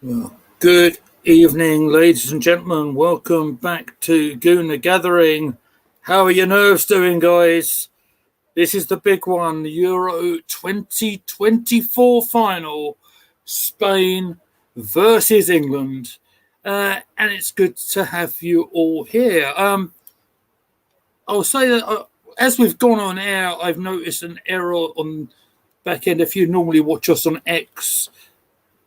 Well, good evening, ladies and gentlemen. Welcome back to Gooner Gathering. How are your nerves doing, guys? This is the big one, the Euro 2024 final, Spain versus England. And it's good to have you all here. I'll say that as we've gone on air, I've noticed an error on back end. If you normally watch us on X,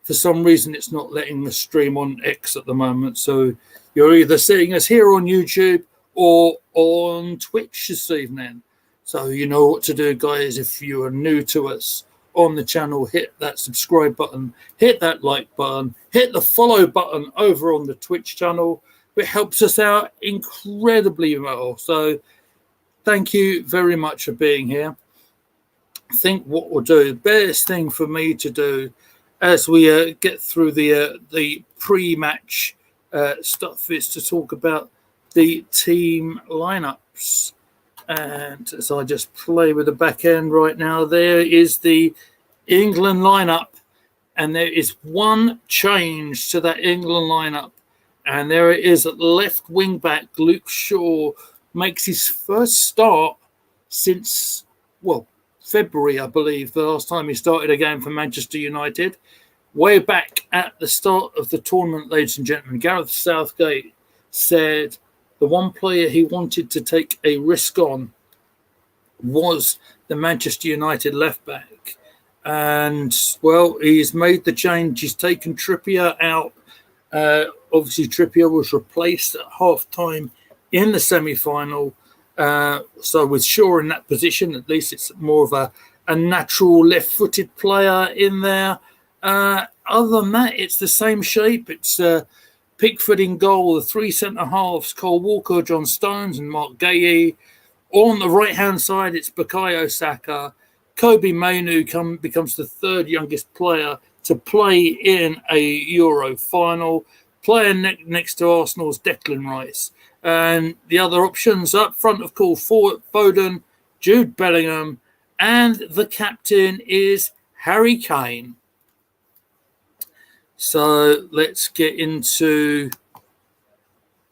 for some reason it's not letting us stream on X at the moment. So you're either seeing us here on YouTube or on Twitch this evening. So you know what to do, guys. If you are new to us on the channel, hit that subscribe button, hit that like button, hit the follow button over on the Twitch channel. It helps us out incredibly well. So thank you very much for being here. I think what we'll do, the best thing for me to do as we get through the pre-match stuff is to talk about the team lineups. And as I just play with the back end right now, there is the England lineup. And there is one change to that England lineup. And there it is at left wing back. Luke Shaw makes his first start since, February, I believe, the last time he started a game for Manchester United. Way back at the start of the tournament, ladies and gentlemen, Gareth Southgate said the one player he wanted to take a risk on was the Manchester United left back. And, he's made the change. He's taken Trippier out. Obviously, Trippier was replaced at half-time in the semi-final. So with Shaw in that position, at least it's more of a natural left-footed player in there. Other than that, it's the same shape. It's Pickford in goal, the three centre-halves, Cole Walker, John Stones and Mark Guéhi. On the right-hand side, it's Bukayo Saka. Kobe Mainu becomes the third youngest player to play in a Euro final, playing next to Arsenal's Declan Rice. And the other options up front, of course, Foden, Jude Bellingham, and the captain is Harry Kane. So let's get into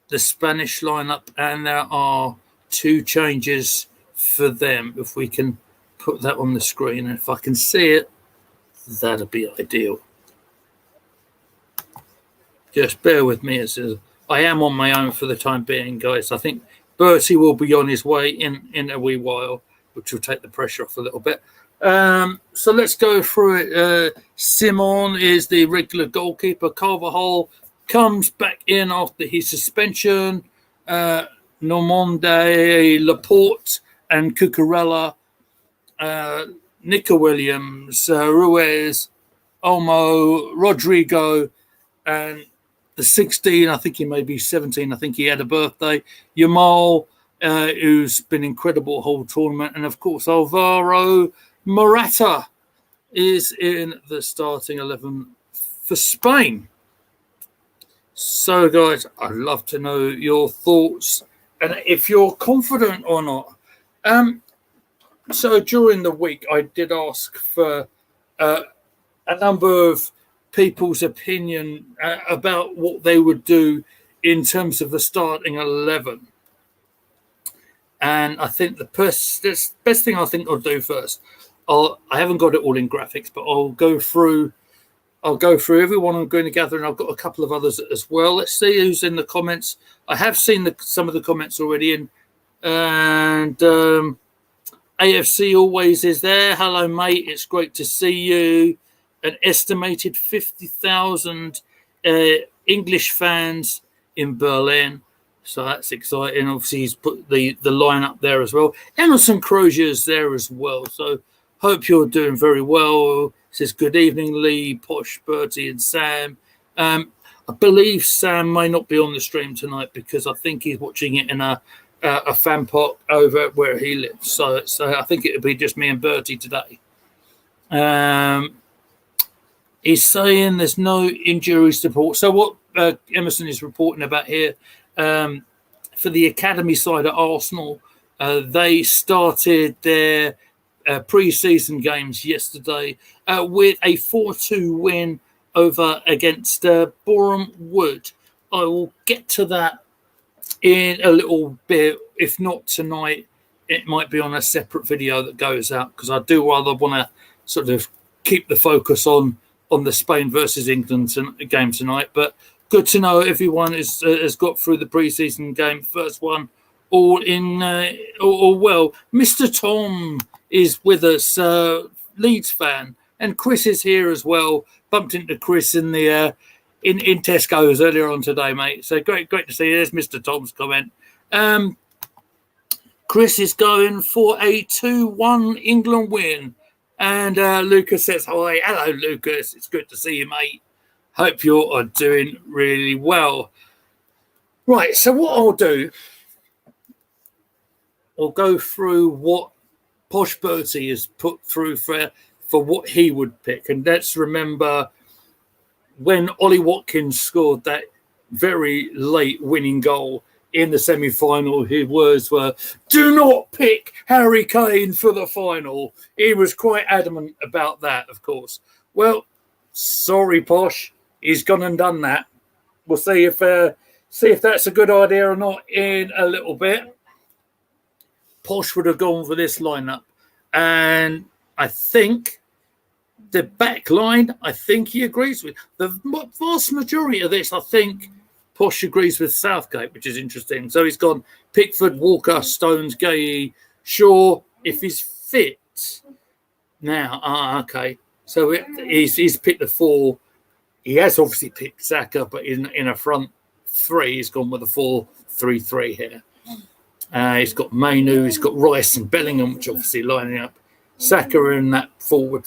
the Spanish lineup, and there are two changes for them. If we can put that on the screen, and if I can see it, that'd be ideal. Just bear with me as I am on my own for the time being, guys. I think Bertie will be on his way in a wee while, which will take the pressure off a little bit. So let's go through it. Simon is the regular goalkeeper. Carvajal comes back in after his suspension. Normande, Laporte, and Cucurella. Nico Williams, Ruiz, Olmo, Rodrigo, and the 16, I think he may be 17, I think he had a birthday. Yamal, who's been incredible whole tournament. And, of course, Alvaro Morata is in the starting 11 for Spain. So, guys, I'd love to know your thoughts and if you're confident or not. So during the week, I did ask for a number of people's opinion about what they would do in terms of the starting 11. And I think the best thing I think I'll do first, I haven't got it all in graphics, but I'll go through everyone I'm going to gather, and I've got a couple of others as well. Let's see who's in the comments. I have seen some of the comments already, and AFC always is there. Hello, mate. It's great to see you. An estimated 50,000 English fans in Berlin. So that's exciting. Obviously, he's put the lineup there as well. Emerson Crozier's there as well. So hope you're doing very well. It says, good evening, Lee, Posh, Bertie, and Sam. I believe Sam may not be on the stream tonight because I think he's watching it in a fan park over where he lives. So I think it would be just me and Bertie today. He's saying there's no injuries to report. So what Emerson is reporting about here, for the academy side at Arsenal, they started their pre-season games yesterday with a 4-2 win over against Boreham Wood. I will get to that in a little bit. If not tonight, it might be on a separate video that goes out, because I do rather want to sort of keep the focus on the Spain versus England game tonight. But good to know everyone has got through the pre-season game. First one, all well. Mr. Tom is with us, Leeds fan, and Chris is here as well. Bumped into Chris in the in Tesco's earlier on today, mate. So great to see you. There's Mr. Tom's comment. Chris is going for a 2-1 England win. And Lucas says, hi. Hello, Lucas. It's good to see you, mate. Hope you're doing really well. Right, so what I'll do, I'll go through what Posh Bertie has put through for what he would pick. And let's remember when Ollie Watkins scored that very late winning goal in the semi-final, his words were, do not pick Harry Kane for the final. He was quite adamant about that, of course. Well, sorry, Posh. He's gone and done that. We'll see if that's a good idea or not in a little bit. Posh would have gone for this lineup. And I think the back line, I think he agrees with. The vast majority of this, I think, Posh agrees with Southgate, which is interesting. So he's gone Pickford, Walker, Stones, Gay, Shaw, if he's fit. Now, okay. So he's picked the 4. He has obviously picked Saka, but in a front 3, he's gone with a 4-3-3 here. He's got Mainu, he's got Rice and Bellingham, which obviously lining up. Saka in that forward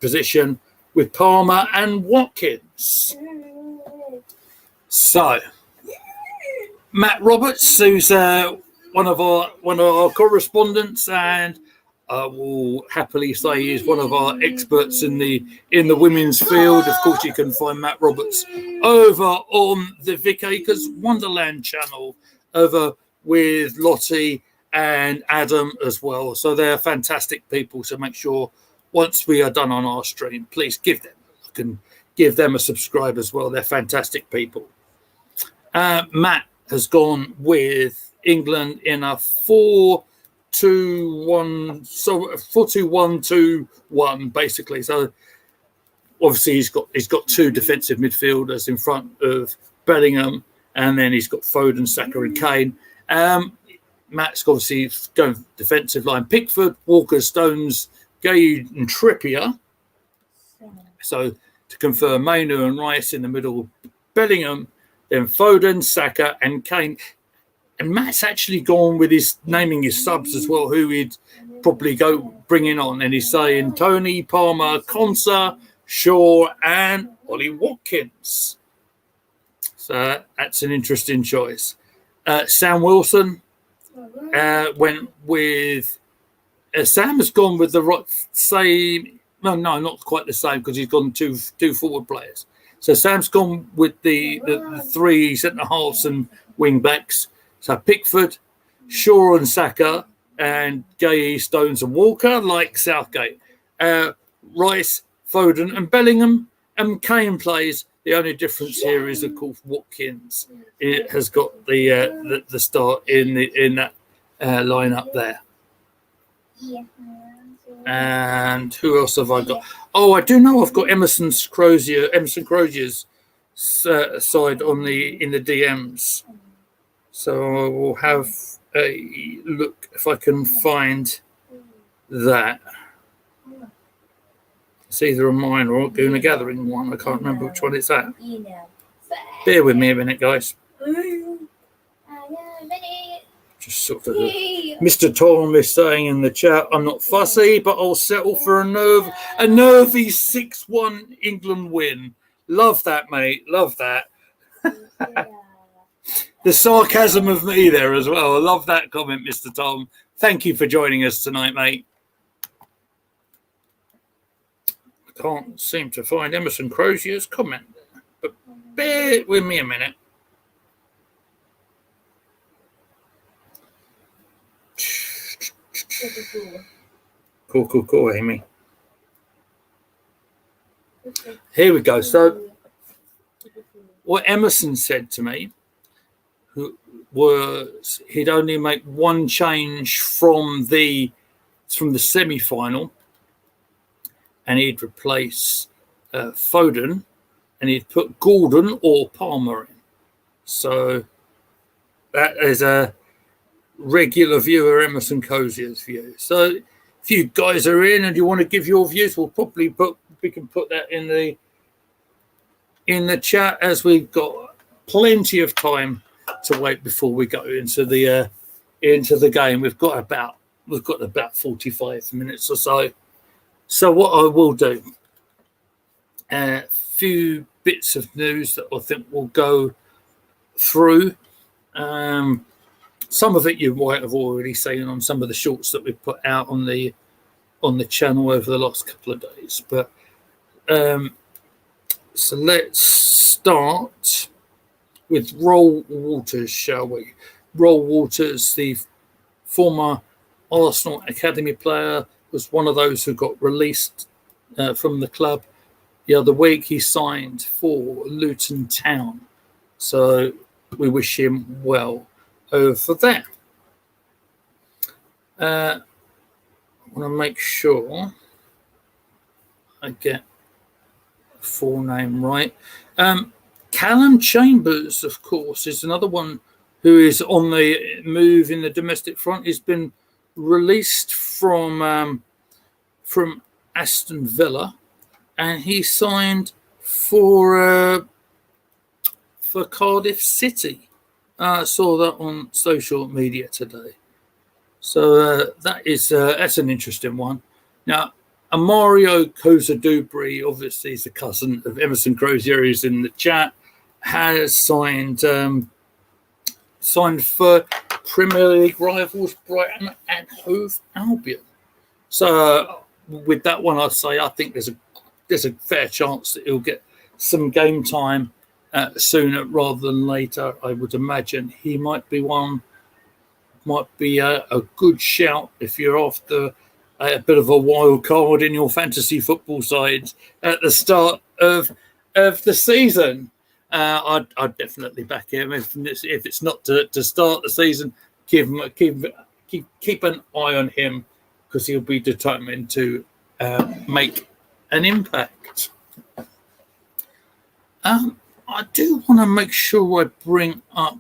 position with Palmer and Watkins. So, Matt Roberts, who's one of our correspondents, and I will happily say he's one of our experts in the women's field. Of course, you can find Matt Roberts over on the Vic Akers Wonderland channel, over with Lottie and Adam as well. So they're fantastic people. So make sure once we are done on our stream, please give them a subscribe as well. They're fantastic people. Matt has gone with England in a 4-2-1, so 4-2-1-2-1 basically. So obviously he's got 2 defensive midfielders in front of Bellingham, and then he's got Foden, Saka, and Kane. Matt's obviously going defensive line: Pickford, Walker, Stones, Gay, and Trippier. So to confirm, Mainu and Rice in the middle, Bellingham, then Foden, Saka, and Kane. And Matt's actually gone with naming his subs as well, who he'd probably go bringing on. And he's saying Tony, Palmer, Konsa, Shaw, and Ollie Watkins. So that's an interesting choice. Sam Wilson went with... Sam has gone with the same... No, not quite the same, because he's gone two forward players. So Sam's gone with the 3 centre-halves and wing-backs. So Pickford, Shaw and Saka, and Gay, Stones and Walker, like Southgate. Rice, Foden and Bellingham, and Kane plays. The only difference here is, of course, Watkins. It has got the start in that lineup there. And who else have I got? Oh, I do know I've got Emerson Crozier's side in the DMs. So I will have a look if I can find that. It's either a mine or a Gooner Gathering one. I can't remember which one it's at. Bear with me a minute, guys. Just sort of Mr. Tom is saying in the chat, I'm not fussy, but I'll settle for a nervy 6-1 England win. Love that, mate. Love that. The sarcasm of me there as well. I love that comment, Mr. Tom. Thank you for joining us tonight, mate. I can't seem to find Emerson Crozier's comment, but bear with me a minute. Cool, Amy. Here we go. So what Emerson said to me was he'd only make one change from the semi-final, and he'd replace Foden, and he'd put Gordon or Palmer in. So that is a regular viewer, Emerson Cozier's view. So if you guys are in and you want to give your views, we can put that in the chat, as we've got plenty of time to wait before we go into the game. We've got about 45 minutes or so. So what I will do, a few bits of news that I think will go through. Some of it you might have already seen on some of the shorts that we've put out on the channel over the last couple of days. But so let's start with Roll Waters, shall we? Roll Waters, the former Arsenal Academy player, was one of those who got released from the club the other week. He signed for Luton Town. So we wish him well over there. I want to make sure I get the full name right. Callum Chambers, of course, is another one who is on the move in the domestic front. He's been released from Aston Villa, and he signed for Cardiff City. I saw that on social media today. So that's an interesting one. Now, Mario Kozadubri, obviously he's a cousin of Emerson Crozier, who's in the chat, has signed for Premier League rivals Brighton and Hove Albion. So with that one, I'd say I think there's a fair chance that he'll get some game time sooner rather than later. I would imagine he might be a good shout if you're after a bit of a wild card in your fantasy football side at the start of the season. I'd definitely back him. If it's not to start the season, keep an eye on him, because he'll be determined to make an impact. I do want to make sure I bring up.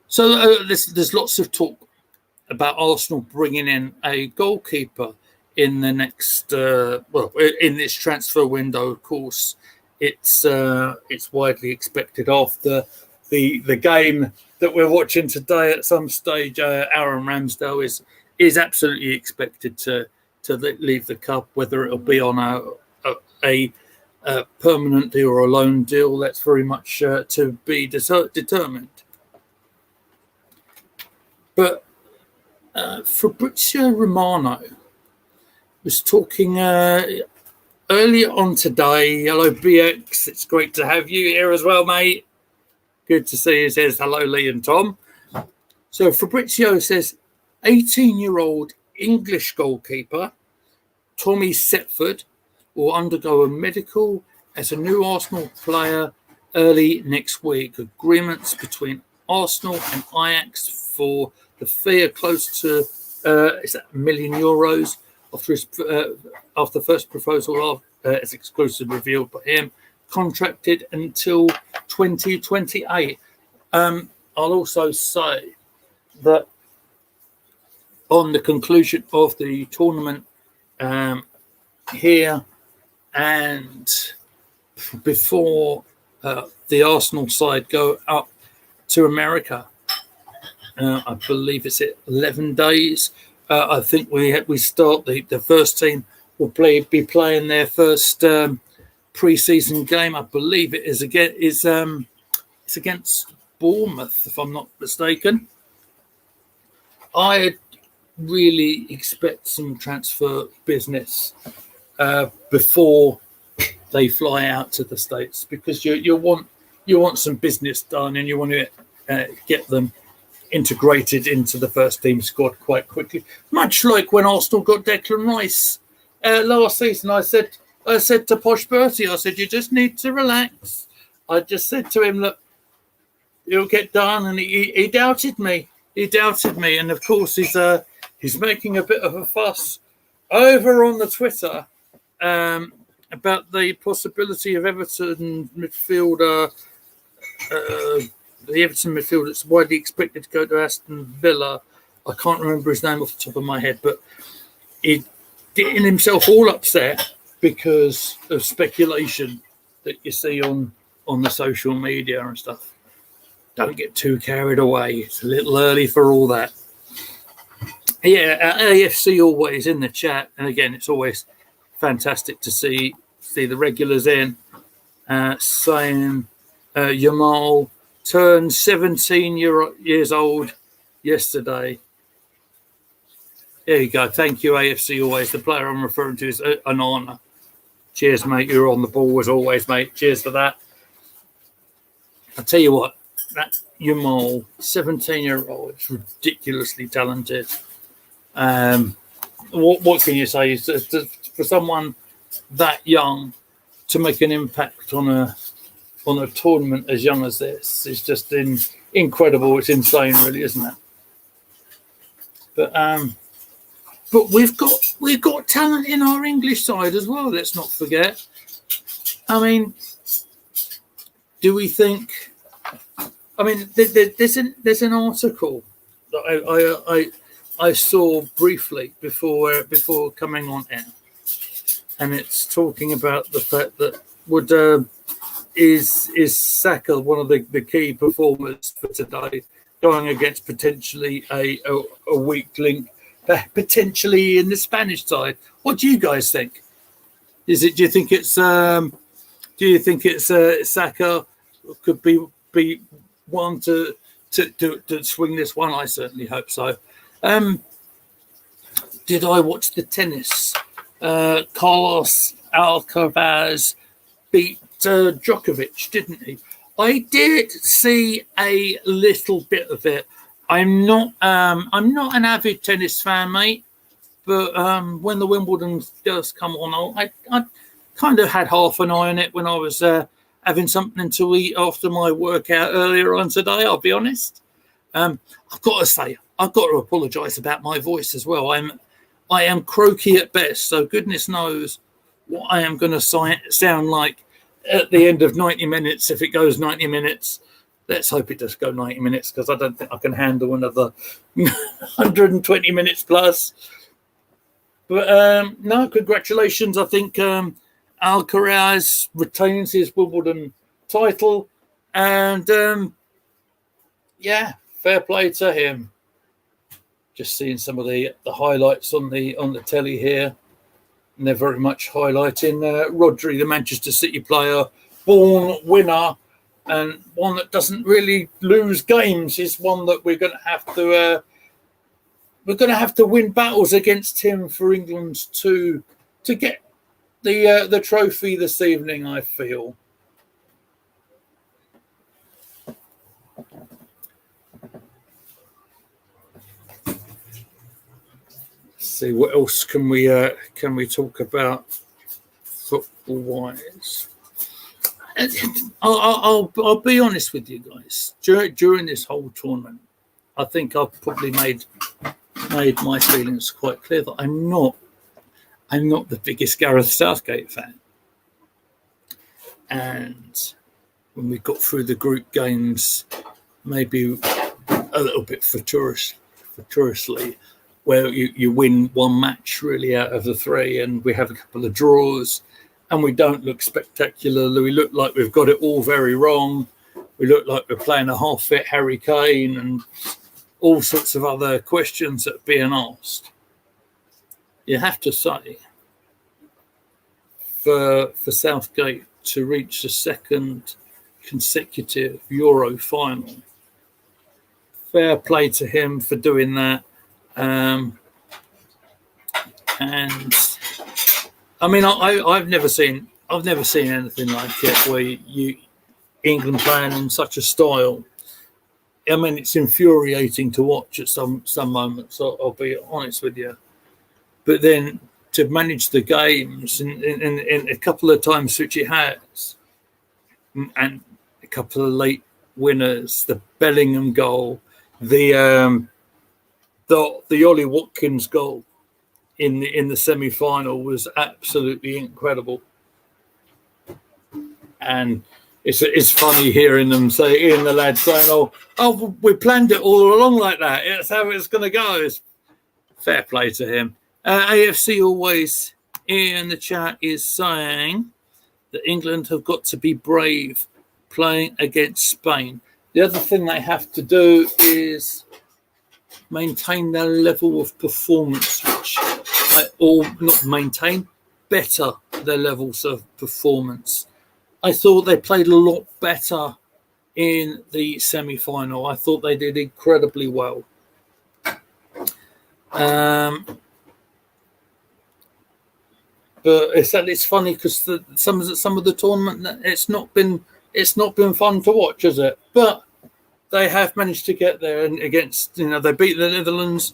So there's lots of talk about Arsenal bringing in a goalkeeper in the next, in this transfer window. Of course, it's widely expected after the game that we're watching today. At some stage, Aaron Ramsdale is absolutely expected to leave the club, whether it'll be on a permanent deal or a loan deal. That's very much to be determined. But Fabrizio Romano was talking earlier on today. Hello, BX. It's great to have you here as well, mate. Good to see you. Says hello, Lee and Tom. So Fabrizio says 18-year-old English goalkeeper Tommy Setford will undergo a medical as a new Arsenal player early next week. Agreements between Arsenal and Ajax for the fee are close to €1 million after the first proposal is exclusive revealed by him, contracted until 2028. I'll also say that on the conclusion of the tournament here, and before the Arsenal side go up to America, I believe it's 11 days. I think we start the first team will be playing their first pre-season game. I believe it is it's against Bournemouth, if I'm not mistaken. I really expect some transfer business before they fly out to the States, because you want some business done, and you want to get them integrated into the first team squad quite quickly. Much like when Arsenal got Declan Rice last season, I said I said to Posh Bertie, I said, you just need to relax. I just said to him, look, it'll get done. And he doubted me. He doubted me. And of course, he's making a bit of a fuss over on the Twitter about the possibility of Everton midfielder, the Everton midfielder that's widely expected to go to Aston Villa. I can't remember his name off the top of my head, but he's getting himself all upset because of speculation that you see on the social media and stuff. Don't get too carried away. It's a little early for all that. Yeah, AFC always in the chat. And again, it's always fantastic to see the regulars in saying Yamal turned 17 years old yesterday. There you go. Thank you, AFC always. The player I'm referring to is an honour. Cheers, mate. You're on the ball as always, mate. Cheers for that. I'll tell you what, that Yamal, 17-year-old, is ridiculously talented. What can you say? For someone that young to make an impact on a tournament as young as this is just incredible. It's insane, really, isn't it? But we've got talent in our English side as well. Let's not forget. I mean, do we think? I mean, there's an article that I saw briefly before coming on air, and it's talking about the fact that is Saka one of the key performers for today, going against potentially a weak link, potentially in the Spanish side. What do you guys think? Do you think it's Saka could be one to swing this one? I certainly hope so. Did I watch the tennis? Carlos Alcaraz beat Djokovic, didn't he? I did see a little bit of it. I'm not an avid tennis fan, mate. But when the Wimbledon does come on, I kind of had half an eye on it when I was having something to eat after my workout earlier on today. I'll be honest. I've got to say, I've got to apologise about my voice as well. I am croaky at best, so goodness knows what I am going to sound like at the end of 90 minutes, if it goes 90 minutes. Let's hope it does go 90 minutes, because I don't think I can handle another 120 minutes plus. But no, congratulations. I think Alcaraz retains his Wimbledon title, and yeah, fair play to him. Just seeing some of the highlights on the telly here, and they're very much highlighting Rodri, the Manchester City player, born winner, and one that doesn't really lose games. Is one that we're going to have to win battles against him for England to get the trophy this evening, I feel. See what else can we talk about football wise. I'll be honest with you guys. During this whole tournament, I think I've probably made my feelings quite clear that I'm not the biggest Gareth Southgate fan. And when we got through the group games, maybe a little bit fortuitously, where you win one match really out of the three, and we have a couple of draws, and we don't look spectacular. We look like we've got it all very wrong. We look like we're playing a half-fit Harry Kane, and all sorts of other questions that are being asked. You have to say, for Southgate to reach the second consecutive Euro final, fair play to him for doing that. And I mean, I've never seen anything like it where England playing in such a style. I mean, it's infuriating to watch at some moments. I'll be honest with you, but then to manage the games in a couple of times, which it has, and a couple of late winners, the Bellingham goal, the Ollie Watkins goal in the semi-final was absolutely incredible. And it's funny hearing the lads saying, "Oh, we planned it all along like that. That's how it's going to go." It's fair play to him. AFC Always in the chat is saying that England have got to be brave playing against Spain. The other thing they have to do is maintain their level of performance, better their levels of performance. I thought they played a lot better in the semi-final. I thought they did incredibly well. But it's funny because some of the tournament, it's not been fun to watch, is it? But they have managed to get there, and they beat the Netherlands.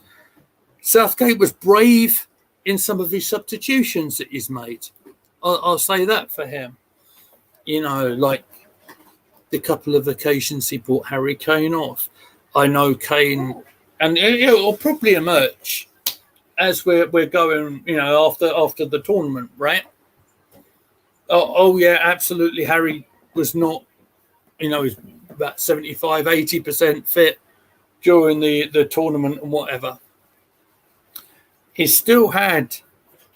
Southgate was brave in some of his substitutions that he's made. I'll say that for him. Like the couple of occasions he brought Harry Kane off. I know Kane, and it'll probably emerge as we're going, after the tournament, right? Oh yeah, absolutely. Harry was not, he's about 75, 80% fit during the tournament and whatever. He still had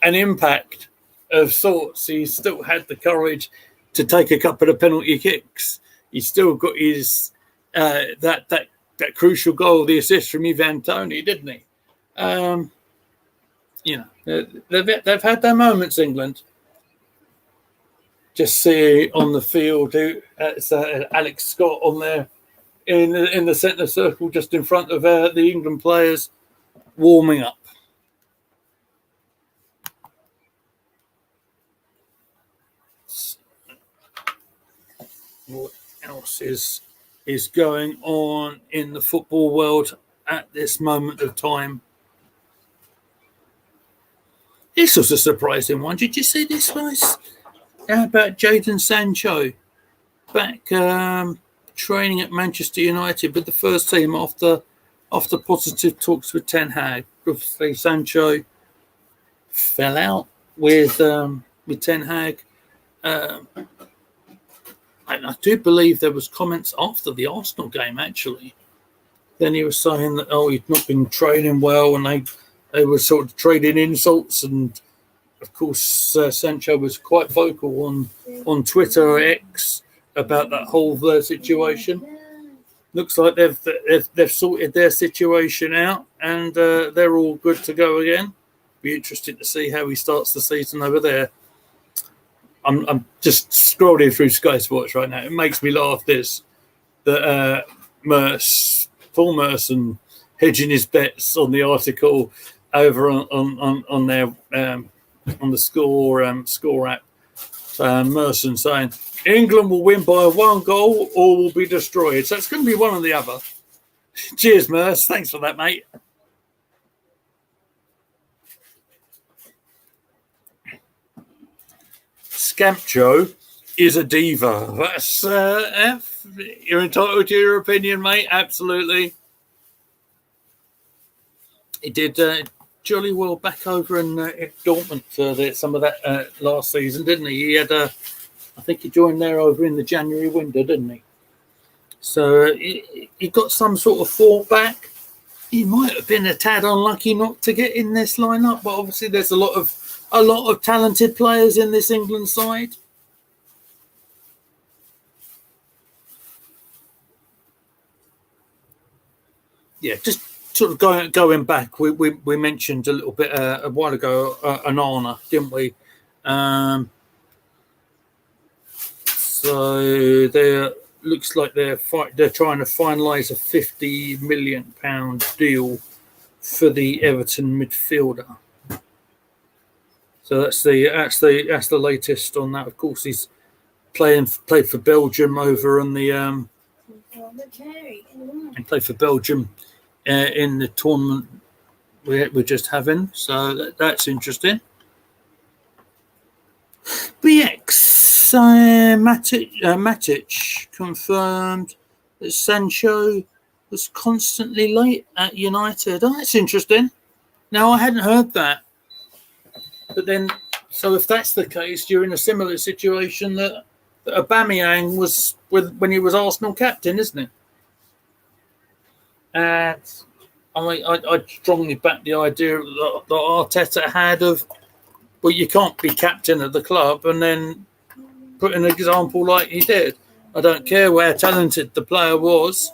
an impact of sorts. He still had the courage to take a couple of penalty kicks. He still got his that crucial goal, the assist from Ivan Toney, didn't he? They've had their moments, England. Just see on the field, it's Alex Scott on there in the centre circle, just in front of the England players, warming up. What else is going on in the football world at this moment of time? This was a surprising one. Did you see this, guys? About Jadon Sancho back training at Manchester United with the first team after positive talks with Ten Hag. Obviously, Sancho fell out with Ten Hag. And I do believe there was comments after the Arsenal game, actually. Then he was saying that, he'd not been training well, and they were sort of trading insults. And, of course, Sancho was quite vocal on Twitter or X about that whole situation. Looks like they've sorted their situation out, and they're all good to go again. Be interested to see how he starts the season over there. I'm just scrolling through Sky Sports right now. It makes me laugh that Paul Merson hedging his bets on the article over on their on the score app. Merson saying England will win by 1 goal or will be destroyed. So it's going to be one or the other. Cheers, Merce. Thanks for that, mate. Scampjo is a diva. That's you're entitled to your opinion, mate. Absolutely. He did jolly well back over in Dortmund for some of that last season, didn't he? He had I think he joined there over in the January window, didn't he? So he got some sort of fall back. He might have been a tad unlucky not to get in this lineup, but obviously there's a lot of talented players in this England side. Yeah, just sort of going back, we mentioned a little bit a while ago Onana, didn't we? So there looks like they're trying to finalise a £50 million deal for the Everton midfielder. So that's the latest on that. Of course, he's played for Belgium over on the and played for Belgium in the tournament we're just having. So that's interesting. BX Matic confirmed that Sancho was constantly late at United. Oh, that's interesting. Now, I hadn't heard that. But then, so if that's the case, you're in a similar situation that Aubameyang was when he was Arsenal captain, isn't it? And I strongly back the idea that Arteta had of, well, you can't be captain of the club and then put an example like he did. I don't care where talented the player was.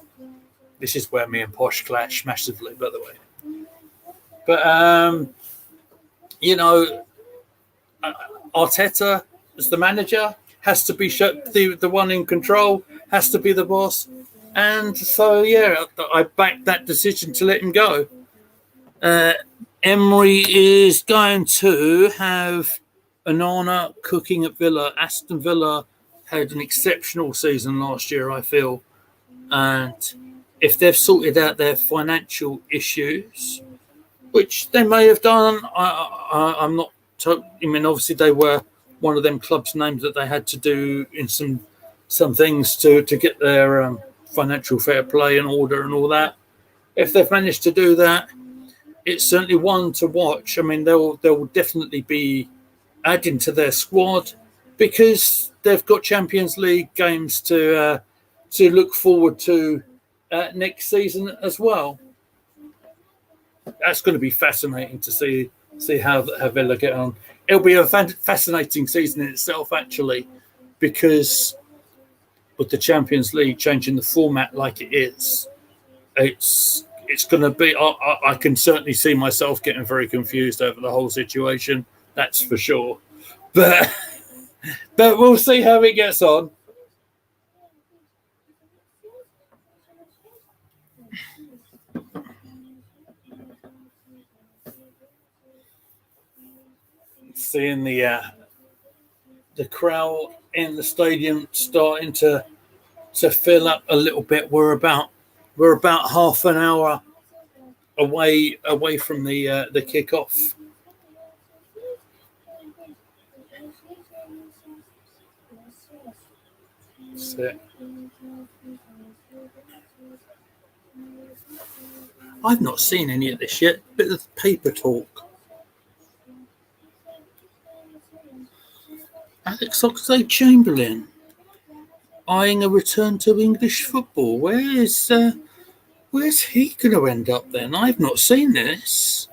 This is where me and Posh clash massively, by the way. But, Arteta, as the manager, has to be the one in control, has to be the boss. And so, yeah, I backed that decision to let him go. Emery is going to have Onana cooking at Villa. Aston Villa had an exceptional season last year, I feel. And if they've sorted out their financial issues, which they may have done, I'm not. Obviously they were one of them clubs' names that they had to do in some things to get their financial fair play in order and all that. If they've managed to do that, it's certainly one to watch. I mean, they'll definitely be adding to their squad because they've got Champions League games to look forward to next season as well. That's going to be fascinating to see how Villa get on. It'll be a fascinating season in itself, actually, because with the Champions League changing the format like it is, it's going to be. I can certainly see myself getting very confused over the whole situation. That's for sure. But we'll see how it gets on. Seeing the crowd in the stadium starting to fill up a little bit. We're about half an hour away from the kickoff. That's it. I've not seen any of this yet. Bit of paper talk. Alex Oxlade-Chamberlain eyeing a return to English football. Where's he going to end up then? I've not seen this.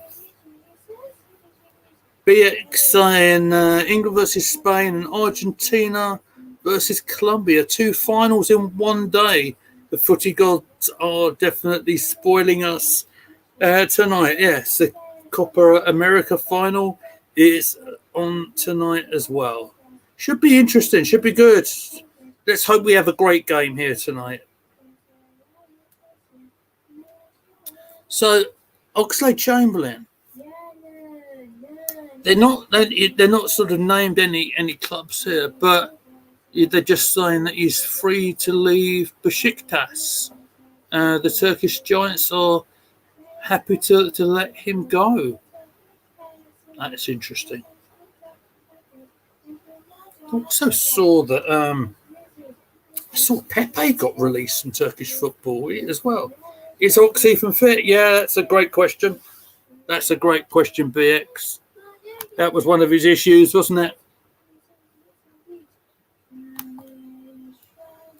BX saying England versus Spain and Argentina versus Colombia. 2 finals in one day. The footy gods are definitely spoiling us tonight. Yes, the Copa America final is on tonight as well. Should be interesting. Should be good. Let's hope we have a great game here tonight. So, Oxlade-Chamberlain. They're not sort of named any clubs here, but they're just saying that he's free to leave Besiktas. The Turkish Giants are happy to let him go. That's interesting. I also saw that Pepe got released from Turkish football as well. Is Ox even fit? Yeah, that's a great question. That's a great question, BX. That was one of his issues, wasn't it?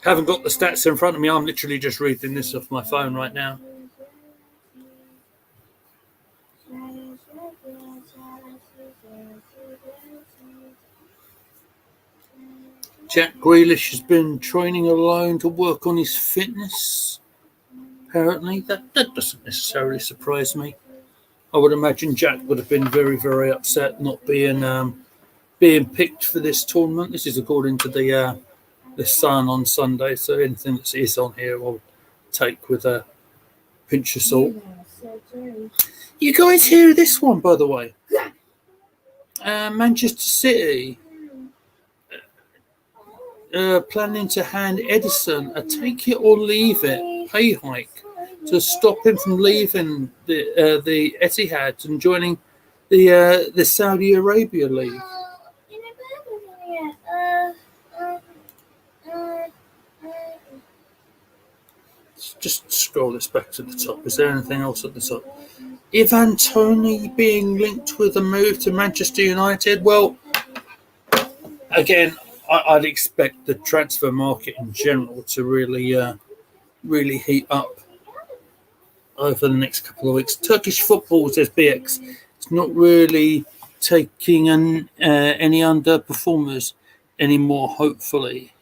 Haven't got the stats in front of me. I'm literally just reading this off my phone right now. Jack Grealish has been training alone to work on his fitness. Apparently, that doesn't necessarily surprise me. I would imagine Jack would have been very, very upset not being picked for this tournament. This is according to the Sun on Sunday, so anything that is on here I'll take with a pinch of salt. You guys hear this one, by the way? Manchester City planning to hand Edison a take it or leave it pay hike to stop him from leaving the Etihad and joining the Saudi Arabia League. just scroll this back to the top. Is there anything else at the top? Ivan Toney being linked with a move to Manchester United. Well, again, I'd expect the transfer market in general to really heat up over the next couple of weeks. Turkish football, says BX, it's not really taking any underperformers anymore, hopefully.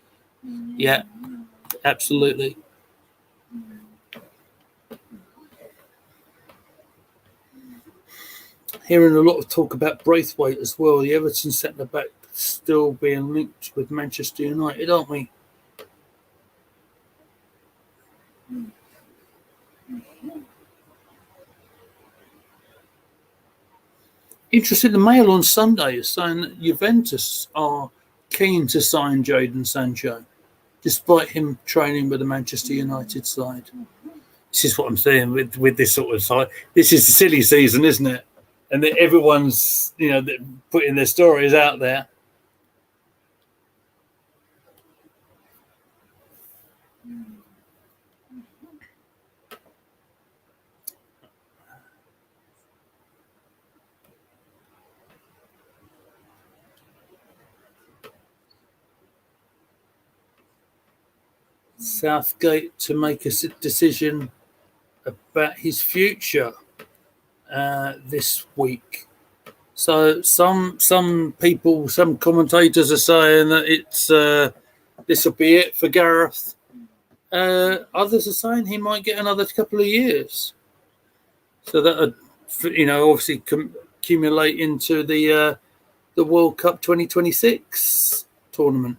Yeah, absolutely. Hearing a lot of talk about Braithwaite as well. The Everton centre back still being linked with Manchester United, aren't we? Interesting, the Mail on Sunday is saying that Juventus are keen to sign Jadon Sancho, despite him training with the Manchester United side. This is what I'm saying with this sort of side. This is a silly season, isn't it? And that everyone's, putting their stories out there. Southgate to make a decision about his future this week. So some people, some commentators are saying that it's this will be it for Gareth. Others are saying he might get another couple of years. So that would, obviously accumulate into the World Cup 2026 tournament.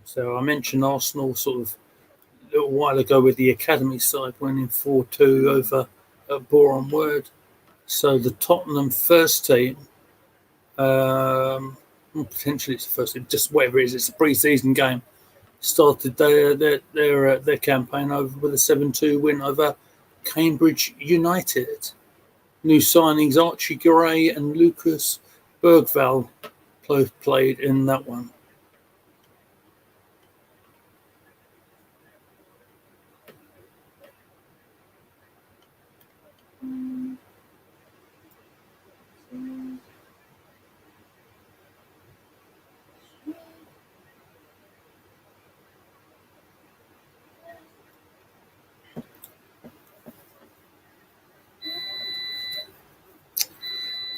So I mentioned Arsenal sort of a little while ago with the academy side winning 4-2 over at Boreham Wood. So the Tottenham first team, potentially it's the first team, just whatever it is, it's a pre-season game, started their campaign over with a 7-2 win over Cambridge United. New signings Archie Gray and Lucas Bergvall both played in that one.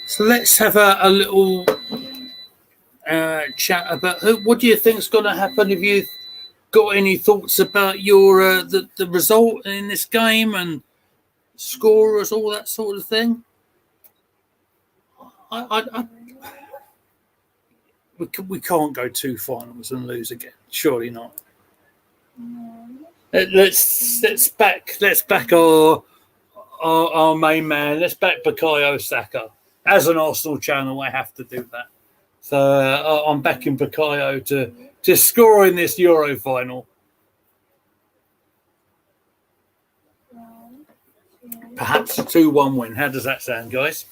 So let's have a little chat about what do you think is going to happen. Have you got any thoughts about your the result in this game and scorers, all that sort of thing? We can't go two finals and lose again. Surely not. Let's back our main man. Let's back Bukayo Saka. As an Arsenal channel, I have to do that. So I'm backing Bukayo to score in this Euro final. Perhaps a 2-1 win. How does that sound, guys?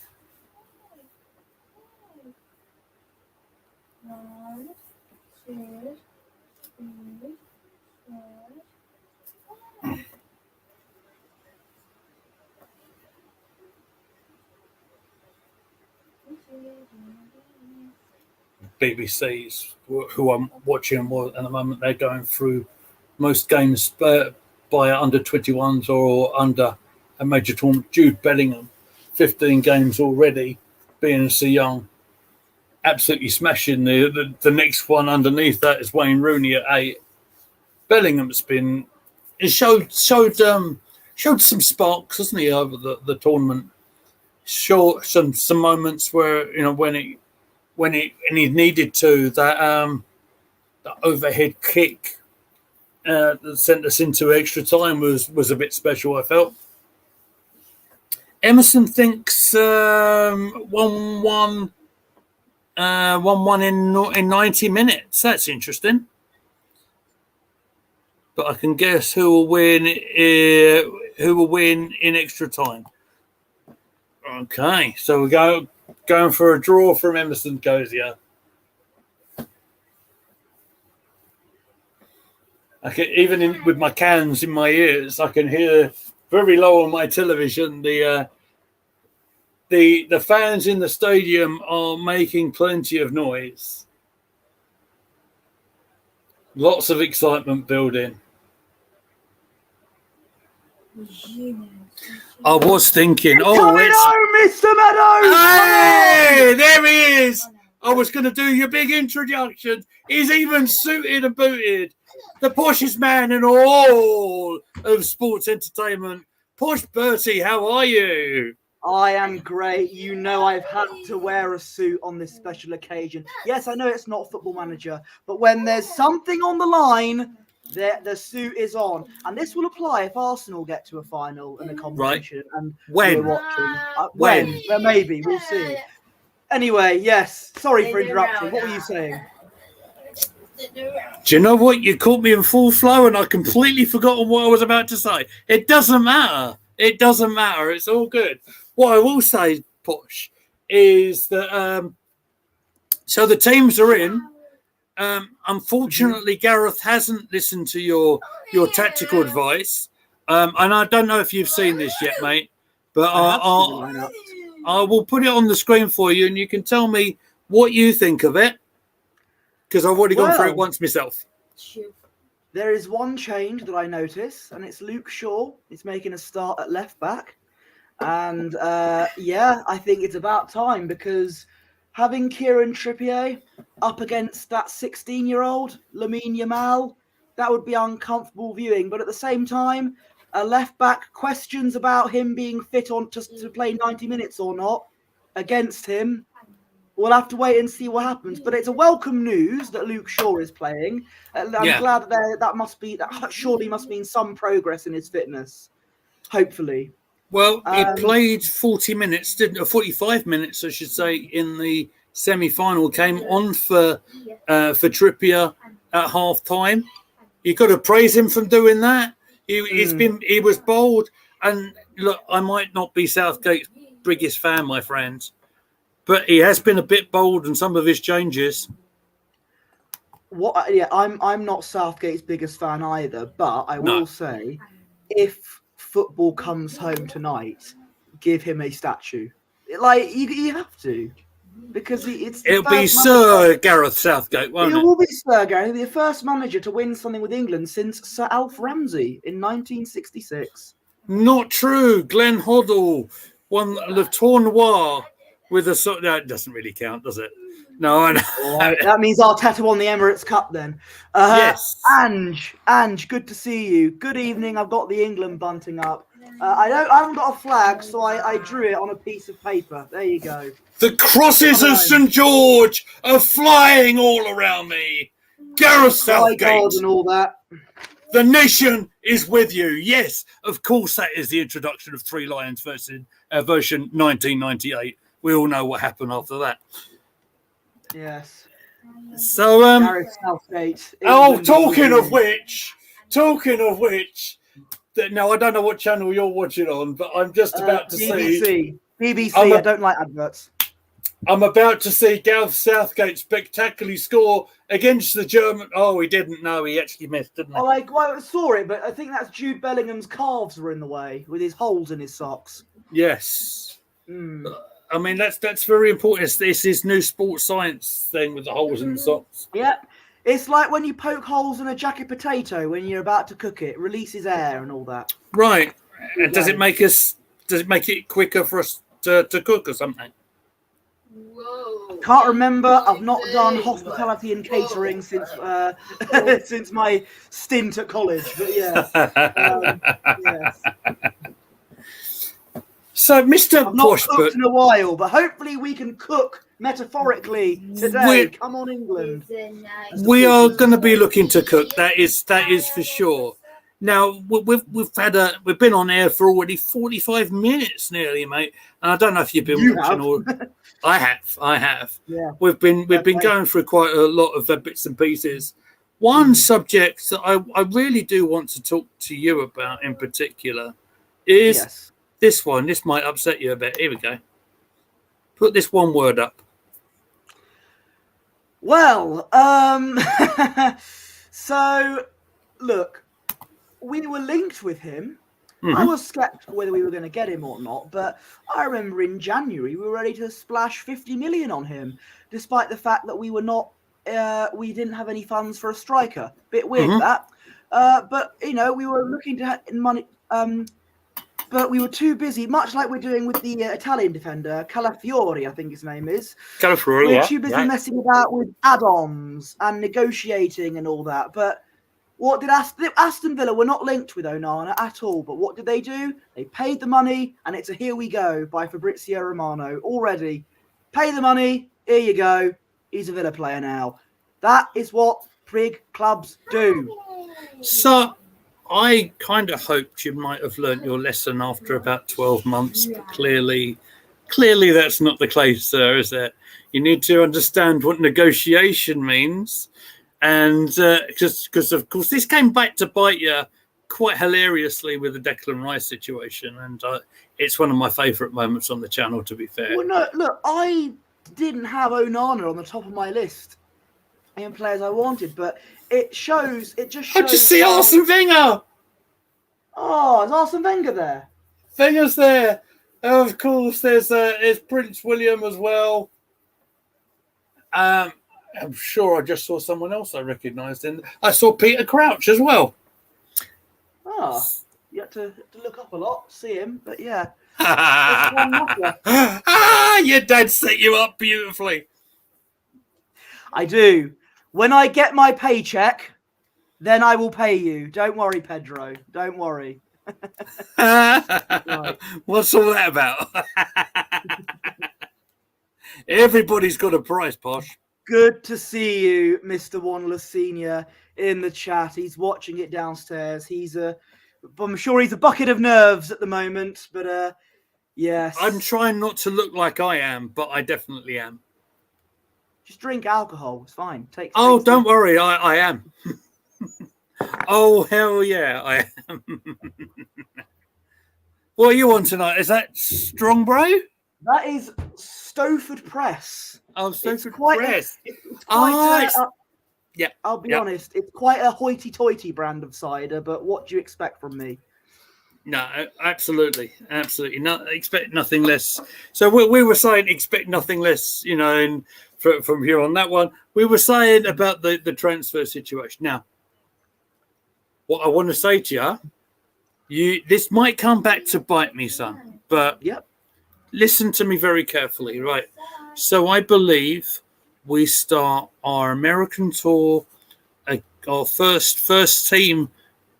BBC's, who I'm watching at the moment, they're going through most games by under 21s or under a major tournament. Jude Bellingham, 15 games already, being so young, absolutely smashing. The next one underneath that is Wayne Rooney at 8. Bellingham's showed some sparks, hasn't he, over the tournament? Showed some moments where when he needed to, that overhead kick that sent us into extra time was a bit special, I felt. Emerson thinks 1-1, 1-1 in 90 minutes. That's interesting. But I can guess who will win in extra time. Okay, so we're going for a draw from Emerson Cozier. I can, even with my cans in my ears, I can hear very low on my television the fans in the stadium are making plenty of noise. Lots of excitement building. I was thinking, Mr. Meadows! Hey, there he is! I was going to do your big introduction. He's even suited and booted. The poshest man in all of sports entertainment. Posh Bertie, how are you? I am great. You know I've had to wear a suit on this special occasion. Yes, I know it's not Football Manager, but when there's something on the line, the suit is on. And this will apply if Arsenal get to a final in a competition. Right. And when? We're watching. When? Maybe. We'll see. Anyway, yes. Sorry for interrupting. What were you saying? Do you know what? You caught me in full flow and I completely forgotten what I was about to say. It doesn't matter. It doesn't matter. It's all good. What I will say, Posh, is that so the teams are in. Unfortunately, Gareth hasn't listened to your tactical advice. And I don't know if you've seen this yet, mate, but I will put it on the screen for you and you can tell me what you think of it. Because I've already gone through it once myself. There is one change that I notice, and it's Luke Shaw. He's making a start at left back. And, I think it's about time because having Kieran Trippier up against that 16-year-old, Lamine Yamal, that would be uncomfortable viewing. But at the same time, a left back, questions about him being fit on to play 90 minutes or not against him. We'll have to wait and see what happens. But it's a welcome news that Luke Shaw is playing. I'm glad that surely must mean some progress in his fitness. Hopefully. Well, he played 45 minutes, I should say, in the semi-final. Came on for Trippier at half time. You got to praise him for doing that. He was bold. And look, I might not be Southgate's biggest fan, my friends, but he has been a bit bold in some of his changes. I'm not Southgate's biggest fan either, but I will say, if football comes home tonight, give him a statue. Like you have to, because it'll be Sir Gareth Southgate, won't it? It will be Sir Gareth. He'll be the first manager to win something with England since Sir Alf Ramsey in 1966. Not true. Glenn Hoddle won Le Tournoi with a sort. That doesn't really count, does it? No, I know. That means Arteta won the Emirates Cup then. Yes. Ange, good to see you. Good evening. I've got the England bunting up. I haven't got a flag, so I drew it on a piece of paper. There you go. The crosses of St. George are flying all around me. Gareth Southgate. God and all that. The nation is with you. Yes, of course, that is the introduction of Three Lions version 1998. We all know what happened after that. Yes. So, Gareth Southgate. Talking of which, now I don't know what channel you're watching on, but I'm just about to see BBC. I don't like adverts. I'm about to see Gareth Southgate spectacularly score against the German. Oh, he didn't. No, he actually missed, didn't he? I saw it, but I think that's Jude Bellingham's calves were in the way with his holes in his socks. Yes. I mean, that's very important. It's this new sports science thing with the holes in the socks. Yeah. It's like when you poke holes in a jacket potato when you're about to cook it. It releases air and all that. Right. And does it make it quicker for us to cook or something? Whoa. Can't remember. I've not done hospitality and catering since since my stint at college. But yes. Yes. So, Mr. I've not cooked in a while, but hopefully we can cook metaphorically today. Come on, England. We are going to be looking to cook. That is for sure. Now we've been on air for already 45 minutes nearly, mate. And I don't know if you've been watching or I have. Yeah. We've been going through quite a lot of bits and pieces. One subject that I really do want to talk to you about in particular is this one. This might upset you a bit. Here we go. Put this one word up. Well, so look, we were linked with him. I was skeptical whether we were going to get him or not, but I remember in January we were ready to splash 50 million on him, despite the fact that we were not, we didn't have any funds for a striker. Bit weird that, but you know we were looking to have money, but we were too busy, much like we're doing with the Italian defender Calafiori, I think his name is. Calafiori, we're too busy messing about with add-ons and negotiating and all that, but. What did Aston Villa were not linked with Onana at all, but what did they do? They paid the money, and it's a here we go by Fabrizio Romano already. Pay the money, here you go. He's a Villa player now. That is what big clubs do. So I kind of hoped you might have learnt your lesson after about 12 months, but clearly that's not the case, sir, is it? You need to understand what negotiation means. And because of course, this came back to bite you quite hilariously with the Declan Rice situation. And it's one of my favourite moments on the channel, to be fair. Well, no, look, I didn't have Onana on the top of my list in players I wanted, but it just shows. I just see Arsene Wenger. Oh, is Arsene Wenger there? Wenger's there. Of course, there's Prince William as well. I'm sure I just saw someone else I recognised, and I saw Peter Crouch as well. Oh, you have to look up a lot, see him, but yeah. Your dad set you up beautifully. I do. When I get my paycheck, then I will pay you. Don't worry, Pedro. Don't worry. Right. What's all that about? Everybody's got a price, Posh. Good to see you, Mr. Wanless Senior, in the chat. He's watching it downstairs. I'm sure he's a bucket of nerves at the moment, but yes. I'm trying not to look like I am, but I definitely am. Just drink alcohol. It's fine. Don't worry, I am. Oh, hell yeah, I am. What are you on tonight? Is that Strong Bro? That is Stowford Press. Oh, Stowford Press. Yeah, I'll be honest. It's quite a hoity-toity brand of cider, but what do you expect from me? No, absolutely. No, expect nothing less. So we were saying expect nothing less, you know, and from here on that one. We were saying about the transfer situation. Now, what I want to say to you, this might come back to bite me, son, but listen to me very carefully, right? So I believe we start our American tour, our first team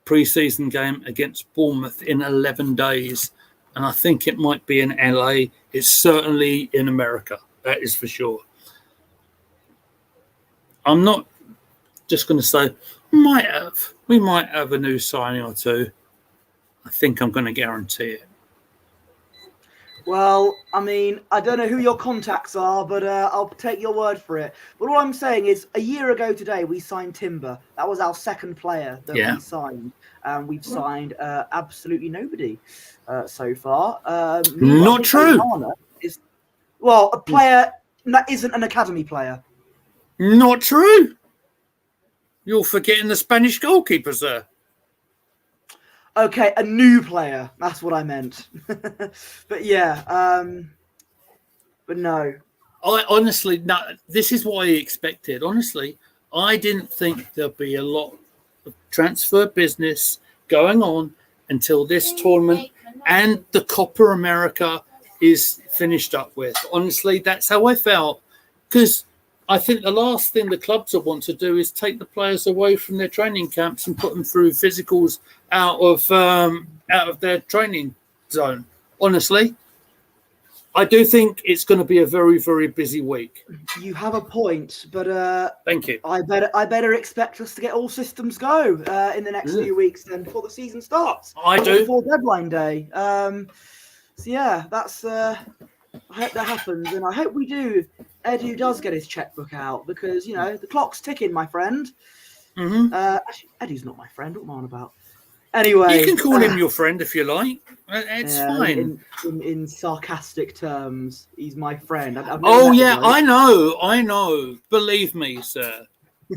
pre-season game against Bournemouth in 11 days. And I think it might be in LA. It's certainly in America. That is for sure. I'm not just going to say, we might have a new signing or two. I think I'm going to guarantee it. Well, I mean, I don't know who your contacts are, but I'll take your word for it. But all I'm saying is, a year ago today, we signed Timber. That was our second player that we signed. We've signed absolutely nobody so far. Not true. A player that isn't an academy player. Not true. You're forgetting the Spanish goalkeeper, sir. Okay, a new player. That's what I meant. But yeah, but no. I honestly, no, this is what I expected. Honestly, I didn't think there'd be a lot of transfer business going on until this tournament and the Copa America is finished up with. Honestly, that's how I felt. Because I think the last thing the clubs will want to do is take the players away from their training camps and put them through physicals out of their training zone. Honestly, I do think it's going to be a very, very busy week. You have a point, but Thank you. I better expect us to get all systems go in the next few weeks then before the season starts. I do. Before deadline day. So yeah, that's. I hope that happens, and I hope we do. Edu does get his checkbook out because the clock's ticking, my friend. Actually, Edu's not my friend. What am I on about? Anyway, you can call him your friend if you like. It's fine. In sarcastic terms, he's my friend. I've Oh yeah, I know. Believe me, sir.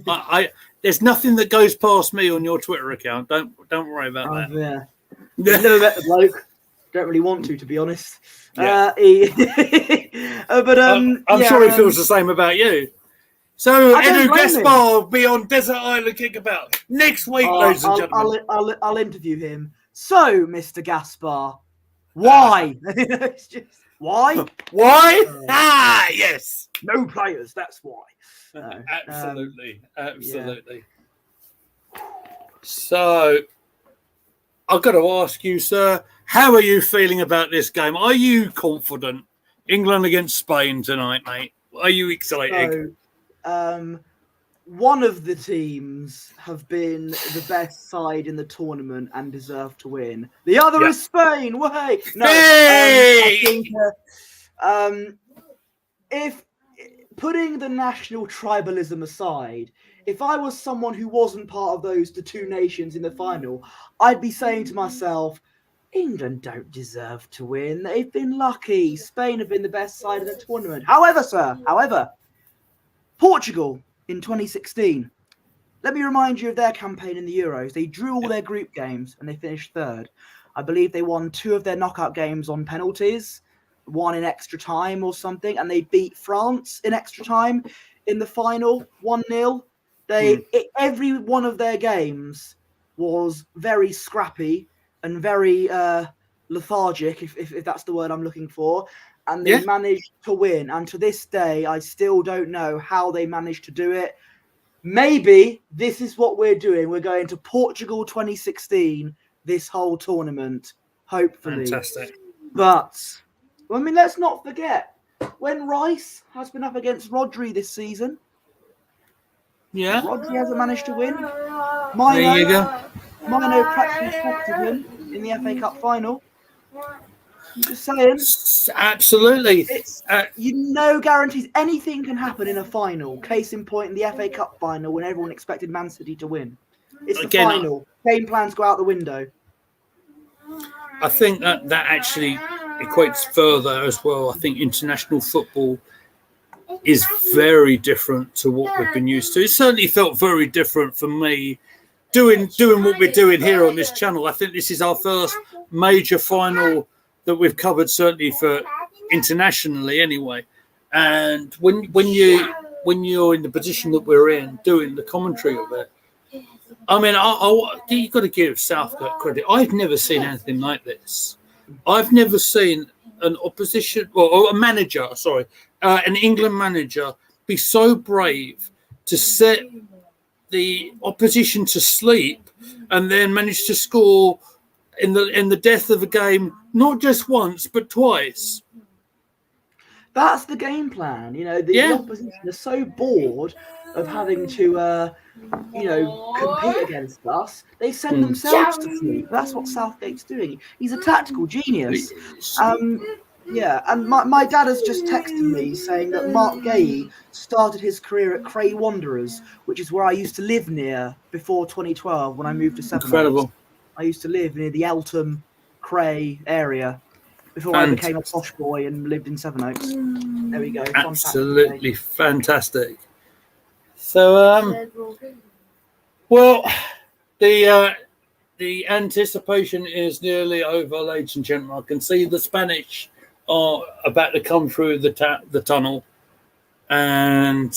I there's nothing that goes past me on your Twitter account. Don't worry about that. Yeah. I've never met the bloke. Don't really want to be honest. Yeah. But I'm sure he feels the same about you. So Edu Gaspar will be on Desert Island Kickabout next week, ladies and gentlemen. I'll interview him. So, Mr. Gaspar, why? It's just why? Why? Yes. No players. That's why. Absolutely. Yeah. So, I've got to ask you, sir, how are you feeling about this game? Are you confident? England against Spain tonight, mate. Are you excited? One of the teams have been the best side in the tournament and deserve to win. The other is Spain. Way no. I think if putting the national tribalism aside, if I was someone who wasn't part of the two nations in the final, I'd be saying to myself, England don't deserve to win. They've been lucky. Spain have been the best side in the tournament. However, Portugal in 2016. Let me remind you of their campaign in the Euros. They drew all their group games and they finished third. I believe they won 2 of their knockout games on penalties, 1 in extra time or something, and they beat France in extra time in the final 1-0. Every one of their games was very scrappy and very lethargic, if that's the word I'm looking for. And they managed to win. And to this day, I still don't know how they managed to do it. Maybe this is what we're doing. We're going to Portugal 2016, this whole tournament, hopefully. Fantastic. But, let's not forget, when Rice has been up against Rodri this season, Rodri hasn't managed to win. There you go. Mino practically tested him in the FA Cup final. I'm just saying. Absolutely. It's guarantees anything can happen in a final. Case in point in the FA Cup final when everyone expected Man City to win. It's the final. Game plans go out the window. I think that actually equates further as well. I think international football is very different to what we've been used to. It certainly felt very different for me doing what we're doing here on this channel. I think this is our first major final that we've covered, certainly for internationally anyway. And when you're in the position that we're in, doing the commentary of it, you've got to give Southgate credit. I've never seen anything like this. I've never seen an an England manager be so brave to set the opposition to sleep and then manage to score in the death of a game, not just once but twice. That's the game plan. The opposition are so bored of having to compete against us. They send themselves to sleep. That's what Southgate's doing. He's a tactical genius. And my dad has just texted me saying that Mark Gay started his career at Cray Wanderers, which is where I used to live near before 2012 when I moved to Sevenoaks. Incredible. I used to live near the Eltham, Cray area before I became a posh boy and lived in Sevenoaks. There we go. Absolutely fantastic. So, the anticipation is nearly over, ladies and gentlemen. I can see the Spanish are about to come through the tunnel, and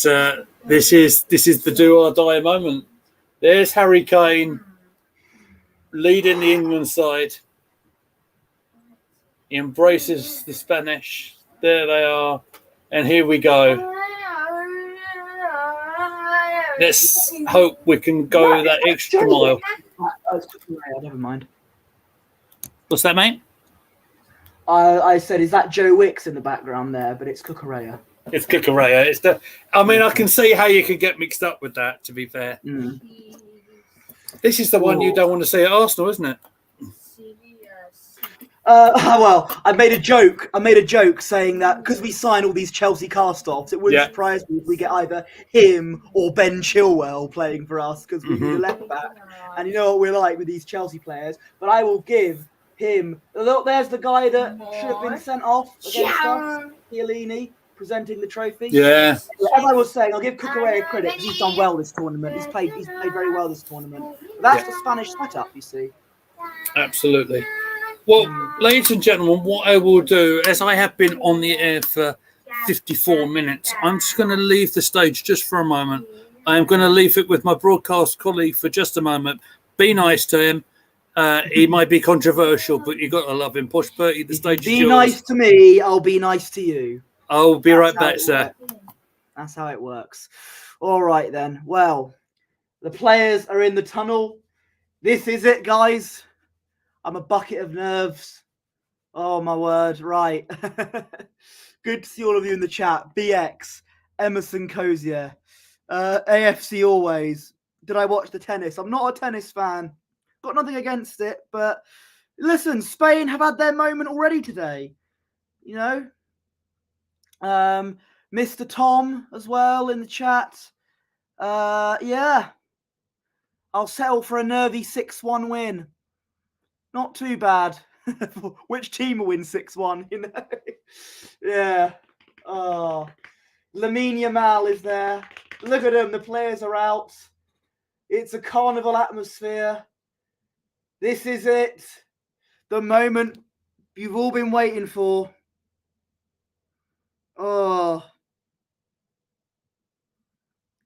this is the do or die moment. There's Harry Kane leading the England side. He embraces the Spanish. There they are, and here we go. Let's hope we can go that extra mile. Never mind. What's that, mate? I said, is that Joe Wicks in the background there? But it's Cucurella. It's Cucurella. It's the. I mean, I can see how you could get mixed up with that. To be fair, this is the one you don't want to see at Arsenal, isn't it? Well, I made a joke saying that because we sign all these Chelsea cast-offs, it wouldn't surprise me if we get either him or Ben Chilwell playing for us because we need a left back. And you know what we're like with these Chelsea players. But I will give him. Look, there's the guy that should have been sent off against us, Chiellini, presenting the trophy. Yeah. As I was saying, I'll give Cucurella credit because he's done well this tournament. He's played very well this tournament. But that's the Spanish setup, you see. Absolutely. Well, ladies and gentlemen, what I will do, as I have been on the air for 54 minutes, I'm just going to leave the stage just for a moment. I am going to leave it with my broadcast colleague for just a moment. Be nice to him. He might be controversial, but you got to love him. Push Bertie, the stage is yours. Be nice to me, I'll be nice to you. I'll be right back, sir. That's how it works. All right, then. Well, the players are in the tunnel. This is it, guys. I'm a bucket of nerves. Oh, my word. Right. Good to see all of you in the chat. BX, Emerson Cozier, AFC always. Did I watch the tennis? I'm not a tennis fan. Got nothing against it. But listen, Spain have had their moment already today. You know? Mr. Tom as well in the chat. Yeah. I'll settle for a nervy 6-1 win. Not too bad. Which team will win 6-1? You know? Yeah. Oh. Lamine Yamal is there. Look at them. The players are out. It's a carnival atmosphere. This is it. The moment you've all been waiting for. Oh.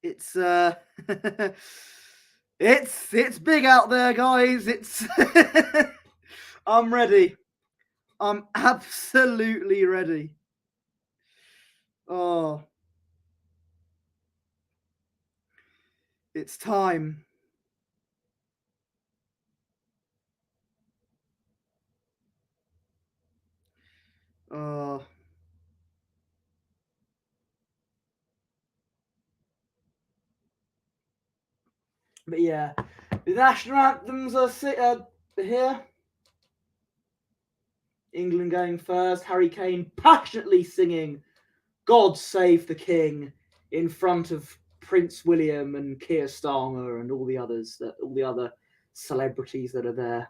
It's it's big out there, guys. It's I'm ready. I'm absolutely ready. Oh. It's time. Oh. But yeah, the national anthems are here. England going first. Harry Kane passionately singing "God Save the King" in front of Prince William and Keir Starmer and all the others, all the other celebrities that are there.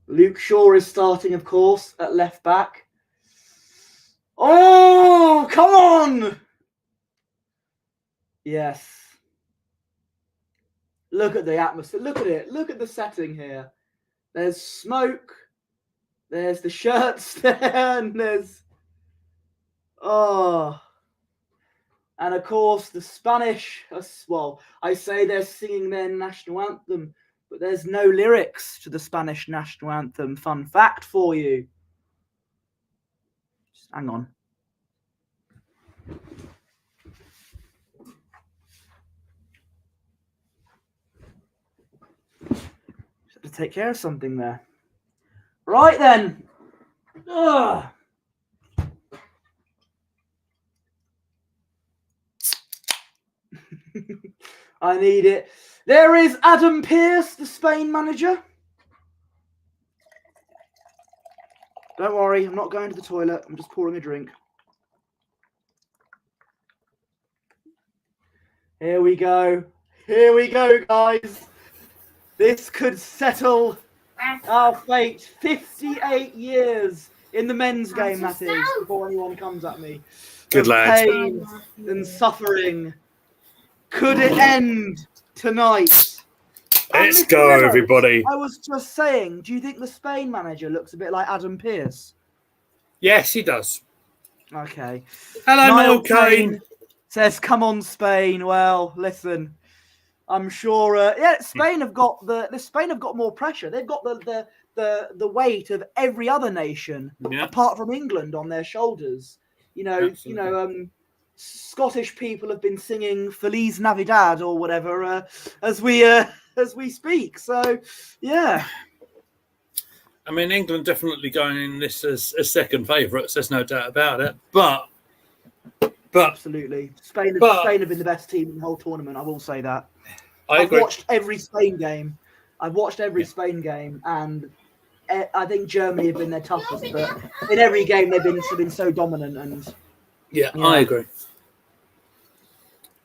Luke Shaw is starting, of course, at left back. Oh, come on! Yes. Look at the atmosphere. Look at it. Look at the setting here. There's smoke. There's the shirts there. And there's... Oh. And of course, the Spanish... Well, I say they're singing their national anthem, but there's no lyrics to the Spanish national anthem. Fun fact for you. Just hang on. To take care of something there. Right then. Ugh. I need it. There is Adam Pearce, the Spain manager. Don't worry, I'm not going to the toilet. I'm just pouring a drink. Here we go. Here we go, guys. This could settle our fate. 58 years in the men's game, that is, before anyone comes at me. Good lad. Pain and suffering. Could it end tonight? Let's go, everybody. I was just saying, do you think the Spain manager looks a bit like Adam Pearce? Yes, he does. Okay. Hello, Niall Kane. Says, come on, Spain. Well, listen. I'm sure. Spain have got Spain have got more pressure. They've got the weight of every other nation apart from England on their shoulders. You know. Absolutely. You know. Scottish people have been singing Feliz Navidad or whatever as we speak. So, yeah. I mean, England definitely going in this as second favourites. There's no doubt about it. But absolutely, Spain have been the best team in the whole tournament. I will say that. I've watched every Spain game. Spain game, and I think Germany have been their toughest. But in every game, they've been so dominant. And yeah, I agree.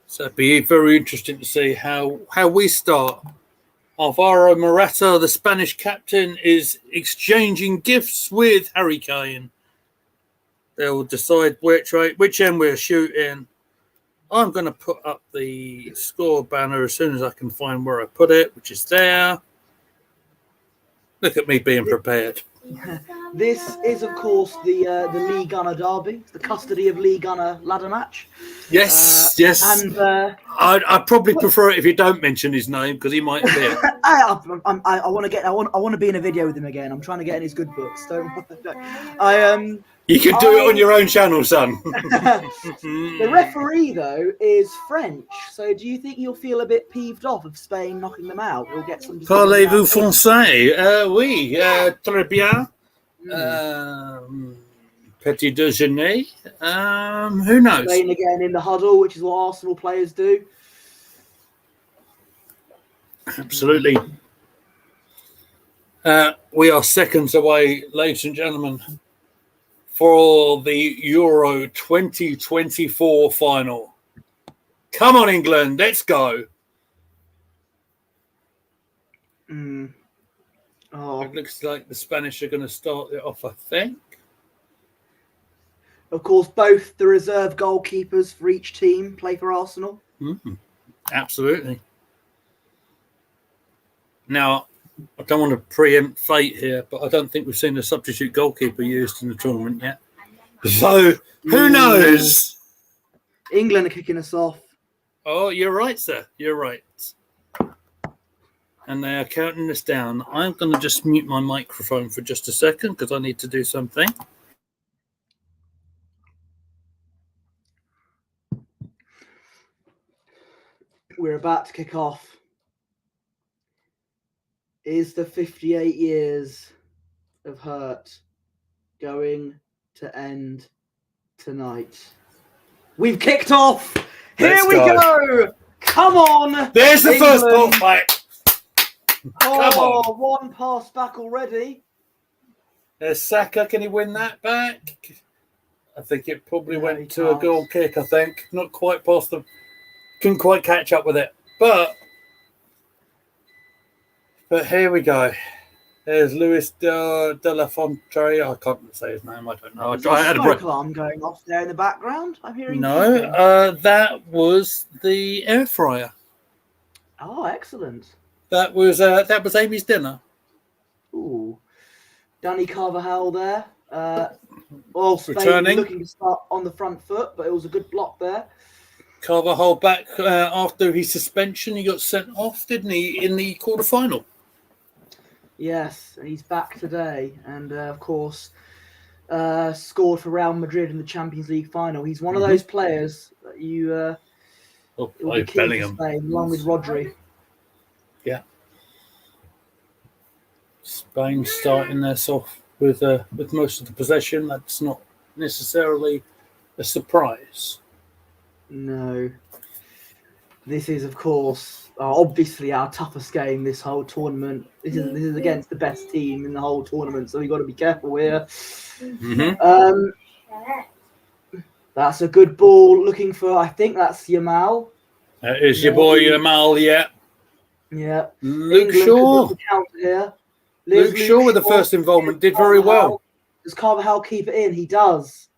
So it'd be very interesting to see how we start. Alvaro Morata, the Spanish captain, is exchanging gifts with Harry Kane. They'll decide which end we're shooting. I'm going to put up the score banner as soon as I can find where I put it, which is there. Look at me being prepared. This is, of course, the Lee Gunner derby, the custody of Lee Gunner ladder match. Yes. And I'd probably prefer it if you don't mention his name because he might appear. I want to be in a video with him again. I'm trying to get in his good books. You can do it on your own channel, son. The referee, though, is French. So do you think he'll feel a bit peeved off of Spain knocking them out? He'll get some. Parlez-vous français? Oui, très bien. Petit déjeuner. Who knows? Spain again in the huddle, which is what Arsenal players do. Absolutely. We are seconds away, ladies and gentlemen, for the Euro 2024 final. Come on, England, let's go. Oh. It looks like the Spanish are going to start it off, I think. Of course, both the reserve goalkeepers for each team play for Arsenal. Absolutely. Now, I don't want to preempt fate here, but I don't think we've seen a substitute goalkeeper used in the tournament yet. So, who knows? England are kicking us off. Oh, you're right, sir. You're right. And they are counting us down. I'm going to just mute my microphone for just a second because I need to do something. We're about to kick off. Is the 58 years of hurt going to end tonight? We've kicked off. Here we go. Come on. There's the England. first ball fight. Oh, one pass back already. There's Saka. Can he win that back? I think it probably went to a goal kick, I think. Not quite past the... Couldn't quite catch up with it. But here we go. There's Luis de la Fonte. I can't say his name. I don't know. I had a smoke alarm going off there in the background. I'm hearing. No, that was the air fryer. Oh, excellent. That was Amy's dinner. Ooh, Danny Carvajal there. Spain returning, looking to start on the front foot, but it was a good block there. Carvajal back after his suspension. He got sent off, didn't he, in the quarterfinal? Yes, and he's back today, and of course, scored for Real Madrid in the Champions League final. He's one of those players that you Bellingham, along with Rodri. Yeah, Spain starting this off with most of the possession. That's not necessarily a surprise. No, this is of course obviously our toughest game this whole tournament. This is against the best team in the whole tournament, so we've got to be careful here. That's a good ball. Looking for, I think that's Yamal. That is your boy Yamal, yeah. Yeah. Luke Shaw. Luke Shaw with the first involvement did very well. Does Carvajal keep it in? He does.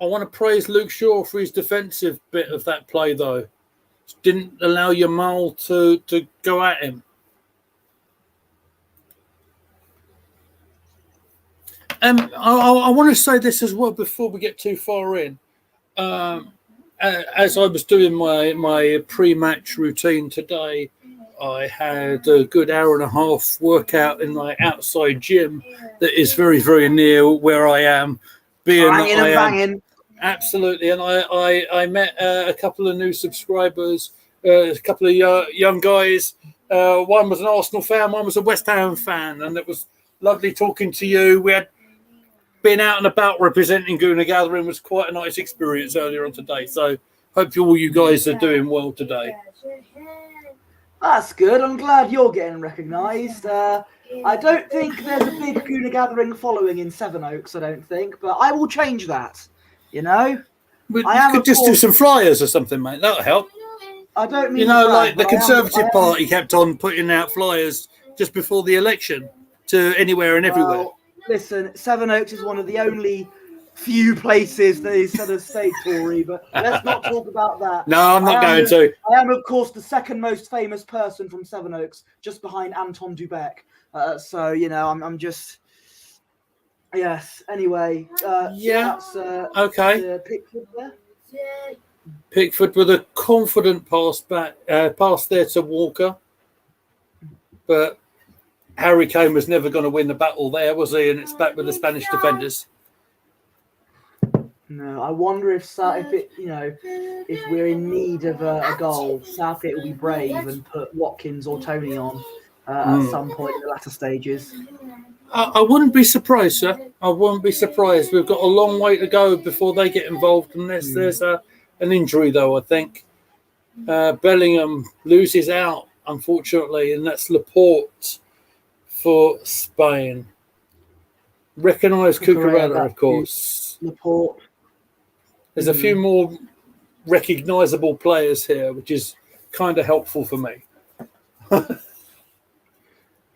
I want to praise Luke Shaw for his defensive bit of that play, though. Didn't allow Yamal to go at him. I want to say this as well before we get too far in. As I was doing my pre-match routine today, I had a good hour and a half workout in my outside gym that is very, very near where I am. Banging. Absolutely, and I met a couple of new subscribers, a couple of young guys, One was an Arsenal fan, one was a West Ham fan, and it was lovely talking to you. We had been out and about representing Gooner Gathering. Was quite a nice experience earlier on today. So hope all you guys are doing well today. That's good. I'm glad you're getting recognised. I don't think there's a big Gooner Gathering following in Sevenoaks, I don't think, but I will change that. You know? You could just do some flyers or something, mate. That'll help. I don't mean like the Conservative Party kept on putting out flyers just before the election to anywhere and everywhere. Well, listen, Sevenoaks is one of the only few places that is sort of state Tory, but let's not talk about that. No, I'm not going to. I am, of course, the second most famous person from Sevenoaks, just behind Anton Dubek. So, I'm just... Yes, anyway. That's, okay. Pickford there. Pickford with a confident pass there to Walker. But Harry Kane was never going to win the battle there, was he? And it's back with the Spanish defenders. No, I wonder if we're in need of a goal, Southgate will be brave and put Watkins or Tony on at some point in the latter stages. I wouldn't be surprised, sir. I wouldn't be surprised. We've got a long way to go before they get involved unless there's an injury, though, I think. Bellingham loses out, unfortunately, and that's Laporte for Spain. Recognise Cucurella, of course. Laporte. There's a few more recognisable players here, which is kind of helpful for me.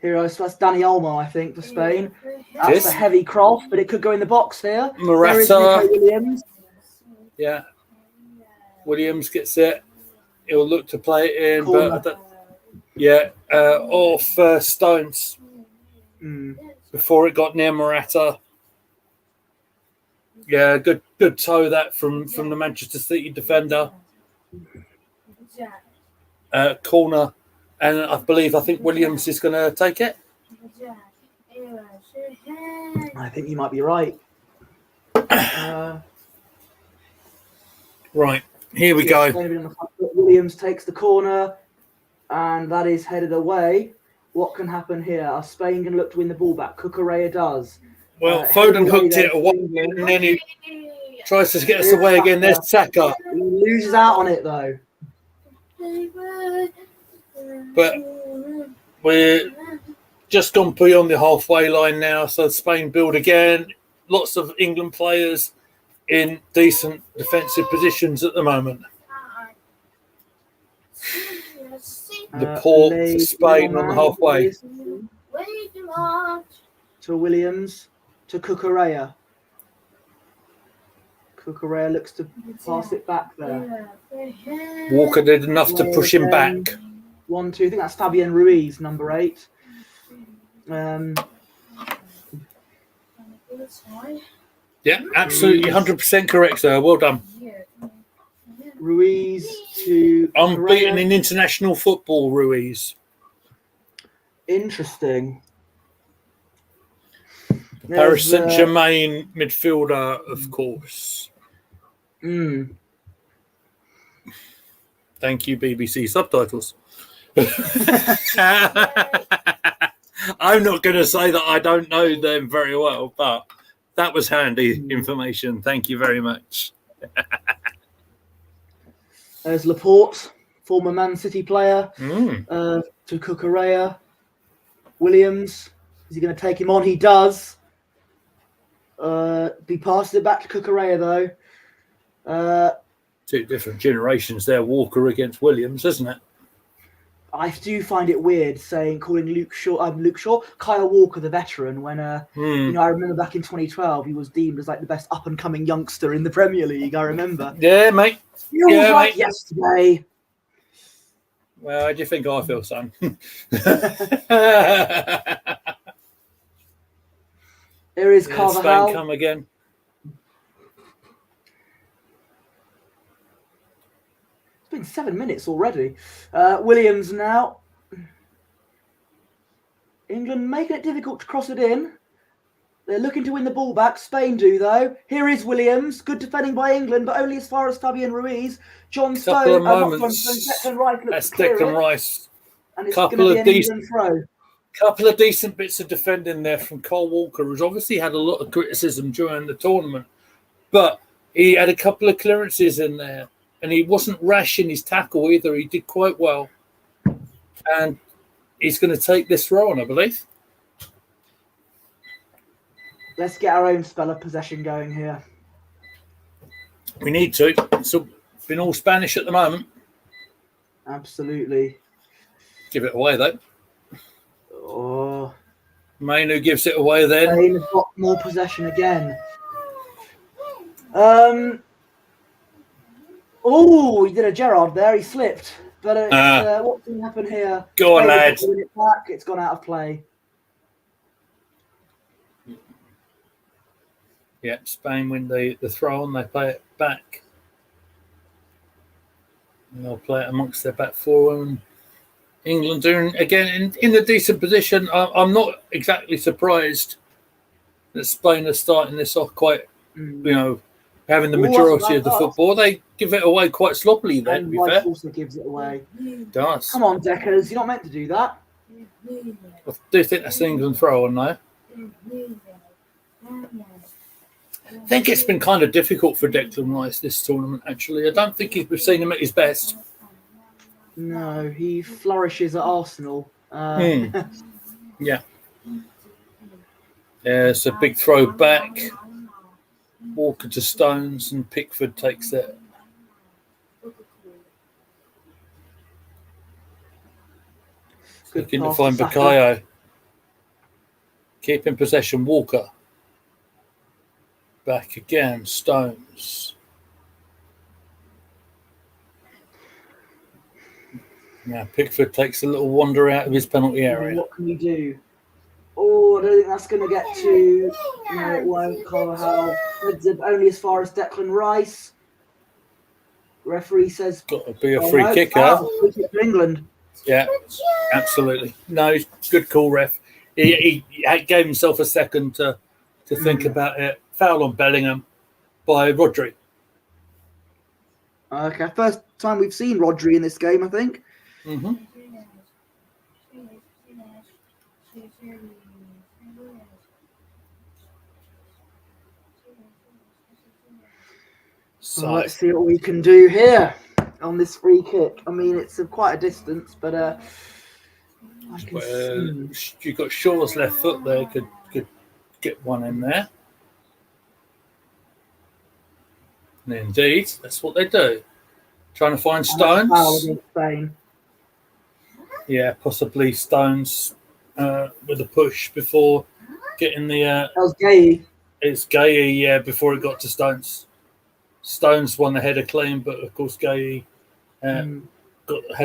That's Danny Olmo, I think, for Spain. That's a heavy cross, but it could go in the box here. Morata. Williams. Yeah. Williams gets it. He'll look to play it in, but off Stones before it got near Morata. Yeah, good toe that from the Manchester City defender. Corner. And I think Williams is going to take it. I think you might be right. Right, here we go. Williams takes the corner, and that is headed away. What can happen here? Are Spain going to look to win the ball back? Cucurella does. Well, Foden hooked it away, and then he tries to get us away again. There's Saka. He loses out on it, though. But we're just gone beyond the halfway line now, so Spain build again. Lots of England players in decent defensive positions at the moment. Laporte to Spain on the halfway. To Williams, to Cucurella. Cucurella looks to pass it back there. Walker did enough to push him back. 1, 2. I think that's Fabian Ruiz, number 8. Yeah, absolutely 100% correct, sir. Well done. Ruiz to unbeaten in international football, Ruiz. Interesting. Paris Saint-Germain midfielder, of course. Thank you, BBC subtitles. I'm not going to say that I don't know them very well, but that was handy information. Thank you very much. There's Laporte, former Man City player, to Cucurella. Williams, is he going to take him on? He does. He passes it back to Cucurella, though. Two different generations there, Walker against Williams, isn't it? I do find it weird calling Kyle Walker the veteran when I remember back in 2012 he was deemed as like the best up and coming youngster in the Premier League. I remember. Yeah, mate. Feels like yesterday. Well, how do you think I feel, son? There is Carvajal. Spain come again. It's been 7 minutes already. Williams now. England making it difficult to cross it in. They're looking to win the ball back. Spain do, though. Here is Williams. Good defending by England, but only as far as Fabian Ruiz. John Stone. Declan Rice. That's Declan Rice. And it's going to be an England throw. Couple of decent bits of defending there from Cole Walker, who's obviously had a lot of criticism during the tournament, but he had a couple of clearances in there, and he wasn't rash in his tackle either. He did quite well, and he's going to take this throw on, I believe. Let's get our own spell of possession going here. We need to. It's been all Spanish at the moment. Absolutely. Give it away, though. Oh. Mainu gives it away then. Spain have got more possession again. Oh, he did a Gerard there. He slipped. But what's going to happen here? Go on, lads. It back. It's gone out of play. Yeah, Spain win the throw on. They play it back. And they'll play it amongst their back four. And England doing, again, in a decent position. I'm not exactly surprised that Spain are starting this off quite, having the majority of the football. They give it away quite sloppily there, to be fair. Also gives it away. It does. Come on, Deckers. You're not meant to do that. I do think that's an England throw on now. I think it's been kind of difficult for Declan Rice this tournament, actually. I don't think we've seen him at his best. No, he flourishes at Arsenal. Yeah. It's a big throw back. Walker to Stones, and Pickford takes it. Looking to find Bukayo. Keeping possession, Walker. Back again, Stones. Now Pickford takes a little wander out of his penalty area. What can we do? Oh, I don't think that's going to get to. No, it won't. Carvajal heads up only as far as Declan Rice. Referee says. Got to be a free kicker. Free kick for England. Yeah, absolutely. No, good call, ref. He gave himself a second to think about it. Foul on Bellingham by Rodri. Okay, first time we've seen Rodri in this game, I think. Mm-hmm. So let's see what we can do here on this free kick. I mean, it's quite a distance, but I can see. You've got Shaw's left foot there. Could get one in there. And indeed, that's what they do. Trying to find Stones. Yeah, possibly Stones with a push before getting the. That was Gay. It's Gay, yeah, before it got to Stones. Stones won the header clean, but of course Gay had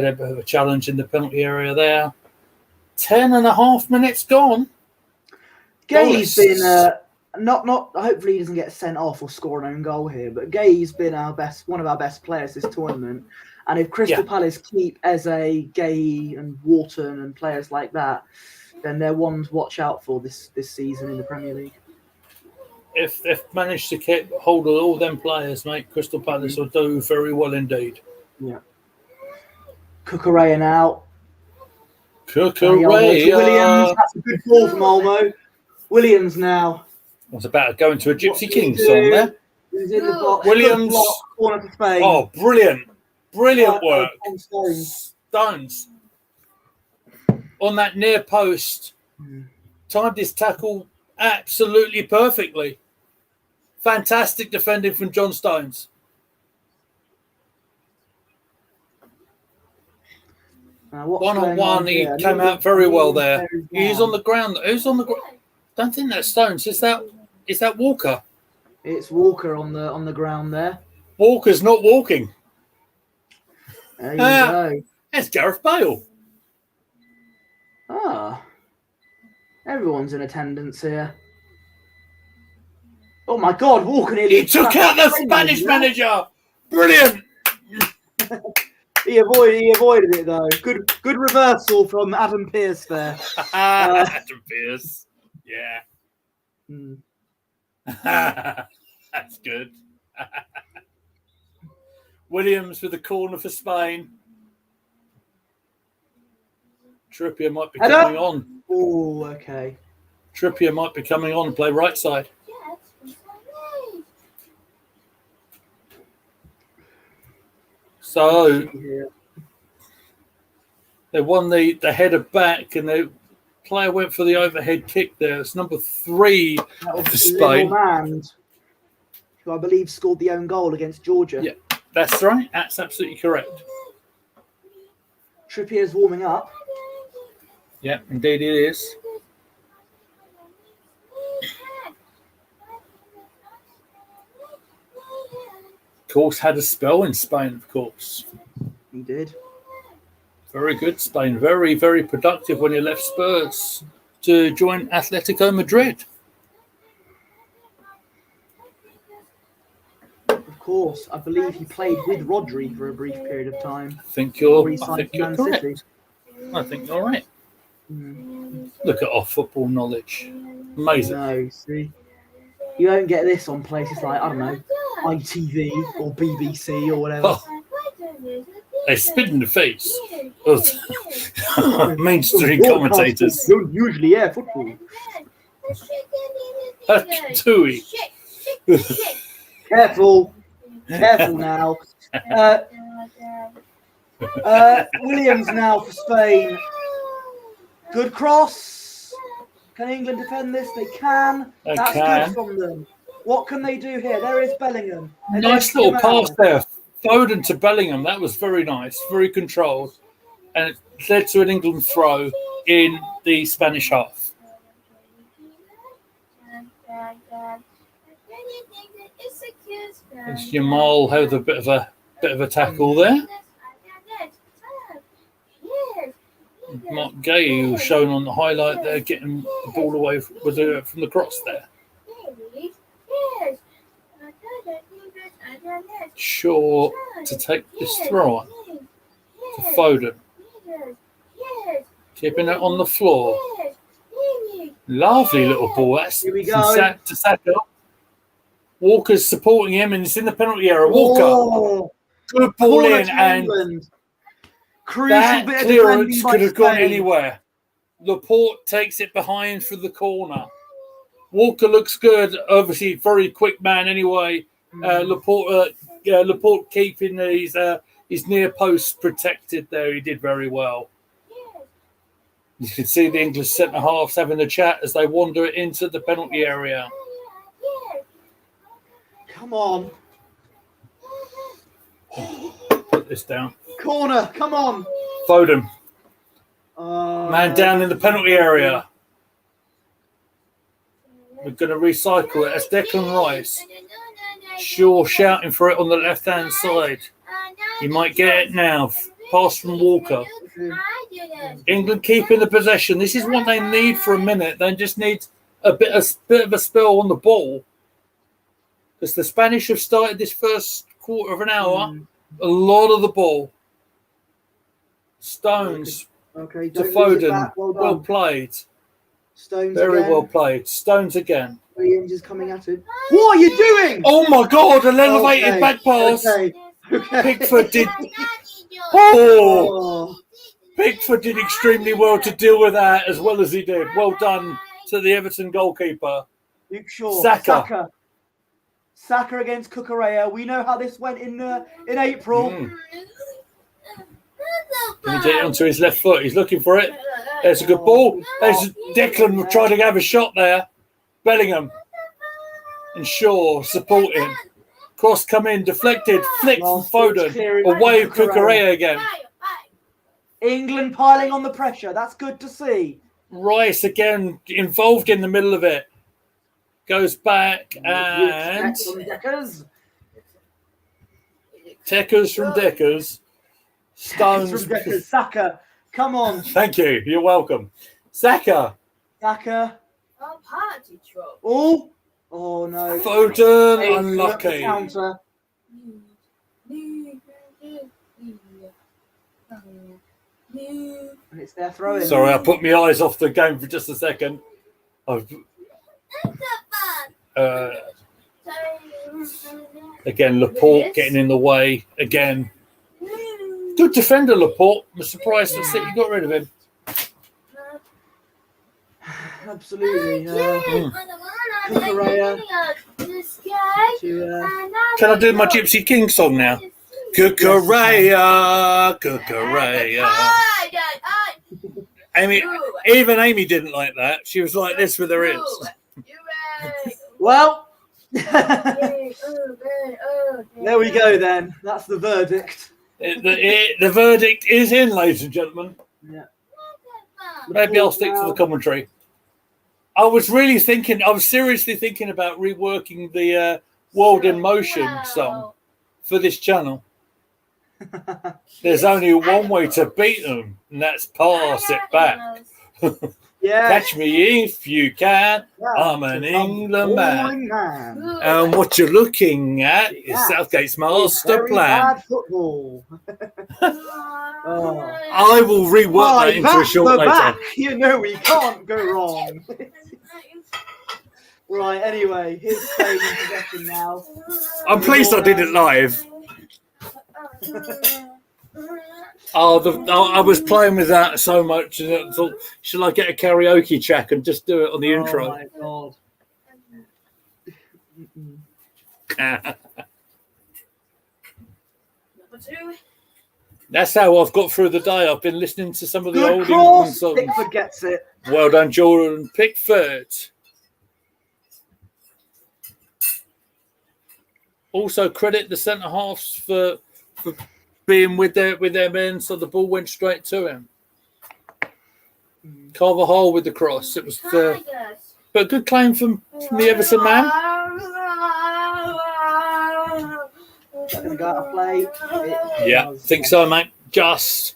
a bit of a challenge in the penalty area there. 10.5 minutes gone. Gay's been not. Hopefully, he doesn't get sent off or score an own goal here. But Gay's been one of our best players this tournament. And if Crystal Palace keep Eze, Gay, and Wharton and players like that, then they're ones to watch out for this season in the Premier League. If they've managed to keep hold of all them players, mate, Crystal Palace will do very well indeed. Yeah. Cucurella now. Cucurella. Williams. That's a good ball from Olmo. Williams now. I was about to go into a Gypsy King song there. He's in the box. Williams. Corner for Spain. Oh, brilliant. Brilliant work. Stones. On that near post. Timed his tackle absolutely perfectly. Fantastic defending from John Stones. One-on-one, he came out very well there. He's on the ground. Who's on the ground? Don't think that's Stones. Is that Walker? It's Walker on the ground there. Walker's not walking. There you go. That's Gareth Bale. Everyone's in attendance here. Oh my God, Walker nearly... He took out the Spanish manager. Brilliant. He avoided it though. Good reversal from Adam Pearce there. Adam Pearce. Yeah. That's good. Williams with the corner for Spain. Trippier might be Header. coming on. Oh, okay. Trippier might be coming on to play right side. So they won the header back, and the player went for the overhead kick there. It's number 3 for Spain. Mand, who I believe scored the own goal against Georgia. Yeah, that's right. That's absolutely correct. Trippier's warming up. Yeah, indeed it is. Of course, had a spell in Spain, of course. He did. Very good, Spain. Very, very productive when he left Spurs to join Atletico Madrid. Of course, I believe he played with Rodri for a brief period of time. I think you're correct. City. I think you're right. Look at our football knowledge. Amazing. No, see. You don't get this on places like, I don't know, ITV or BBC or whatever. Oh, they spit in the face of mainstream commentators. Don't usually air football. Tui. Careful now. Williams now for Spain. Good cross. Can England defend this? They can. That's good from them. What can they do here? There is Bellingham. Nice little pass there. Foden to Bellingham. That was very nice. Very controlled. And it led to an England throw in the Spanish half. It's Jamal had a bit of a tackle there. Mark Gay, who was shown on the highlight there, getting the ball away from the cross there. Shaw to take this throw on to Foden. Keeping it on the floor. Lovely little ball. That's to Saka. Walker's supporting him, and it's in the penalty area. Walker. Good ball in, and that clearance could have gone anywhere. Laporte takes it behind for the corner. Walker looks good. Obviously, very quick man anyway. Laporte keeping his near post protected there. He did very well. You can see the English centre halves having a chat as they wander into the penalty area. Come on. Put this down. Corner, come on. Foden. Man down in the penalty area. We're going to recycle it. That's Declan Rice. Shaw shouting for it on the left-hand side. He might get it now. Pass from Walker. England keeping the possession. This is what they need for a minute. They just need a bit of a spell on the ball. Because the Spanish have started this first quarter of an hour. A lot of the ball. Stones to Foden. Well played. Stones very again. well played. Stones again. Williams is coming at it. What are you doing? Oh my God! An elevated back pass. Pickford did. Pickford did extremely well to deal with that as well as he did. Well done to the Everton goalkeeper. Luke Shaw. Saka against Cucurella. We know how this went in April. Can he get it onto his left foot? He's looking for it. There's a good ball. There's Declan trying to have a shot there. Bellingham and Shaw supporting. Cross come in, deflected, flicked from Foden. Away with Cucurella again. England piling on the pressure. That's good to see. Rice again involved in the middle of it. Goes back and Tekkers from Deckers. Stones. Saka, come on. Thank you. You're welcome. Saka. Oh no. Foden, unlucky. Counter. And it's their throw-in. Sorry, I put my eyes off the game for just a second. Again, Laporte getting in the way again. Good defender, Laporte. I'm surprised that City got rid of him. absolutely. Cucurella Can I do my Gypsy King song now? Cucurella, Cucurella. Amy, even Amy didn't like that. She was like this with her ears. Well, there we go then. That's the verdict. The verdict is in, ladies and gentlemen. Yeah. Maybe I'll stick to the commentary. I was seriously thinking about reworking the World in Motion song for this channel. There's only one way to beat them, and that's pass it back. Yeah. Catch me if you can. I'm an England man. And what you're looking at is Southgate's master plan. Bad football. I will rework that into a short later. Back. You know we can't go wrong. Right, anyway, here's Spain in possession now. I'm pleased I did it live. I was playing with that so much, and I thought, should I get a karaoke track and just do it on the intro? Oh my God. That's how I've got through the day. I've been listening to some of the old cross. England songs. Pickford gets it. Well done, Jordan Pickford. Also credit the centre halves for being with their men, so the ball went straight to him. Carvajal with the cross. It was, but a good claim from the Everton man. Going to go out of play. Yeah, think so, mate. Just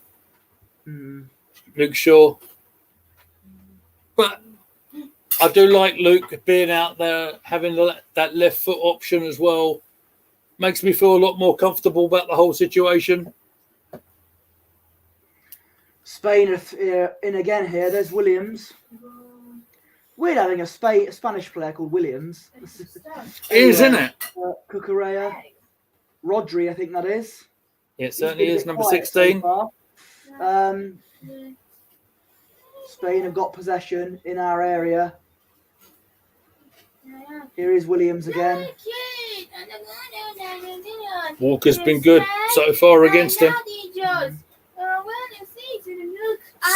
Luke Shaw. But I do like Luke being out there, having that left foot option as well. Makes me feel a lot more comfortable about the whole situation. Spain in again here. There's Williams. Weird having a Spanish player called Williams. Isn't it? Cucurella. Rodri, I think that is. Yeah, it certainly is, number 16. So Spain have got possession in our area. Here is Williams again. Walker's been good so far against him.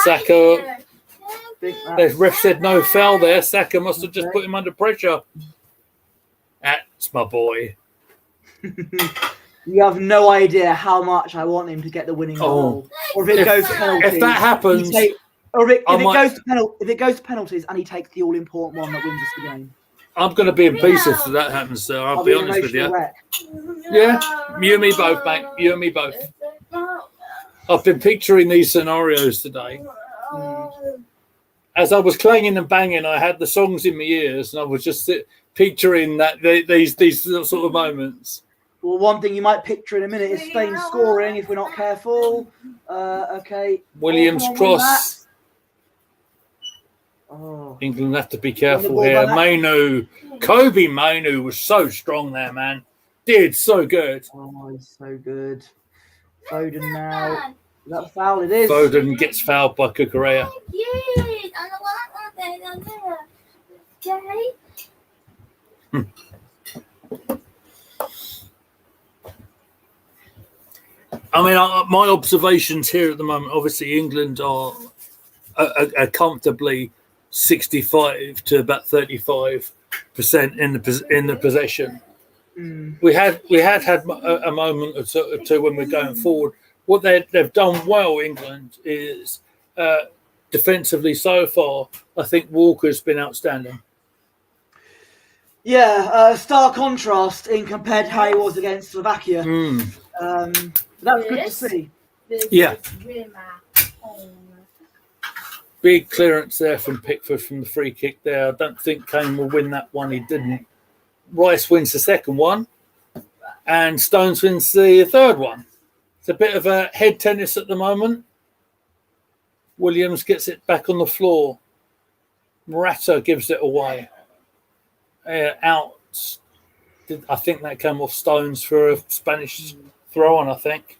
Saka. The ref said no foul there. Saka must have just put him under pressure. That's my boy. You have no idea how much I want him to get the winning goal. Or if it goes to penalties. If that happens, if it goes to penalties and he takes the all-important one that wins us the game. I'm going to be in pieces if that happens, sir. I'll be honest with you. Yeah, you and me both, mate. You and me both. I've been picturing these scenarios today. As I was clanging and banging, I had the songs in my ears, and I was just picturing that these sort of moments. Well, one thing you might picture in a minute is Spain scoring if we're not careful. Okay. Williams cross. Oh. England have to be careful here. Kobe Mainu was so strong there, man. Did so good. Oh, he's so good. Foden now. Is that a foul? It is. Foden gets fouled by Cucurella. I mean, my observations here at the moment, obviously England are comfortably 65 to about 35% in the possession. We had a moment or two when we're going forward. What they've done well, England, is defensively so far. I think Walker's been outstanding. Yeah, stark contrast in compared to how he was against Slovakia. That's good to see. Yeah. Big clearance there from Pickford from the free kick there. I don't think Kane will win that one. He didn't. Rice wins the second one, and Stones wins the third one. It's a bit of a head tennis at the moment. Williams gets it back on the floor. Morata gives it away. Out. I think that came off Stones for a Spanish throw on, I think.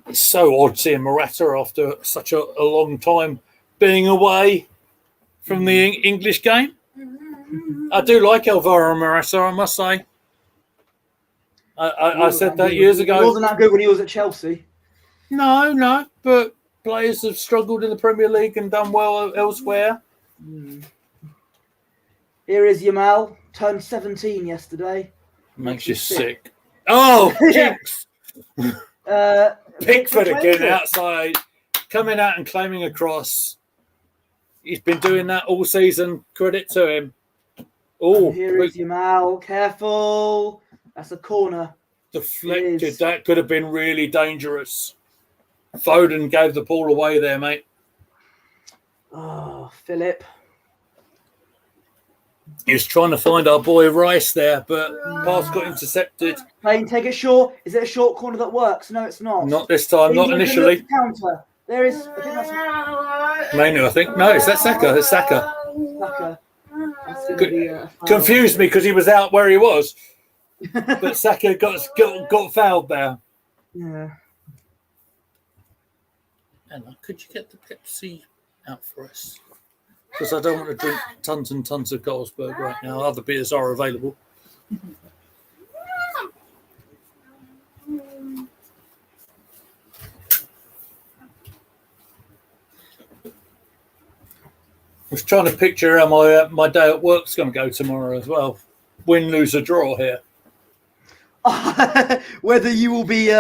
It's so odd seeing Morata after such a long time being away. from the English game. I do like Alvaro Morata, I must say. I said that years ago. He wasn't that good when he was at Chelsea. No, but players have struggled in the Premier League and done well elsewhere. Here is Yamal, turned 17 yesterday. Makes you sick. Oh, jinx! Pickford again outside, coming out and claiming a cross. He's been doing that all season. Credit to him. Oh, here is Yamal. Careful. That's a corner. Deflected. That could have been really dangerous. Foden gave the ball away there, mate. Oh, Philip. He was trying to find our boy Rice there, but pass got intercepted. Playing, take it short. Is it a short corner that works? No, it's not. Not this time. Not initially. Counter. There is. I think that's Manu, I think. No, is that Saka? It's Saka. Confused me because he was out where he was. But Saka got fouled there. Yeah. Emma, could you get the Pepsi out for us? Because I don't want to drink tons and tons of Carlsberg right now. Other beers are available. I was trying to picture how my day at work's going to go tomorrow as well. Win, lose, or draw here. Whether you will be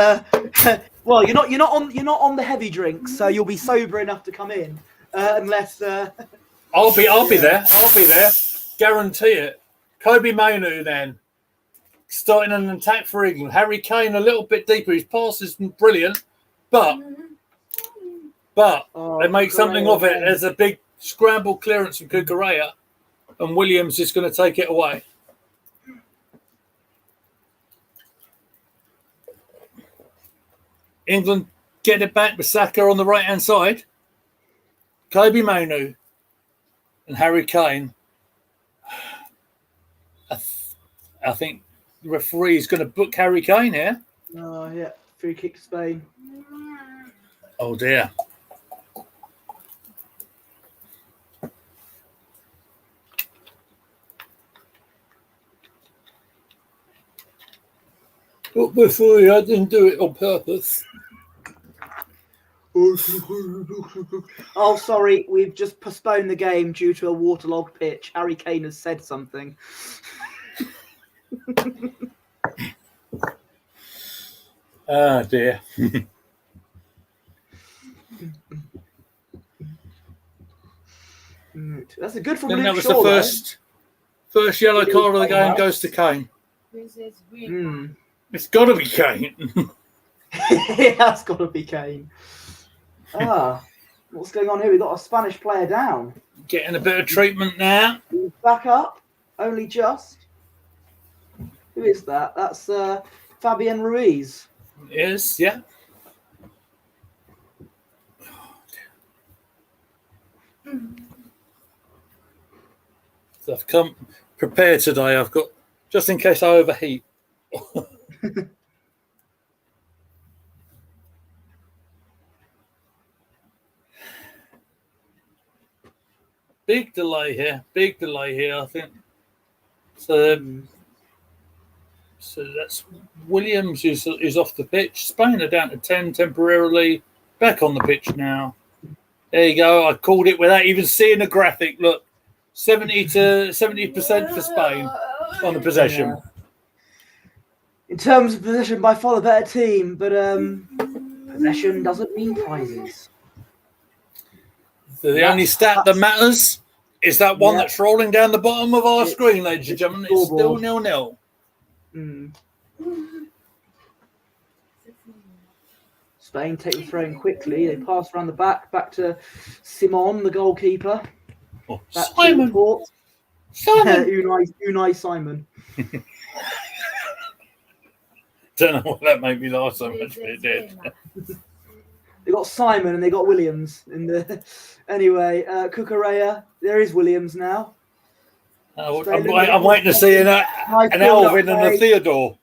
well, you're not on the heavy drinks, so you'll be sober enough to come in, unless I'll be there. I'll be there. Guarantee it. Kobe Manu then starting an attack for England. Harry Kane a little bit deeper. His pass is brilliant, but they make something of it. There's a big scramble clearance from Cucurella, and Williams is going to take it away. England get it back with Saka on the right-hand side. Kobe Manu and Harry Kane. I think the referee is going to book Harry Kane here. Oh, yeah. Free kick to Spain. Oh, dear. But before I didn't do it on purpose. Oh, sorry. We've just postponed the game due to a waterlogged pitch. Harry Kane has said something. Ah, dear. That's a good from Then Luke that was Shaw, the first yellow card of the game goes to Kane. It's got to be Kane. It has got to be Kane. What's going on here? We've got a Spanish player down. Getting a bit of treatment now. He's back up, only just. Who is that? That's Fabian Ruiz. Yes, yeah. So I've come prepared today. I've got, just in case I overheat. Big delay here, I think. So that's Williams is off the pitch. Spain are down to 10 temporarily. Back on the pitch now. There you go. I called it without even seeing the graphic. Look, 70% for Spain on the possession. Yeah. In terms of possession, by far the better team, but possession doesn't mean prizes. So the only stat that matters is that one that's rolling down the bottom of our screen, ladies and gentlemen. It's still 0-0. Spain take the throw in quickly. They pass around the back to Simon, the goalkeeper. Oh, Simon. Unai Simon. Don't know what that made me laugh so much, but it did. They got Simon and they got Williams in the. Anyway, Cucurella. There is Williams now. I'm waiting to see an Alvin and a Theodore.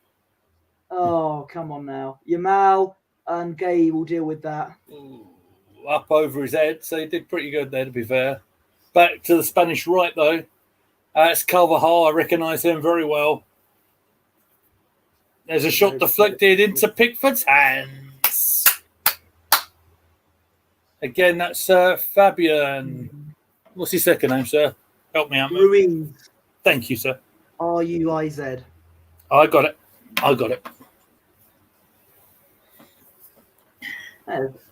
Oh, come on now. Yamal and Gay will deal with that. Ooh, up over his head, so he did pretty good there, to be fair. back to the Spanish right, though. It's Carvajal. I recognise him very well. There's a shot deflected into Pickford's hands. Again, that's Fabian. What's his second name, sir? Help me out. Ruiz. Thank you, sir. Ruiz. I got it. I got it.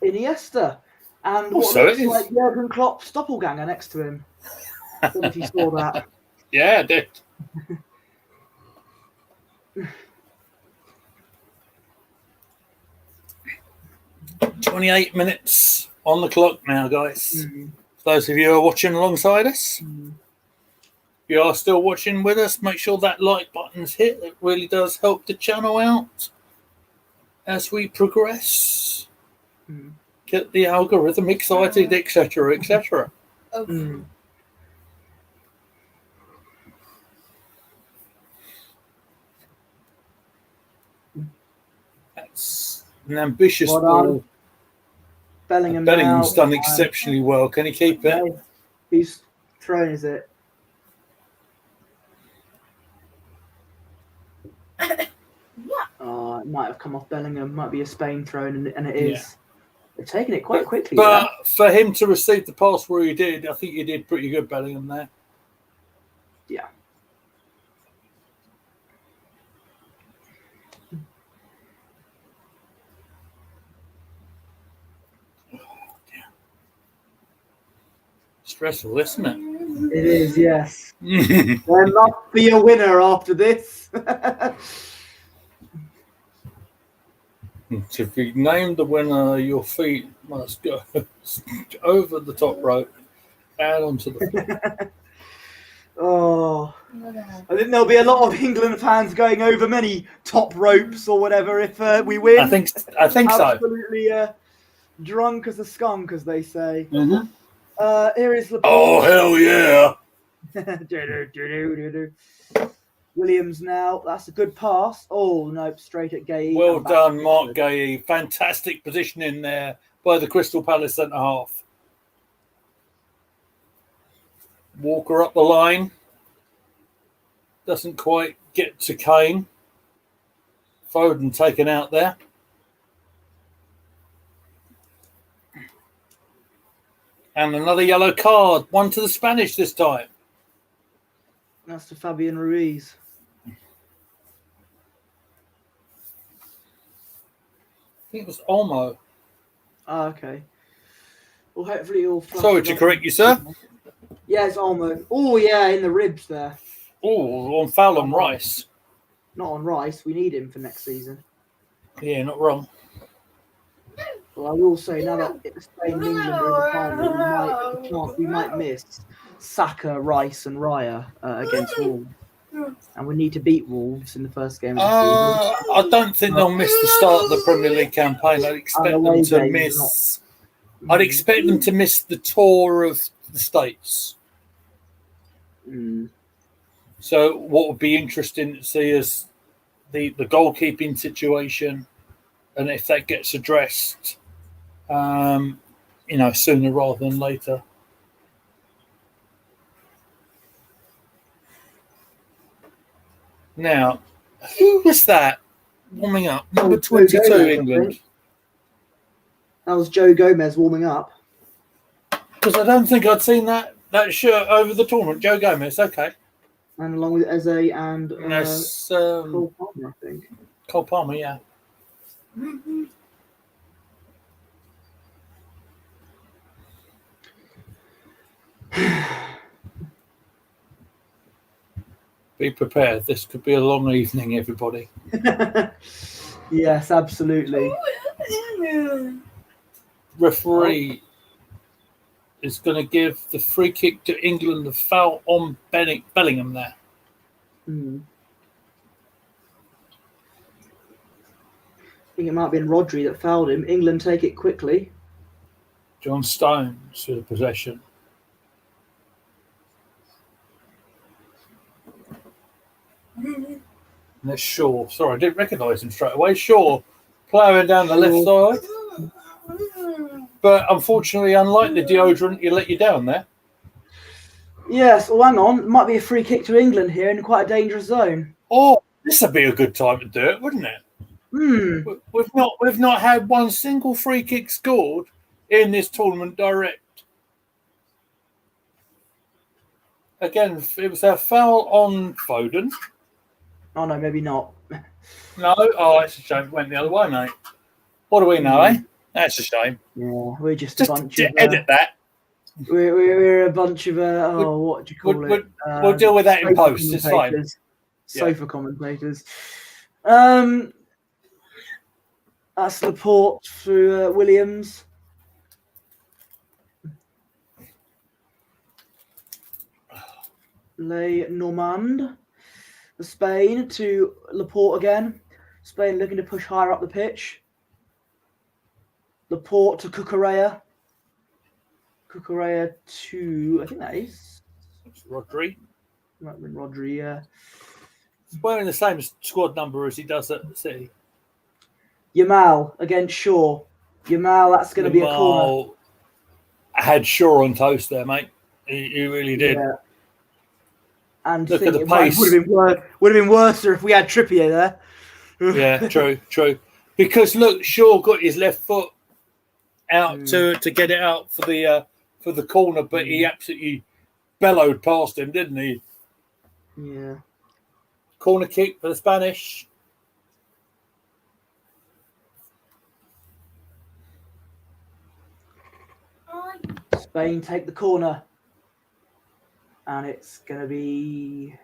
Iniesta. And what So looks it is. like Jurgen Klopp's doppelganger next to him. I don't know if you saw that. Yeah, I did. 28 minutes on the clock now, guys. For those of you who are watching alongside us, if you are still watching with us, make sure that like button's hit. It really does help the channel out as we progress. Get the algorithm excited, etc., etc. That's an ambitious ball. Bellingham's done exceptionally well. Can he keep it? Whose throne is it? It might have come off Bellingham. Might be a Spain throne, and it is. Yeah. They're taking it quite quickly. But for him to receive the pass where he did, I think he did pretty good, Bellingham, there. Yeah. Stressful, isn't it? It is, yes. There must be a winner after this. If you name the winner, your feet must go over the top rope and onto the floor. I think there'll be a lot of England fans going over many top ropes or whatever if we win. I think so. Absolutely drunk as a skunk, as they say. Here is Laporte. Oh, hell yeah. Williams now. That's a good pass. Oh, nope, straight at Gay. Well done, Mark Gay. Fantastic position in there by the Crystal Palace centre half. Walker up the line. Doesn't quite get to Kane. Foden taken out there. And another yellow card. One to the Spanish this time. That's to Fabian Ruiz. I think it was Olmo. Oh, okay. Well, hopefully you'll... Sorry to correct you, sir. Yeah, it's Olmo. Oh, yeah, in the ribs there. Oh, on foul on Rice. Not on Rice. We need him for next season. Yeah, not wrong. Well, I will say, now that Spain and England are in the final, we might miss Saka, Rice and Raya against Wolves. And we need to beat Wolves in the first game of the season. I don't think they'll miss the start of the Premier League campaign. I'd expect them to miss... I'd expect them to miss the tour of the States. So what would be interesting to see is the goalkeeping situation, and if that gets addressed, sooner rather than later. Now, who was that warming up? Number 22, England. That was Joe Gomez warming up. Because I don't think I'd seen that shirt over the tournament. Joe Gomez, okay. And along with Eze and Cole Palmer, I think. Cole Palmer, yeah. Be prepared. This could be a long evening, everybody. Yes, absolutely. Referee is going to give the free kick to England, the foul on Bellingham there. I think it might have been Rodri that fouled him. England take it quickly. John Stones with the possession. And there's Shaw. Sorry, I didn't recognise him straight away. Shaw ploughing down the left side. But unfortunately, unlike the deodorant, you let you down there. Yes, oh, hang on. Might be a free kick to England here in quite a dangerous zone. Oh, this would be a good time to do it, wouldn't it? We've not had one single free kick scored in this tournament direct. Again, it was a foul on Foden. Oh no, maybe not. No, it's a shame. It went the other way, mate. What do we know, eh? That's a shame. Yeah, we're just Just a bunch of. edit that. We're a bunch of. What do you call it? We'll deal with that in sofa post. It's fine. Sofa commentators. That's Laporte through Williams. Le Normand. Spain to Laporte again. Spain looking to push higher up the pitch. Laporte to Cucurella. Cucurella to, I think that is Rodri. Might have been Rodri, yeah. He's wearing the same squad number as he does at City. Yamal against Shaw. Yamal, that's going to be a corner. Had Shaw on toast there, mate. He really did. Yeah. And look at the it pace. Would have been worse if we had Trippier there. Yeah, true. Because look, Shaw got his left foot out to get it out for the corner, but he absolutely bellowed past him, didn't he? Yeah. Corner kick for the Spanish. Spain take the corner. And it's going to be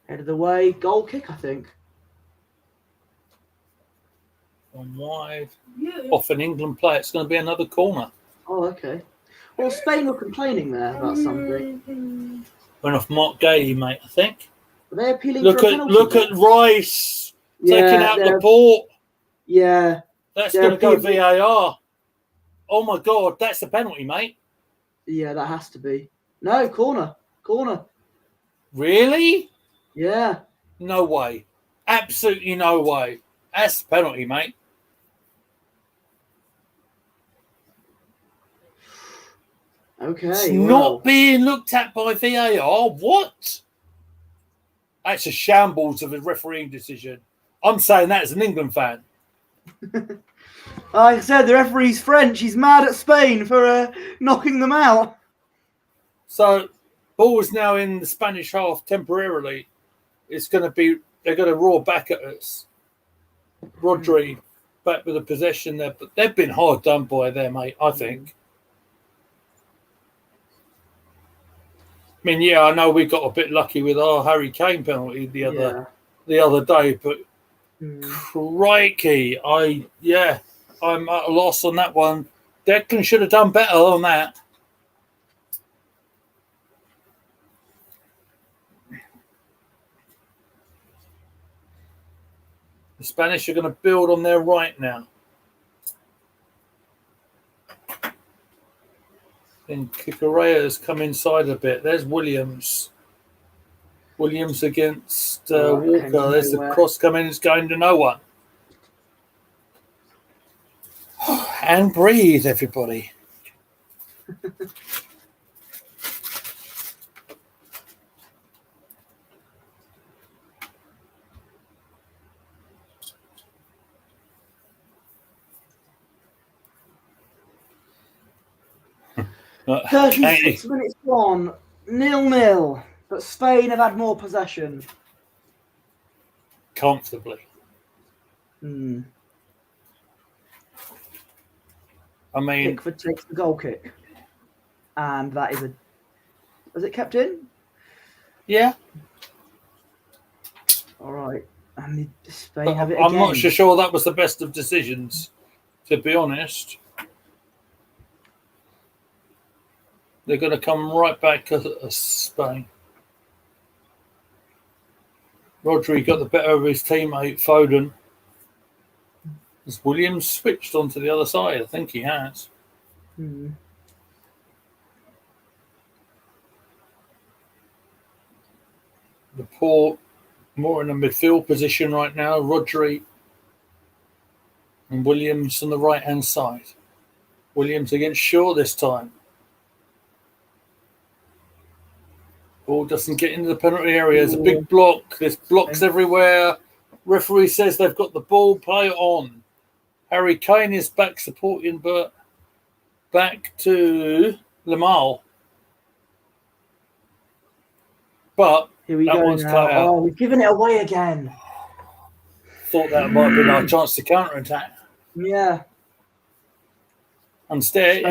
headed away. Goal kick, I think. On wide. Yeah. Off an England player. It's going to be another corner. Oh, okay. Well, Spain were complaining there about something. Went off Mark Gay, mate, I think. Were they appealing for a penalty? Look at Rice taking out Laporte. Yeah. That's going to go VAR. Oh, my God. That's the penalty, mate. Yeah, that has to be. No, corner. Really? Yeah. No way. Absolutely no way. That's the penalty, mate. Okay. It's not being looked at by VAR. What? That's a shambles of a refereeing decision. I'm saying that as an England fan. Like I said, the referee's French. He's mad at Spain for knocking them out. So, ball's now in the Spanish half temporarily. They're going to roar back at us. Rodri back with the possession there, but they've been hard done by there, mate, I think. I mean, yeah, I know we got a bit lucky with our Harry Kane penalty the other day, but crikey, I'm at a loss on that one. Declan should have done better on that. The Spanish are going to build on their right now. Then Cucurella's come inside a bit. There's Williams. Williams against Walker. There's the cross coming. It's going to no one. And breathe, everybody. Well, 36 minutes on, 0-0, but Spain have had more possession. Comfortably. I mean, Pickford takes the goal kick. And that is was it kept in? Yeah. All right. And Spain have it again. I'm not sure that was the best of decisions, to be honest. They're going to come right back at Spain. Rodri got the better of his teammate, Foden. Has Williams switched onto the other side? I think he has. Laporte more in a midfield position right now. Rodri and Williams on the right-hand side. Williams against Shaw this time. Ball doesn't get into the penalty area. There's a big block. There's blocks everywhere. Referee says they've got the ball. Play on. Harry Kane is back supporting, but back to Lamal. But here we that go one's now. cut out. Oh, we've given it away again. Thought that might have been our chance to counter attack. Yeah. Instead,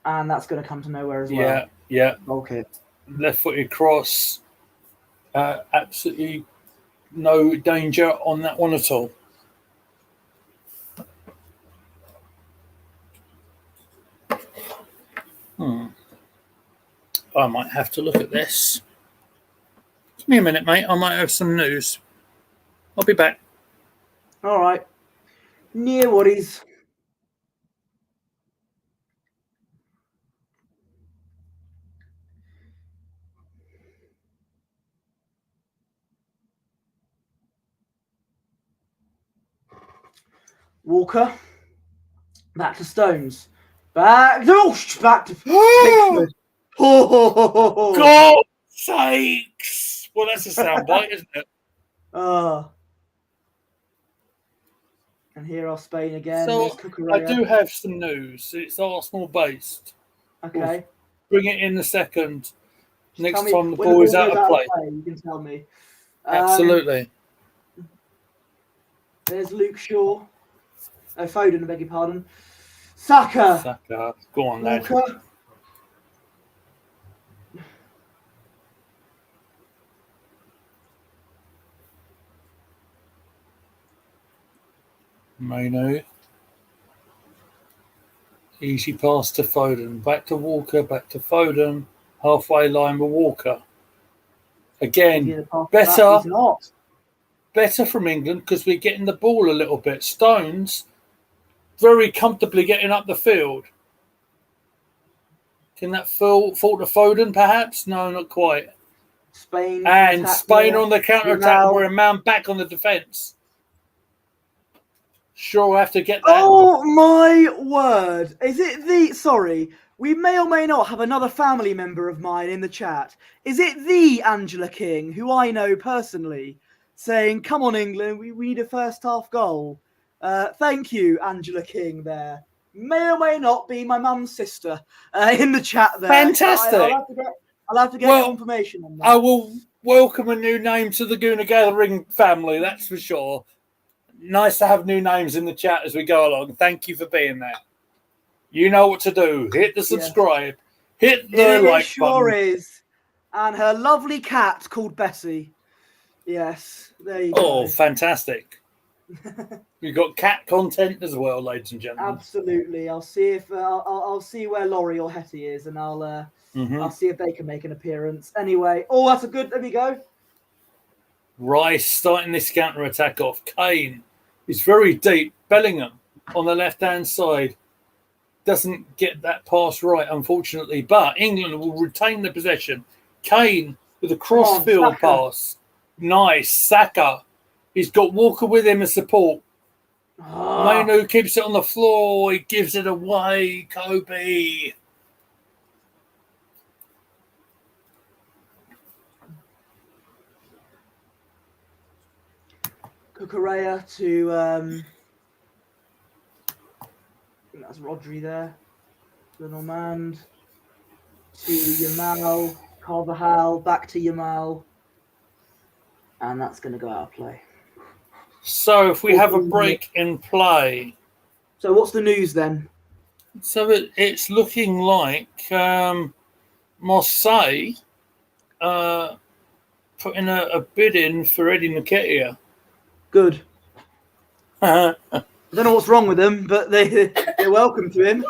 and that's going to come to nowhere as well. Yeah. Okay. Left-footed cross. Absolutely no danger on that one at all. I might have to look at this. Give me a minute, mate. I might have some news. I'll be back. All right. Near worries. Walker. Back to Stones. Back to Pickford. Oh, God sakes! Well, that's a soundbite, isn't it? And here are Spain again. So I do have some news. It's Arsenal based. Okay. We'll bring it in a second. Next Next time the ball is out of play. You can tell me. Absolutely. There's Luke Shaw. Oh, Foden, I beg your pardon. Saka. Go on, lad. Walker. Mainu. Easy pass to Foden. Back to Walker. Back to Foden. Halfway line with Walker. Again, better from England because we're getting the ball a little bit. Stones very comfortably getting up the field. Can that fall to Foden perhaps? No, not quite. Spain on the counter attack. We're a man back on the defence. Sure, we'll have to get that. Oh my word! Is it the? Sorry, we may or may not have another family member of mine in the chat. Is it the Angela King, who I know personally, saying, "Come on, England, we need a first half goal." Thank you, Angela King. There may or may not be my mum's sister in the chat. There, fantastic. I'll have to get confirmation on that. I will welcome a new name to the Gooner Gathering family. That's for sure. Nice to have new names in the chat as we go along. Thank you for being there. You know what to do. Hit the subscribe. Hit the like sure button. Is. And her lovely cat called Bessie. Yes, there you go. Oh, fantastic. We've got cat content as well, ladies and gentlemen. Absolutely. I'll see if I'll see where Laurie or Hetty is, and I'll see if they can make an appearance. Anyway, that's a good. There we go. Rice starting this counter attack off. Kane is very deep. Bellingham on the left hand side doesn't get that pass right, unfortunately. But England will retain the possession. Kane with a cross field pass. Nice. Saka. He's got Walker with him as support. Mainu keeps it on the floor. He gives it away. Kobe. Cucurella to that's Rodri there. To Normand. To Yamal. Carvajal. Back to Yamal. And that's going to go out of play. So if we have a break in play. So what's the news then? So it's looking like Marseille putting a bid in for Eddie Nketiah. Good. I don't know what's wrong with them, but they're welcome to him.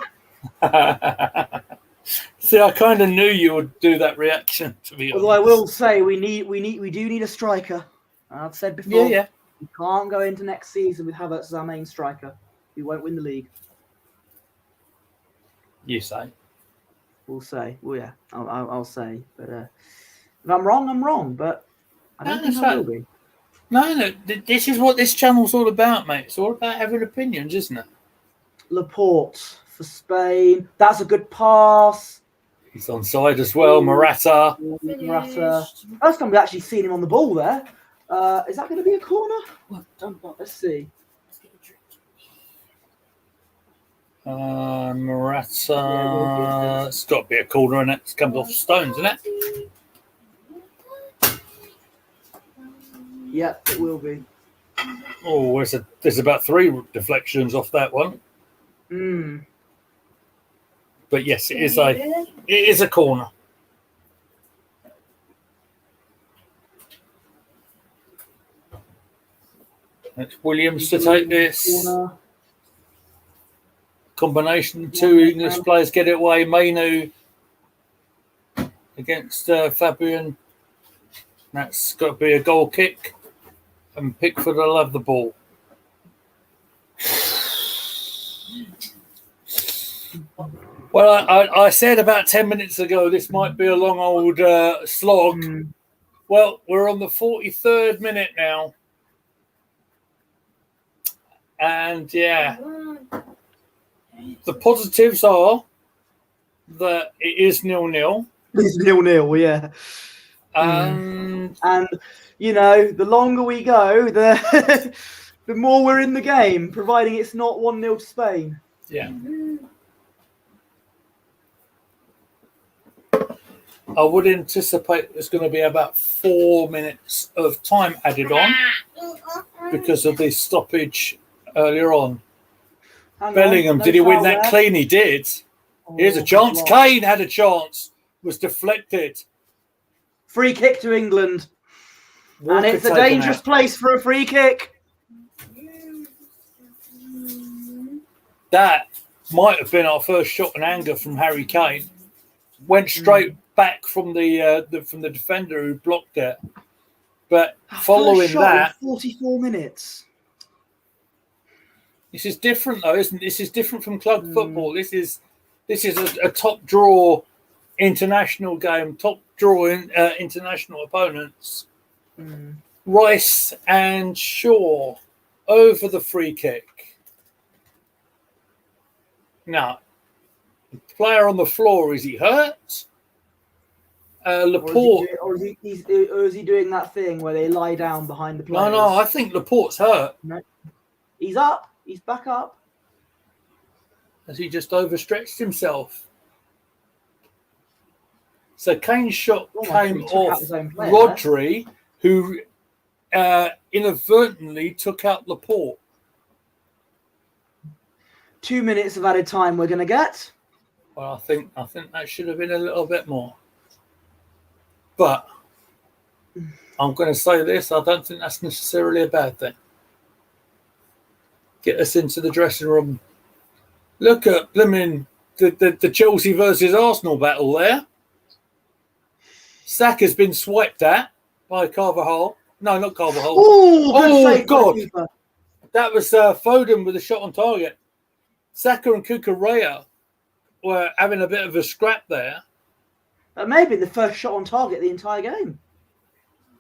See, I kind of knew you would do that reaction, to be honest. Although I will say we do need a striker. I've said before. Yeah. We can't go into next season with Havertz as our main striker. We won't win the league. You say. We'll say. Well, yeah, I'll say. But if I'm wrong, I'm wrong. But I don't think I will be. No, this is what this channel's all about, mate. It's all about having opinions, isn't it? Laporte for Spain. That's a good pass. He's onside as well. Murata. First time we actually seen him on the ball there. Is that going to be a corner? Let's see. Murata. It's got to be a corner, and it comes off stones, isn't it? Yeah, it will be. Oh, there's about 3 deflections off that one. But yes, it is a corner. It's Williams to take this. Corner. Combination, 2 English players get it away. Mainu against Fabian. That's got to be a goal kick. And Pickford will have the ball. Well, I said about 10 minutes ago this might be a long old slog. Well, we're on the 43rd minute now. And yeah, the positives are that it is 0-0. It's 0-0, yeah. And you know, the longer we go, the the more we're in the game, providing it's not 1-0 to Spain. Yeah. I would anticipate there's going to be about 4 minutes of time added on because of the stoppage earlier on. Bellingham, did he win that clean? He did. Here's a chance. Kane had a chance. Was deflected. Free kick to England. And it's a dangerous place for a free kick. That might have been our first shot in anger from Harry Kane. Went straight back from the defender who blocked it. But following that, 44 minutes. This is different, though, isn't it? This is different from club football. This is a top draw international game, top draw international opponents. Rice and Shaw over the free kick. Now, the player on the floor, is he hurt? Laporte. Or is he doing that thing where they lie down behind the players? No, I think Laporte's hurt. No. He's up. He's back up. Has he just overstretched himself? So Kane's shot came off Rodri, who inadvertently took out Laporte. 2 minutes of added time we're going to get. Well, I think that should have been a little bit more. But I'm going to say this, I don't think that's necessarily a bad thing. Get us into the dressing room. Look at blimmin' the Chelsea versus Arsenal battle there. Saka's been swiped at by Carvajal. No, not Carvajal. Oh, God. That was Foden with a shot on target. Saka and Cucurella were having a bit of a scrap there. That may have been the first shot on target the entire game.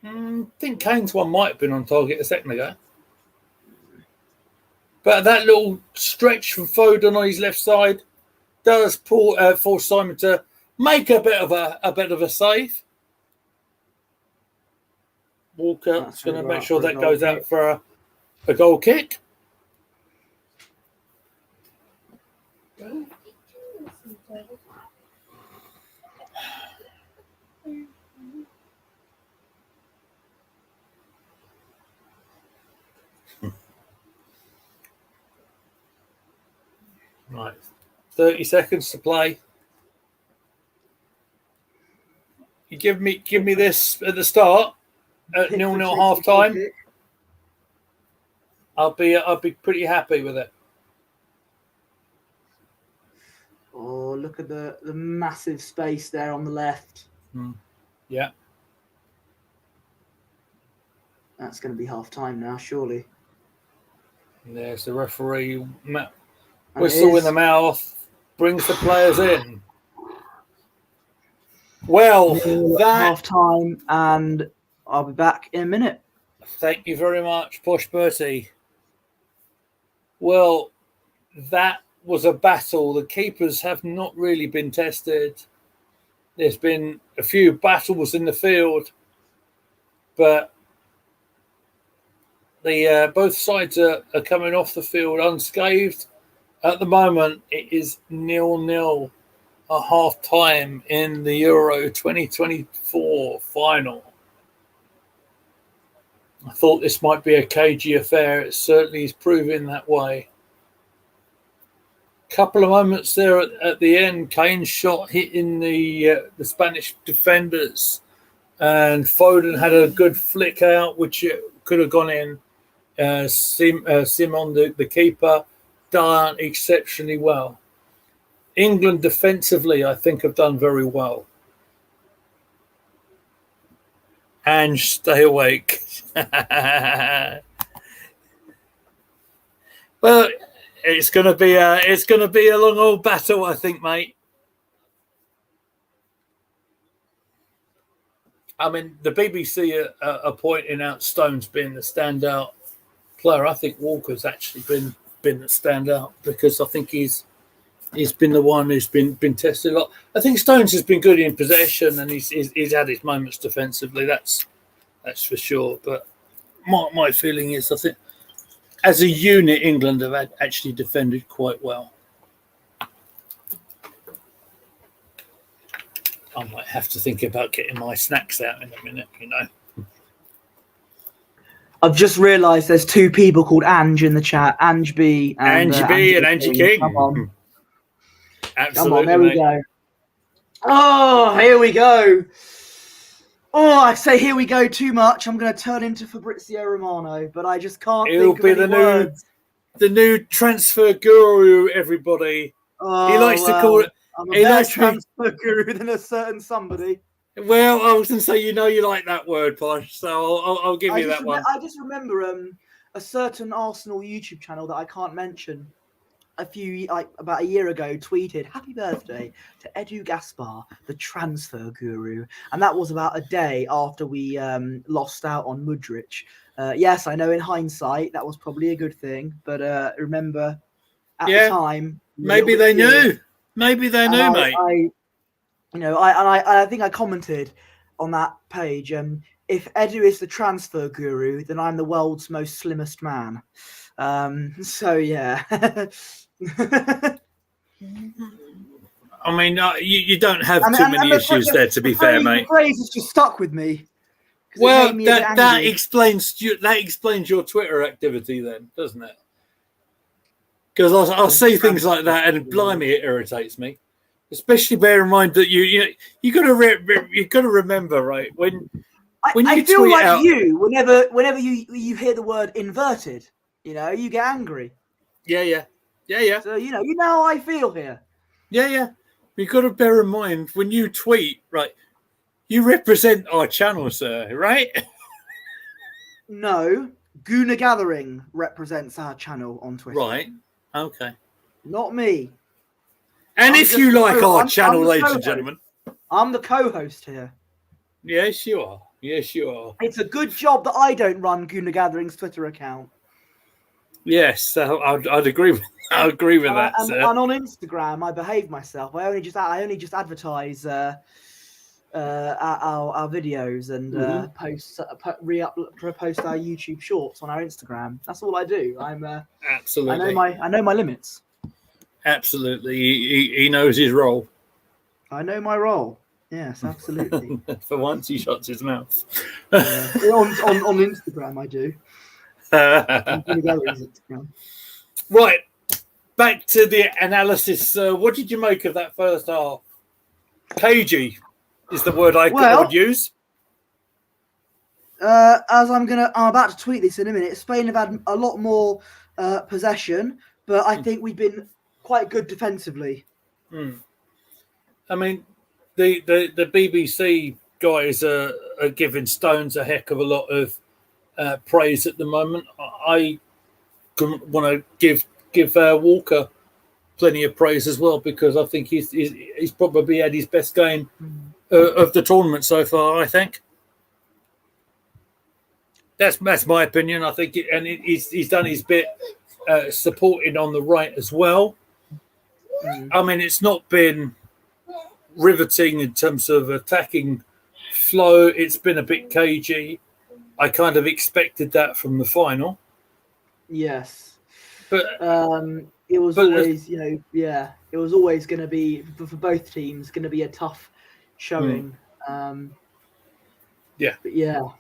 I think Kane's one might have been on target a second ago. But that little stretch from Foden on his left side does force Simon to make a bit of a save. Walker's going to make sure that goes out for a goal kick. Right, 30 seconds to play. You give me this at the start at 0-0 half time. I'll be pretty happy with it. Oh, look at the massive space there on the left. Yeah. That's going to be half time now, surely. And there's the referee. Whistle in the mouth, brings the players in. Well, that half time, and I'll be back in a minute. Thank you very much, Posh Bertie. Well, that was a battle. The keepers have not really been tested. There's been a few battles in the field, but the both sides are coming off the field unscathed. At the moment, it is 0-0 at half time in the Euro 2024 final. I thought this might be a cagey affair. It certainly is proving that way. Couple of moments there at the end, Kane's shot hitting the Spanish defenders, and Foden had a good flick out, which could have gone in. Simon, the keeper, done exceptionally well. England defensively, I think, have done very well. And stay awake. Well, it's going to be a long old battle, I think, mate. I mean, the BBC are pointing out Stones being the standout player. I think Walker's actually been the standout because I think he's been the one who's been tested a lot. I think Stones has been good in possession and he's had his moments defensively. That's for sure. But my feeling is I think as a unit, England have actually defended quite well. I might have to think about getting my snacks out in a minute, you know. I've just realised there's two people called Ange in the chat. Ange B. And, Angie B and Angie King. Come on. Absolutely, Come on, there mate. we go. Oh, here we go. Oh, I say here we go too much. I'm going to turn into Fabrizio Romano, but I just can't He'll think be of any words. the new transfer guru, everybody. Oh, He likes to call it. I'm a He better likes to transfer guru than a certain somebody. Well, I was going to say, you like that word, Posh, so I'll give you that one. I just remember a certain Arsenal YouTube channel that I can't mention about a year ago tweeted happy birthday to Edu Gaspar, the transfer guru, and that was about a day after we lost out on Mudryk. Yes, I know in hindsight that was probably a good thing, but remember at the time maybe they knew. Maybe they knew, mate. I think I commented on that page. If Edu is the transfer guru, then I'm the world's most slimmest man. So yeah. I mean, you don't have too many issues there, to be fair, mate. The phrase has just stuck with me. Well, that explains your Twitter activity, then, doesn't it? Because I'll see things like that, and blimey, it irritates me. Especially bear in mind that you got to remember, right, when I feel tweet like out, whenever you hear the word inverted, you get angry. Yeah. So you know how I feel here. Yeah. You got to bear in mind when you tweet, right? You represent our channel, sir, right? No, Gooner Gathering represents our channel on Twitter. Right. Okay. Not me. And if you like our channel, ladies and gentlemen, I'm the co-host here. Yes, you are. It's a good job that I don't run Gooner Gathering's Twitter account. Yes, I'd agree with. I agree with that, and, sir. And on Instagram, I behave myself. I only just advertise our videos and post our YouTube shorts on our Instagram. That's all I do. Absolutely. I know my limits. Absolutely, he knows his role. I know my role. Yes, absolutely. For once, he shuts his mouth. On Instagram, I do. Instagram. Right, back to the analysis. What did you make of that first half? Cagey is the word I would use. As I'm about to tweet this in a minute. Spain have had a lot more possession, but I think we've been quite good defensively. I mean, the BBC guys are giving Stones a heck of a lot of praise at the moment. I want to give Walker plenty of praise as well because I think he's probably had his best game of the tournament so far. I think that's my opinion. I think he's done his bit, supporting on the right as well. I mean, it's not been riveting in terms of attacking flow. It's been a bit cagey. I kind of expected that from the final. Yes. But it was but always, it was always going to be, for both teams, going to be a tough showing. Yeah. But yeah. I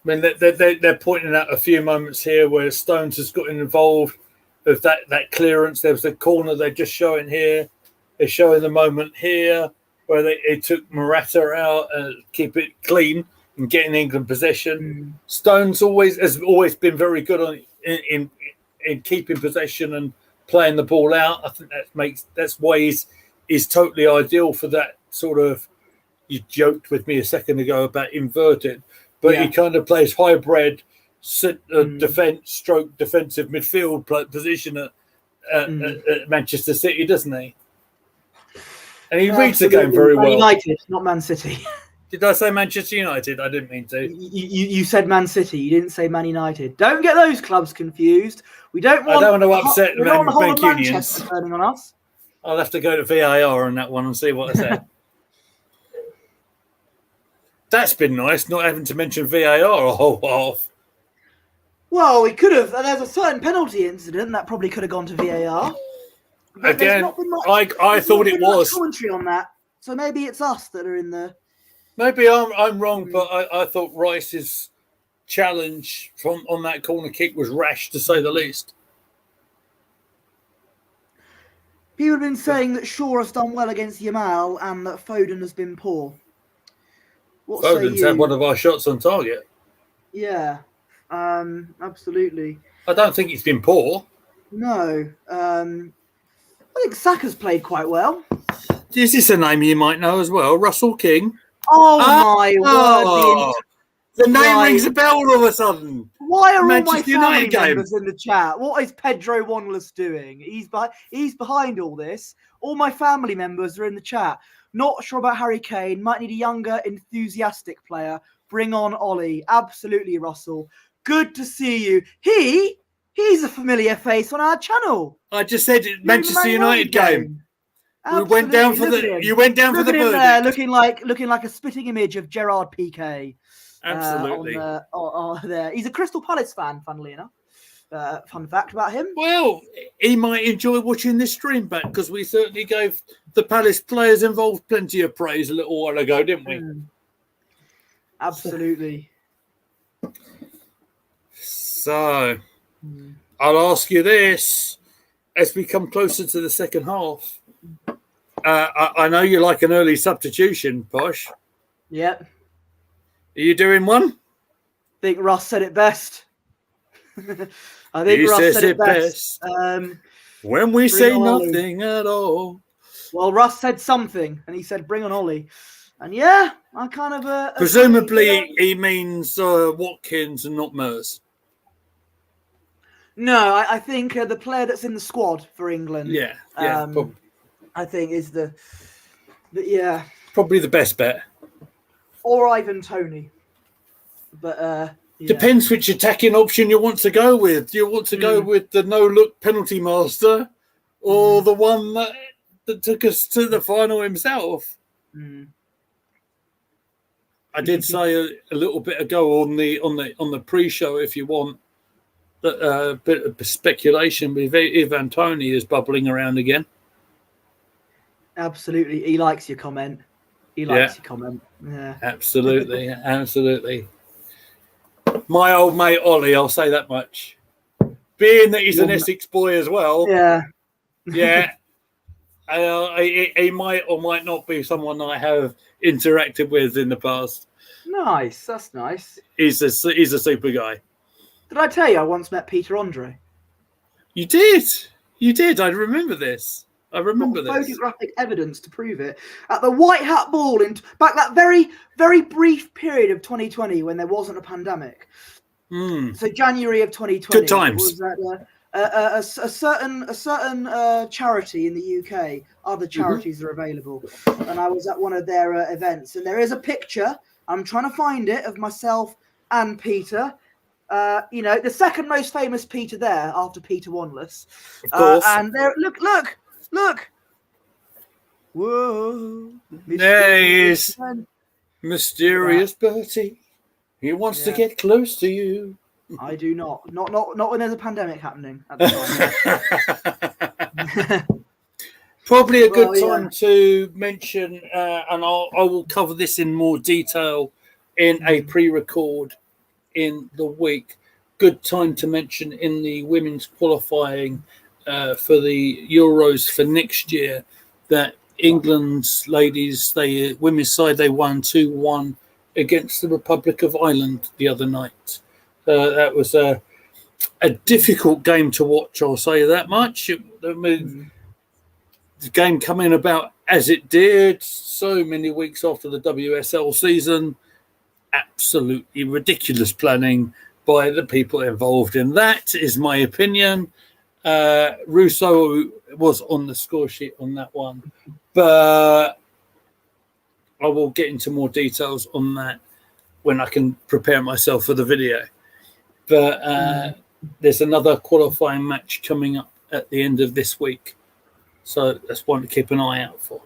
mean, they're pointing out a few moments here where Stones has gotten involved with that clearance. There was the corner they're just showing here. They're showing the moment here where they took Morata out and keep it clean and getting England possession. Stones has always been very good on in keeping possession and playing the ball out. I think that's why he's totally ideal for that sort of. You joked with me a second ago about inverted, but he kind of plays hybrid defensive midfield position at Manchester City, doesn't he? And he reads the game very well. United, not Man City. Did I say Manchester United? I didn't mean to. You said Man City. You didn't say Man United. Don't get those clubs confused. I don't want to upset the whole of Manchester turning on us. I'll have to go to VAR on that one and see what I said. That's been nice, not having to mention VAR a whole half. Well, we could have. There's a certain penalty incident that probably could have gone to VAR. Again, I thought it was commentary on that, so maybe it's us that are in the. Maybe I'm wrong, but I thought Rice's challenge on that corner kick was rash, to say the least. People have been saying that Shaw has done well against Yamal and that Foden has been poor. Foden's had one of our shots on target. Yeah, absolutely. I don't think he's been poor. No. I think Saka's played quite well. Is this a name you might know as well? Russell King? Oh, my word. The name rings a bell all of a sudden. Why are all my family members in the chat? What is Pedro Wanless doing? He's behind all this. All my family members are in the chat. Not sure about Harry Kane. Might need a younger, enthusiastic player. Bring on Ollie. Absolutely, Russell. Good to see you. He's a familiar face on our channel. I just said Manchester United game. We went down for you went down for the verdict. There, looking like a spitting image of Gerard Piqué. Absolutely. There. He's a Crystal Palace fan, funnily enough. Fun fact about him. Well, he might enjoy watching this stream back because we certainly gave the Palace players involved plenty of praise a little while ago, didn't we? Absolutely. So, I'll ask you this. As we come closer to the second half, I know you like an early substitution, Posh. Yep. Are you doing one? I think Russ said it best. I think Russ said it best. When we say nothing at all. Well, Russ said something, and he said, "Bring on Ollie." And yeah, I kind of presumably he means Watkins and not Mers. No, I think the player that's in the squad for England. Yeah. I think is the probably the best bet. Or Ivan Toney, but depends which attacking option you want to go with. Do you want to go with the no-look penalty master, or the one that took us to the final himself? I did say a little bit ago on the pre-show, if you want, that a bit of speculation with Ivan Toney is bubbling around again. Absolutely, he likes your comment. He likes your comment. Yeah, absolutely, absolutely. My old mate Ollie, I'll say that much. Being that he's an Essex boy as well. Yeah. He might or might not be someone I have interacted with in the past. Nice, that's nice. He's a super guy. Did I tell you I once met Peter Andre? You did. I remember this. Photographic evidence to prove it at the White Hat Ball back that very, very brief period of 2020 when there wasn't a pandemic. So January of 2020. Good times. It was at a certain charity in the UK. Other charities are available, and I was at one of their events. And there is a picture. I'm trying to find it of myself and Peter. The second most famous Peter there after Peter Wanless. Of course. And there, look. Whoa. There he is. man. Mysterious Bertie. He wants to get close to you. I do not. Not when there's a pandemic happening at the time. Probably a good time to mention, and I will cover this in more detail in a pre-record in the week. Good time to mention in the women's qualifying for the Euros for next year that England's ladies, women's side, they won 2-1 against the Republic of Ireland the other night. That was a difficult game to watch, I'll say that much. The game coming about as it did so many weeks after the WSL season, absolutely ridiculous planning by the people involved in that, is my opinion. Russo was on the score sheet on that one, but I will get into more details on that when I can prepare myself for the video. But there's another qualifying match coming up at the end of this week, so that's one to keep an eye out for.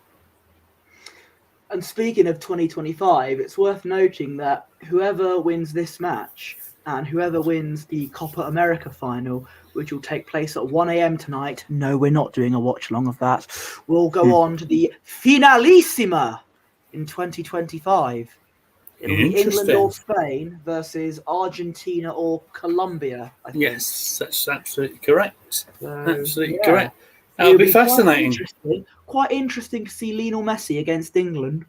And speaking of 2025, it's worth noting that whoever wins this match and whoever wins the Copa America final, which will take place at 1 a.m. tonight, no, we're not doing a watch-along of that, will go on to the Finalissima in 2025. It'll be England or Spain versus Argentina or Colombia, I think. Yes, that's absolutely correct. Absolutely yeah. correct. That'll be fascinating. Quite interesting to see Lionel Messi against England,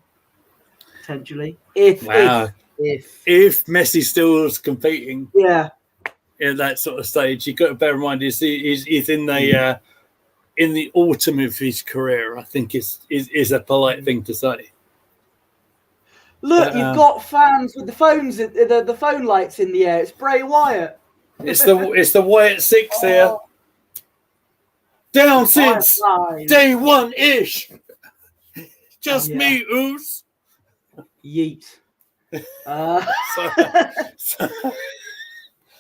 potentially. If Messi still is competing, in that sort of stage, you've got to bear in mind he's in the autumn of his career. I think is a polite thing to say. Look, you've got fans with the phones, the phone lights in the air. It's Bray Wyatt. It's the Wyatt Six here. Down since day one-ish. Just me, Oos. Yeet.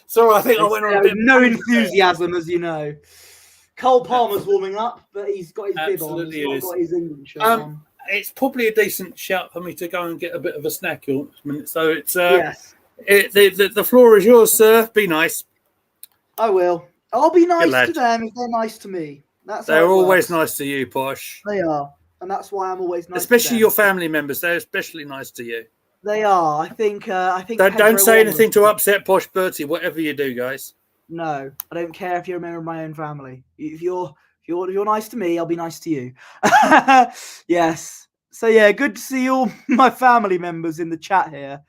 So I think I went on a bit. No enthusiasm, as you know. Cole Palmer's warming up, but he's got his bib on. He's not got his England shirt on. It's probably a decent shout for me to go and get a bit of a snack in a minute. So it's the floor is yours, sir. Be nice. I will. I'll be nice to them if they're nice to me. They're always nice to you, Posh. They are, and that's why I'm always nice. Especially your family members. They're especially nice to you. They are. I think. Don't say anything to upset Posh Bertie. Whatever you do, guys. No, I don't care if you're a member of my own family. If you're nice to me, I'll be nice to you. Yes. So yeah, good to see all my family members in the chat here.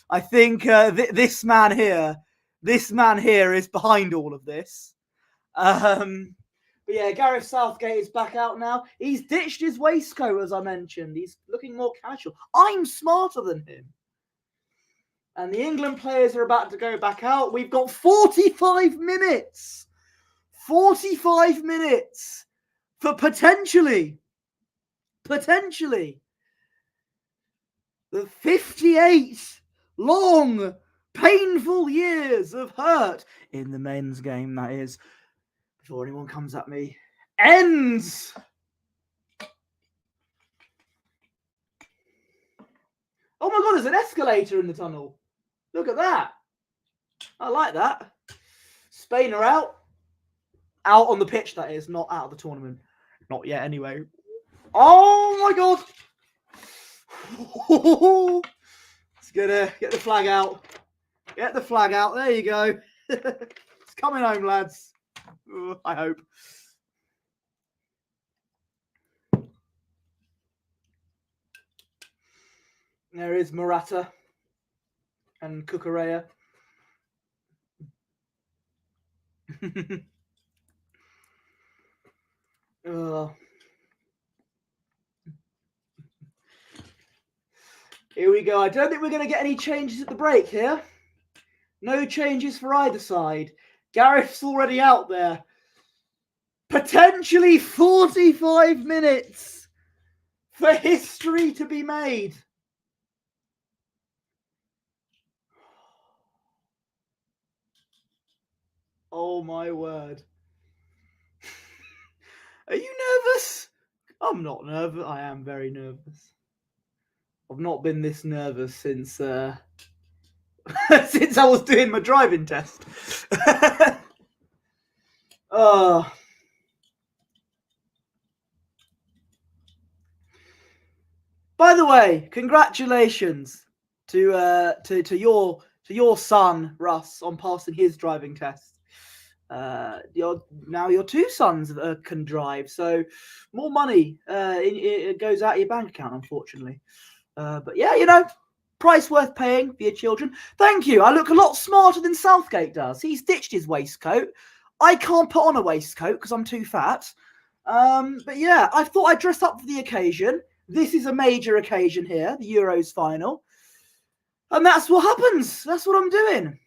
I think this man here is behind all of this. But yeah, Gareth Southgate is back out now. He's ditched his waistcoat, as I mentioned. He's looking more casual. I'm smarter than him. And the England players are about to go back out. We've got 45 minutes. 45 minutes for potentially the 58 long, painful years of hurt in the men's game, that is, before anyone comes at me, ends. Oh my God, there's an escalator in the tunnel. Look at that. I like that. Spain are out. Out on the pitch, that is, not out of the tournament. Not yet, anyway. Oh my God. It's gonna get the flag out. Get the flag out. There you go. It's coming home, lads. I hope. There is Morata and Cucurella. Here we go. I don't think we're going to get any changes at the break here. No changes for either side. Gareth's already out there. Potentially 45 minutes for history to be made. Oh my word. Are you nervous? I'm not nervous. I am very nervous. I've not been this nervous since since I was doing my driving test. Oh. By the way, congratulations to your son Russ on passing his driving test. Your two sons can drive, so more money it goes out of your bank account, unfortunately. But yeah, price worth paying for your children. Thank you. I look a lot smarter than Southgate does. He's ditched his waistcoat. I can't put on a waistcoat because I'm too fat. But yeah, I thought I'd dress up for the occasion. This is a major occasion here, the Euros final. And that's what happens. That's what I'm doing.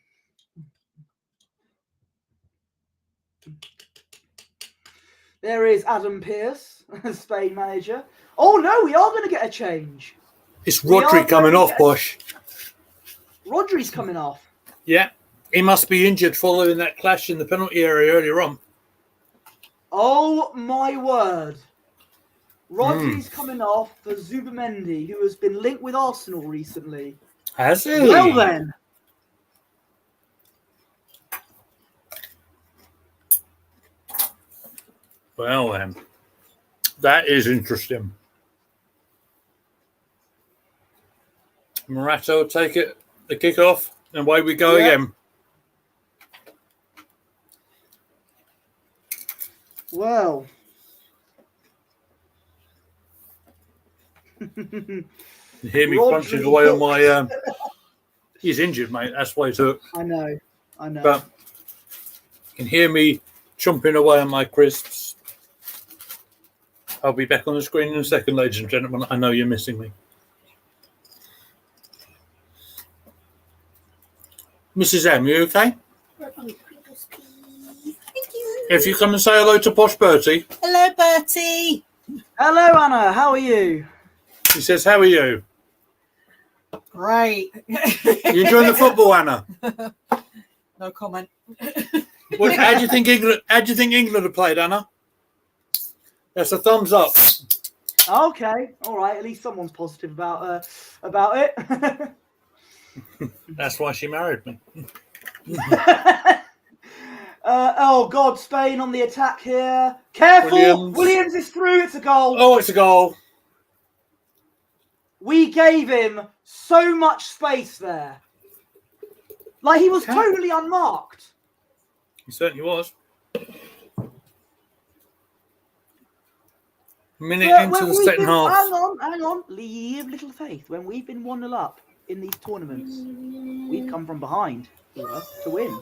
There is Adam Pearce, Spain manager. Oh no, we are going to get a change. It's Rodri coming off, Bosch. Rodri's coming off. Yeah, he must be injured following that clash in the penalty area earlier on. Oh my word. Rodri's coming off for Zubimendi, who has been linked with Arsenal recently. Has he? Well then. Well then. That is interesting. Morata will take it, the kick-off, and away we go again. Well. You hear me punching away on my... he's injured, mate. That's why he took. I know. But you can hear me chomping away on my crisps. I'll be back on the screen in a second, ladies and gentlemen. I know you're missing me. Mrs. M, you okay? Thank you. If you come and say hello to Posh Bertie. Hello, Bertie. Hello, Anna. How are you? He says, how are you? Great. You enjoying the football, Anna? No comment. How do you think England have played, Anna? That's a thumbs up. Okay. All right. At least someone's positive about it. That's why she married me. Oh God, Spain on the attack here. Careful! Williams is through. It's a goal. Oh, it's a goal. We gave him so much space there. Like he was totally unmarked. He certainly was. Minute into the second half. Hang on. Leave little faith. When we've been 1-0 up in these tournaments, we've come from behind to win.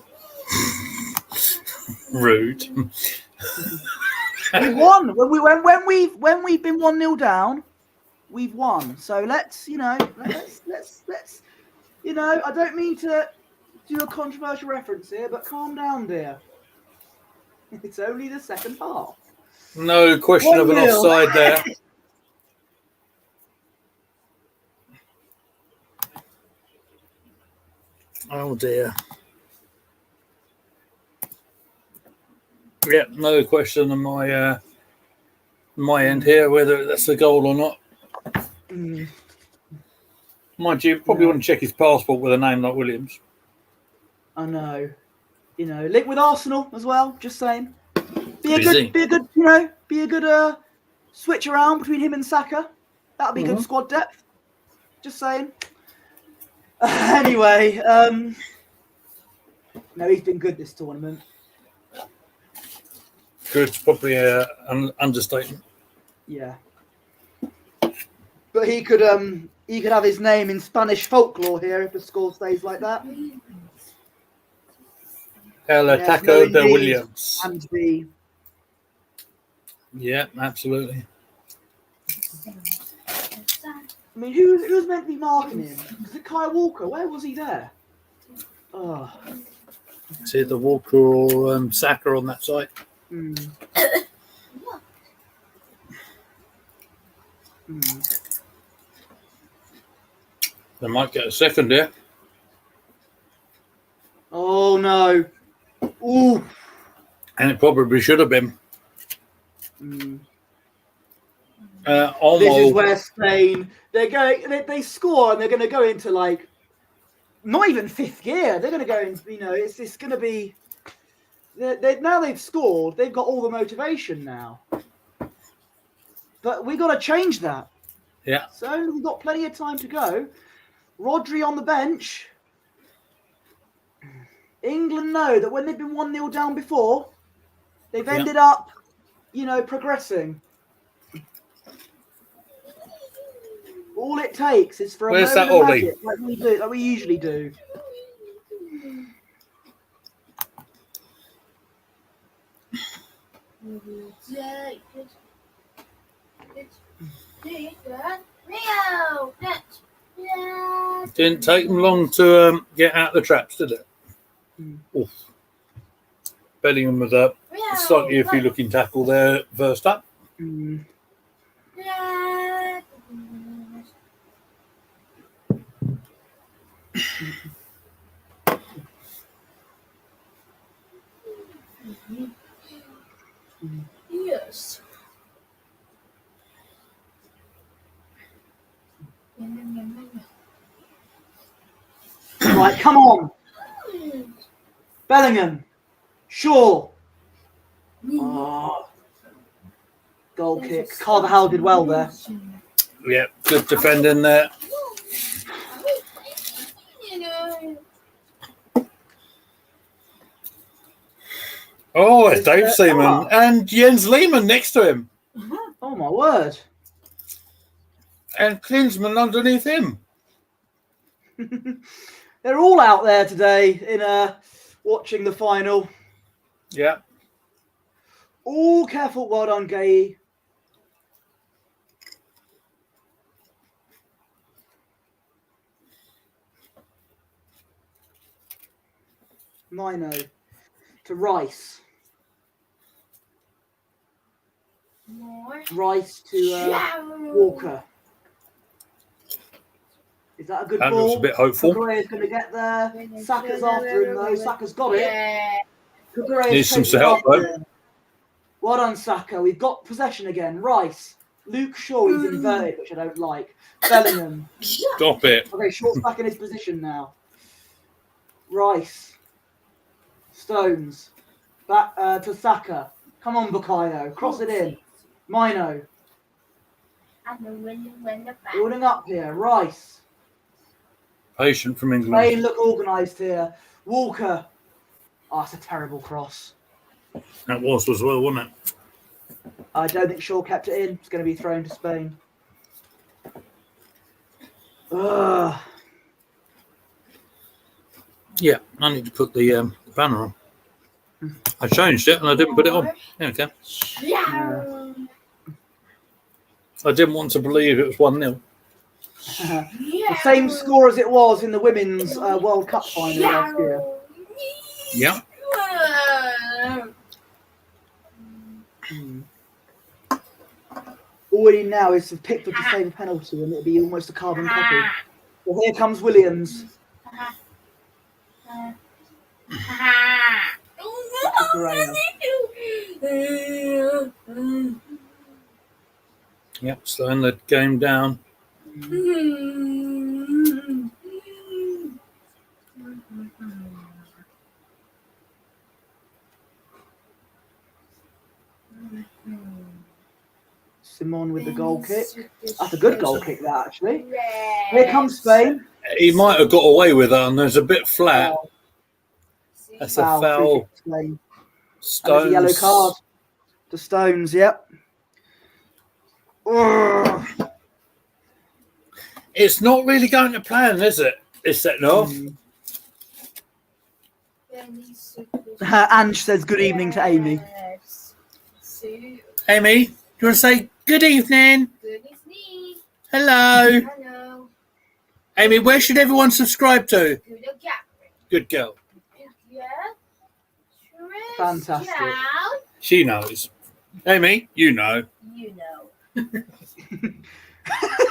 Rude. We won when we've been 1-0 down. We've won. So let's I don't mean to do a controversial reference here, but calm down, dear. It's only the second half. No question of an offside there. Oh dear. Yeah, no question on my end here whether that's a goal or not. Mind you probably want to check his passport with a name like Williams. I know. Linked with Arsenal as well, just saying. Be a good switch around between him and Saka. That'll be good squad depth. Just saying. Anyway, no, he's been good this tournament. Good's probably an understatement. Yeah. But he could have his name in Spanish folklore here if the score stays like that. El Ataco de Williams. And the... Yeah, absolutely. I mean, who's meant to be marking him? Is it Kyle Walker? Where was he there? Oh. It's either Walker or Saka on that side. They might get a second here. Oh no! Ooh. And it probably should have been. This Almost. is where Spain, they score and they're going to go into like, not even fifth gear. They're going to go in, it's going to be, now they've scored, they've got all the motivation now. But we got to change that. Yeah. So we've got plenty of time to go. Rodri on the bench. England know that when they've been 1-0 down before, they've ended up, progressing. All it takes is for a Where's moment that of Ollie? magic, like we usually do. Didn't take them long to get out the traps, did it? Oof. Bellingham with a slightly iffy looking tackle there first up. Yes. Right, come on. Bellingham. Shaw. Oh. Goal kick. Carvajal did well there. Yeah, good defending there. Oh, it's Dave Seaman and Jens Lehmann next to him. Oh, my word. And Klinsmann underneath him. They're all out there today in watching the final. Yeah. All careful. Well done, Gay. Mino to Rice. Rice to Walker. Is that a good That ball? looks a bit hopeful. Kukureya's going to get there. Saka's after him, though. Saka's got it. Kukureya's Needs some chasing help, after though. him. Well done, Saka. We've got possession again. Rice. Luke Shaw, he's inverted, which I don't like. Bellingham. Stop it. Okay, Shaw's back in his position now. Rice. Stones. Back to Saka. Come on, Bukayo. Cross it in. Mino. Building up here. Rice. Patient from England. Spain look organised here. Walker. Oh, that's a terrible cross. That was as well, wasn't it? I don't think Shaw kept it in. It's going to be thrown to Spain. Ugh. Yeah, I need to put the banner on. I changed it and I didn't put it on. There we go. Yeah. I didn't want to believe it was 1-0. The same score as it was in the Women's World Cup final last year. Yeah. All we need now is to pick the same penalty and it'll be almost a carbon copy. Well, here comes Williams. Yep, slowing the game down. Simon with the goal kick. That's a good goal kick, that actually. Here comes Spain. He might have got away with that, and there's a bit flat. That's a foul. Spain. Stones. And there's a yellow card to Stones, yep. Ugh. It's not really going to plan, is it? It's setting off. Ange says good evening to Amy. Amy, do you want to say good evening? Good evening. Hello. Hello. Amy, where should everyone subscribe to? Good girl. Yeah. Fantastic. She knows. Amy, you know. You know.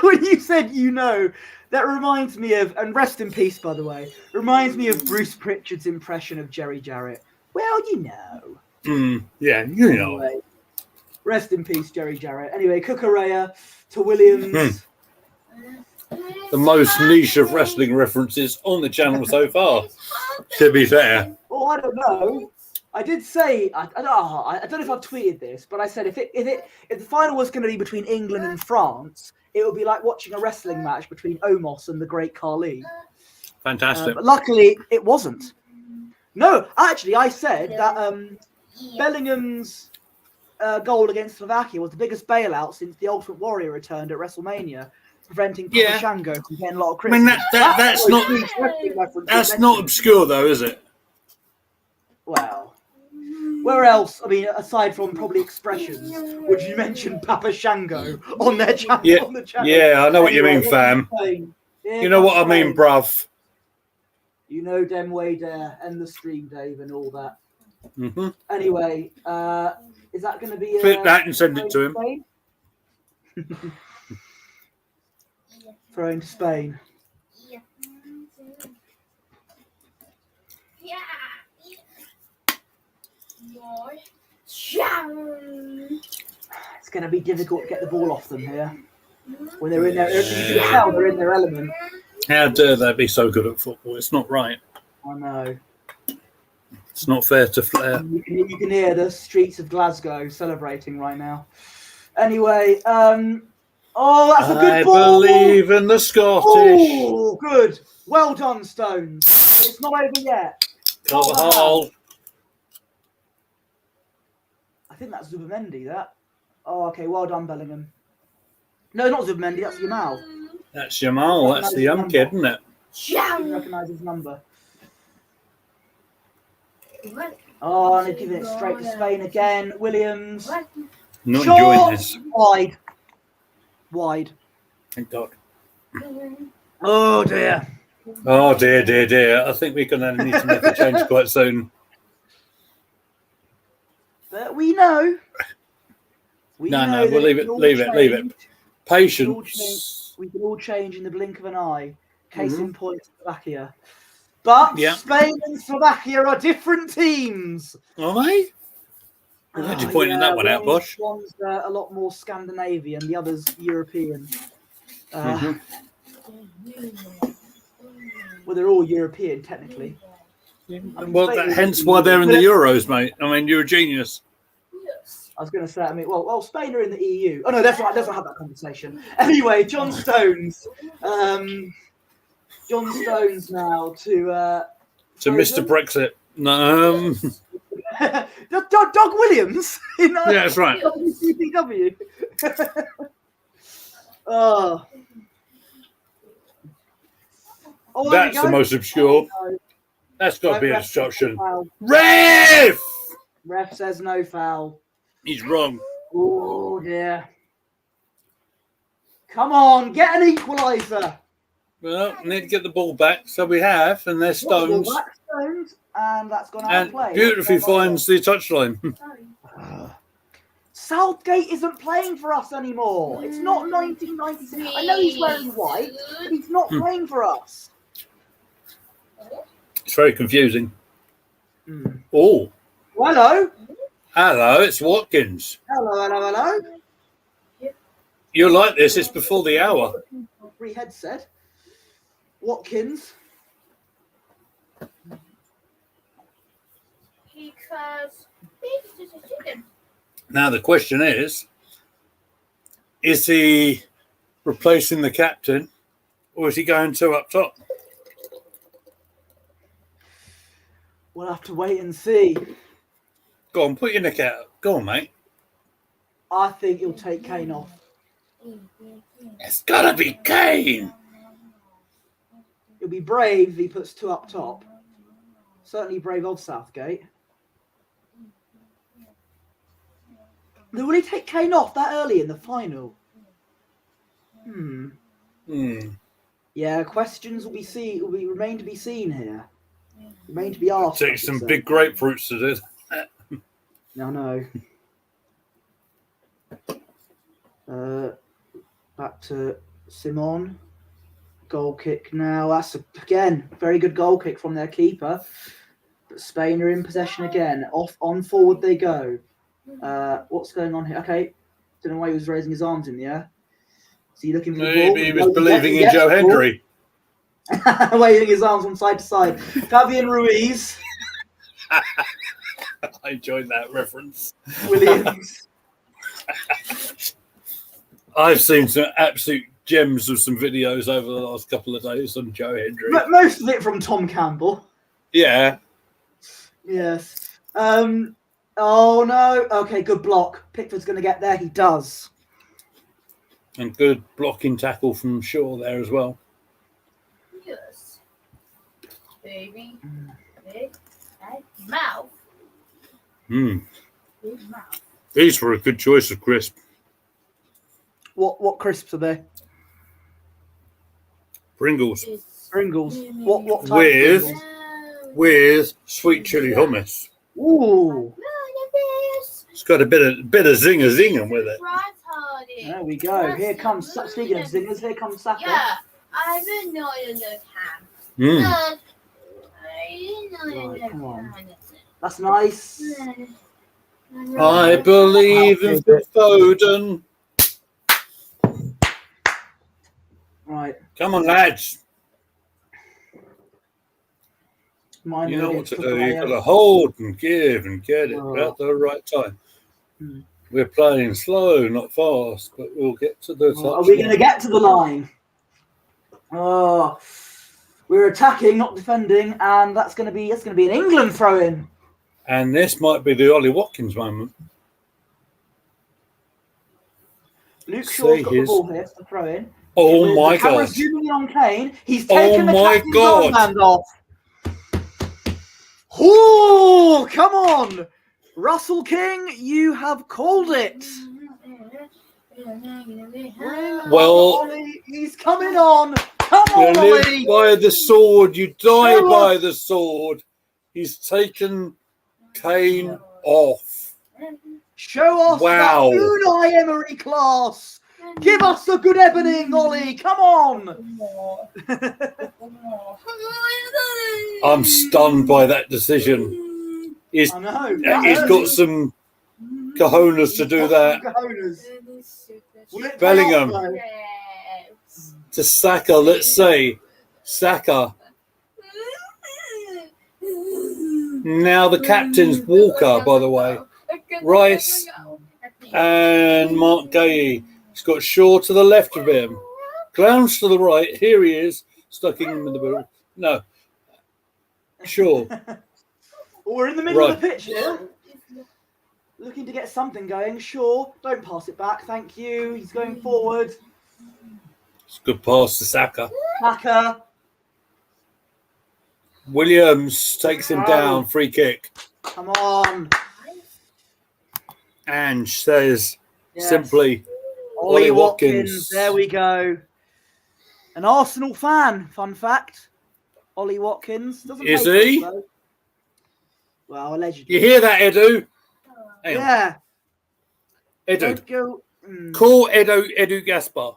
When you said that reminds me of, and rest in peace, by the way, reminds me of Bruce Pritchard's impression of Jerry Jarrett. Well, you know. Yeah, you know. Anyway, Rest in peace, Jerry Jarrett. Anyway, Cucurella to Williams. The most niche of wrestling references on the channel so far, to be fair. Oh, I don't know. I did say I don't know if I've tweeted this, but I said if the final was going to be between England and France, it would be like watching a wrestling match between Omos and the Great Khali. Fantastic. But luckily, it wasn't. No, actually, I said that Bellingham's goal against Slovakia was the biggest bailout since the Ultimate Warrior returned at WrestleMania, preventing Papa Shango from getting a lot of I mean, criticism. that's not obscure, though, is it? Well, where else? I mean, aside from probably expressions, would you mention Papa Shango on their channel? Yeah, on the channel? yeah, I know what you mean, fam. Yeah, You know what I mean, bruv. You know them way there, end the stream, Dave, and all that. Mm-hmm. Anyway, is that going to be Clip that and send it to him. Spain? Throwing to Spain. It's going to be difficult to get the ball off them here. When they're in their, you can tell they're in their element. How dare they be so good at football? It's not right. I know. It's not fair to Flair. You can hear the streets of Glasgow celebrating right now. Anyway, oh, that's a good ball. I believe in the Scottish. Oh, good. Well done, Stones. But it's not over yet. Cover hole. I think that's Zubamendi, that. Oh, okay. Well done, Bellingham. No, not Zubamendi. That's Yamal. That's Jamal. That's the young kid, isn't it? I recognise his number. Oh, and they've given it straight to Spain again. Williams. Not Short. enjoying this. Wide. Wide. Thank God. Oh, dear. Oh, dear, dear, dear. I think we're going to need to make a change quite soon. But we know. No, we'll leave it. Patience. We can all change in the blink of an eye. Case in point, Slovakia. But Spain and Slovakia are different teams. Are they? I'm glad you're pointing that one out, Bosch. One's a lot more Scandinavian, the other's European. Well, they're all European, technically. I mean, Well, hence why they're in the Euros, mate. I mean, you're a genius. I was going to say, well, Spain are in the EU. Oh, no, let's not have that conversation. Anyway, John Stones. John Stones now to Mr. Brexit. No, Doug Williams in yeah, that's right. WCPW. Oh, That's the most obscure. Oh, no. That's got to be a Ref destruction. foul. Ref! Ref says no foul. He's wrong. Oh dear. Come on, get an equaliser. Well, need to get the ball back. So we have, and there's Stones. Stones, and that's gone out And of play. beautifully finds the touchline. Southgate isn't playing for us anymore. It's not 1996. I know he's wearing white, but he's not playing for us. It's very confusing. Oh, Hello. hello, it's Watkins. Hello. You like this? It's before the hour. Free headset. Watkins. Because this is chicken. Now the question is he replacing the captain, or is he going two up top? We'll have to wait and see. Go on, put your neck out. Go on, mate. I think he'll take Kane off. It's gotta be Kane. He'll be brave if he puts two up top. Certainly brave of Southgate. Will he take Kane off that early in the final? Yeah, questions will remain to be seen here. Remain to be asked. Take some big grapefruits to do that. No. Back to Simon. Goal kick now. That's again very good goal kick from their keeper. But Spain are in possession again. On forward they go. What's going on here? Okay. Don't know why he was raising his arms in the air. So you looking for the ball? Maybe he was believing in Joe the ball. Hendry. Waving his arms from side to side. Fabian Ruiz. I enjoyed that reference. Williams. I've seen some absolute gems of some videos over the last couple of days on Joe Hendry. Most of it from Tom Campbell. Yeah. Yes. Oh no. Okay, good block. Pickford's going to get there. He does. And good blocking tackle from Shaw there as well. Yes. Baby. Big mouth. Big mouth. These were a good choice of crisp. What crisps are they? Pringles. Pringles. What type of Pringles? With sweet chili hummus. Ooh. It's got a bit of zinging with it. There we go. Here comes, speaking of zingers, here comes Saka. Yeah, I didn't know you can. Mm. Right, come on. That's nice. I believe in Foden. Right. Come on, lads. Mine You know really what to took do. away You've got to hold and give and get it Oh. at the right time. Mm. We're playing slow, not fast, but we'll get to the Oh, are we going to get to the line? Oh, we're attacking, not defending, and that's going to be an England throw-in. And this might be the Ollie Watkins moment. Luke Shaw's got the his- ball here for the throw-in. Oh my The camera's God. zooming in on Kane. He's taken the my captain's God. armband off. Oh, come on. Russell King, you have called it. Well, Ollie, he's coming on. Come You on, live Ollie. by the sword, you die Show by us. the sword. He's taken Kane off. Show us Wow. that Unai Emery class. Give us a good evening, Ollie. Come on. I'm stunned by that decision. He's I know. got some cojones to do that. Will it pay Bellingham. off, though? To Saka, let's say. Saka. Now the captain's Walker, by the way. Rice and Mark Gahey. He's got Shaw to the left of him. Clowns to the right. Here he is, stuck in the middle. No. Shaw. We're in the middle of Right. the pitch here. Looking to get something going. Sure. Don't pass it back. Thank you. He's going forward. It's a good pass to Saka. Saka. Williams takes him down. Free kick. Come on. And says Yes. simply, Ollie Ollie Watkins. Watkins. There we go. An Arsenal fan. Fun fact. Ollie Watkins. Doesn't Is play for he? us, though. Well, allegedly. you hear that, Edu? Hang on. Yeah. Edu. Don't go. Call Edu Gaspar.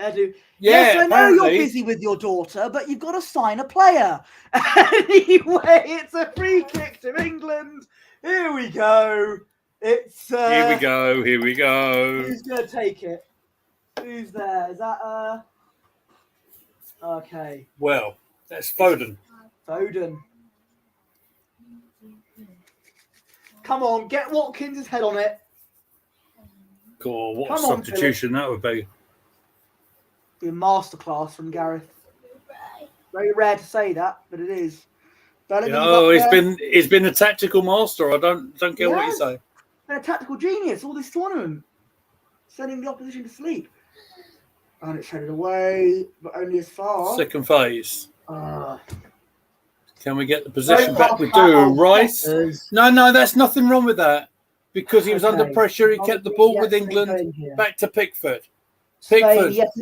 Edu. Yeah, Yes, I know apparently. you're busy with your daughter, but you've got to sign a player. Anyway, it's a free kick to England. Here we go. It's Here we go. Here we go. Who's gonna take it? Who's there? Is that Okay, Well, that's Foden. Foden. Come on, get Watkins' head on it. God, what a Come on, substitution that would be. Be a masterclass from Gareth. Very rare to say that, but it is. Bellingham's Oh, up there. he's been a tactical master. I don't care what you Yes. say. Been a tactical genius all this tournament, sending the opposition to sleep. And it's headed away, but only as far. Second phase. Ah. Can we get the possession Don't back? pass We that do. on, Rice. Peppers. No, that's nothing wrong with that. Because he was under Okay. pressure. He kept the ball Yes, with they're England. going here. Back to Pickford. Spain Pickford. yet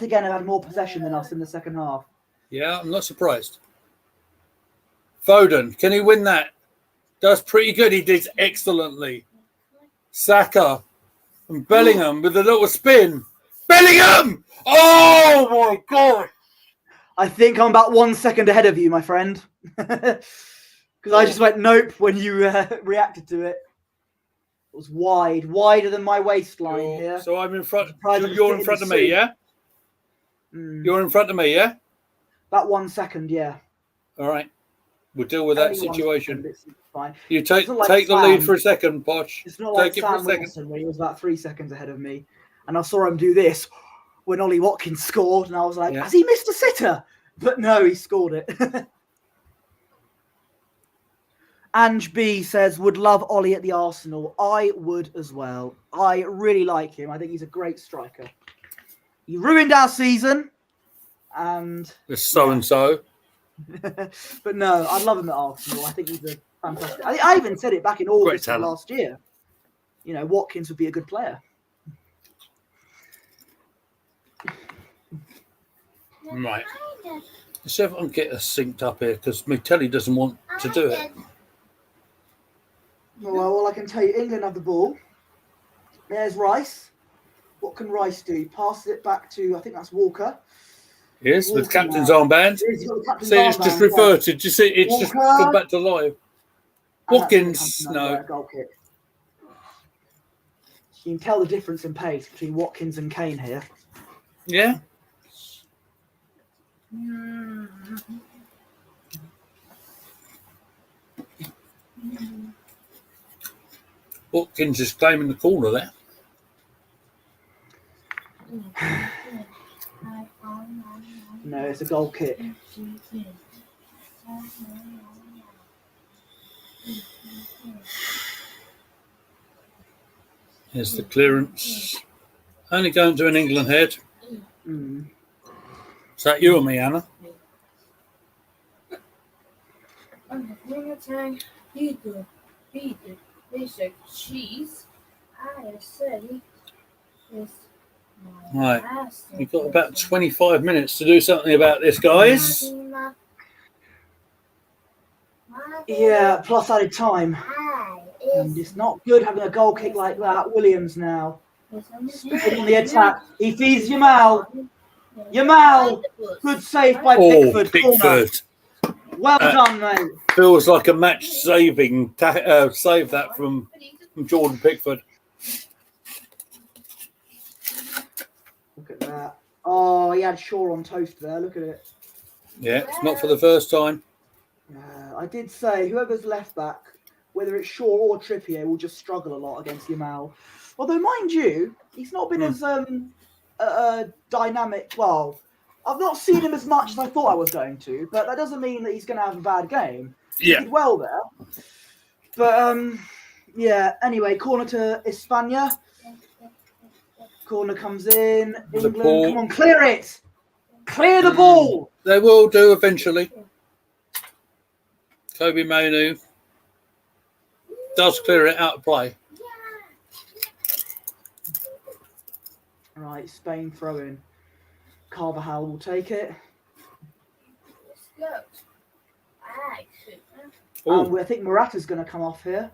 again have had more possession than us in the second half. Yeah, I'm not surprised. Foden, can he win that? That's pretty good. He did excellently. Saka and Bellingham with a little spin. Bellingham! Oh my God! I think I'm about 1 second ahead of you, my friend. Because I just went nope when you reacted to it. It was wider than my waistline here. So I'm in front. Surprised I was You're in fitting front the of me, suit. yeah? You're in front of me, yeah? About 1 second, yeah. All right. We'll deal with that Only 1 situation. second, it's fine. You take not like the lead Sam. for a second, Posh. It's not like Take it for a Sam second. Wilson where he was about 3 seconds ahead of me. And I saw him do this when Ollie Watkins scored. And I was like, Yeah. has he missed a sitter? But no, he scored it. Ange B says, would love Ollie at the Arsenal. I would as well. I really like him. I think he's a great striker. He ruined our season. And This so-and-so. but no, I love him at Arsenal. I think he's a fantastic. I even said it back in August of talent. last year. You know, Watkins would be a good player. Right. Let's see if I can get us synced up here because my telly doesn't want to do it. Well, all I can tell you, England have the ball. There's Rice. What can Rice do? Passes it back to, I think that's Walker. Yes, Walker with captain's now. armband. He's got the captain's See, it's just armband, reverted. You see, it's just Walker. come back to life. And that's Watkins, gonna come to no. goal kick. You can tell the difference in pace between Watkins and Kane here. Yeah. Watkins is claiming the corner there. No, it's a goal kick. Here's the clearance. Only going to an England head. Mm. Is that you or me, Anna? Cheese. I say is Right. You've got about 25 minutes to do something about this, guys. Yeah, plus added time. And it's not good having a goal kick like that. Williams now. Speed on the attack. He feeds Yamal. Yamal. Good save by Pickford. Corner. Well done, mate. Feels like a match-saving save that from Jordan Pickford. Look at that. Oh, he had Shaw on toast there. Look at it. Yeah, it's not for the first time. I did say whoever's left back, whether it's Shaw or Trippier, will just struggle a lot against Yamal. Although, mind you, he's not been as dynamic. Well, I've not seen him as much as I thought I was going to, but that doesn't mean that he's going to have a bad game. Yeah. He did well there. But, yeah, anyway, corner to Espana. Corner comes in. England, come on, clear it. Clear the ball. They will do eventually. Kobe Mainu does clear it out of play. Right, Spain throw in. Carvajal will take it. I think Morata's going to come off here.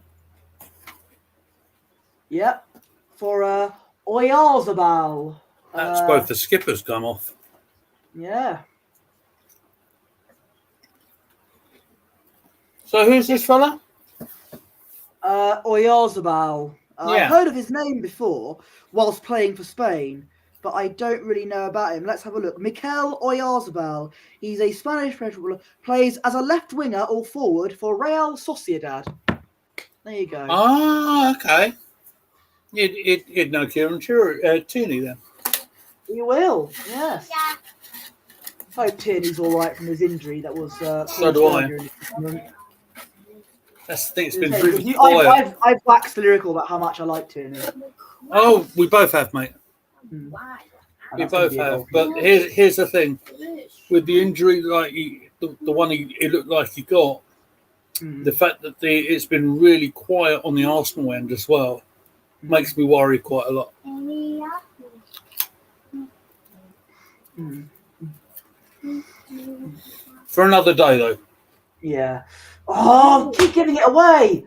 Yep. For Oyarzabal. That's both the skippers come off. Yeah. So who's this fella? Oyarzabal. Yeah. I've heard of his name before whilst playing for Spain, but I don't really know about him. Let's have a look. Mikel Oyarzabal. He's a Spanish footballer. Plays as a left winger or forward for Real Sociedad. There you go. Ah, okay. You'd know Kieran Tierney then. You will, yes. Yeah. I hope Tierney's all right from his injury that was. So do I. That's the thing. It's been really quiet. I've waxed lyrical about how much I like Tierney. Oh, we both have, mate. We both have. But here's the thing. With the injury, like the one it looked like he got, the fact that it's been really quiet on the Arsenal end as well makes me worry quite a lot. For another day, though. Yeah. Oh, keep giving it away.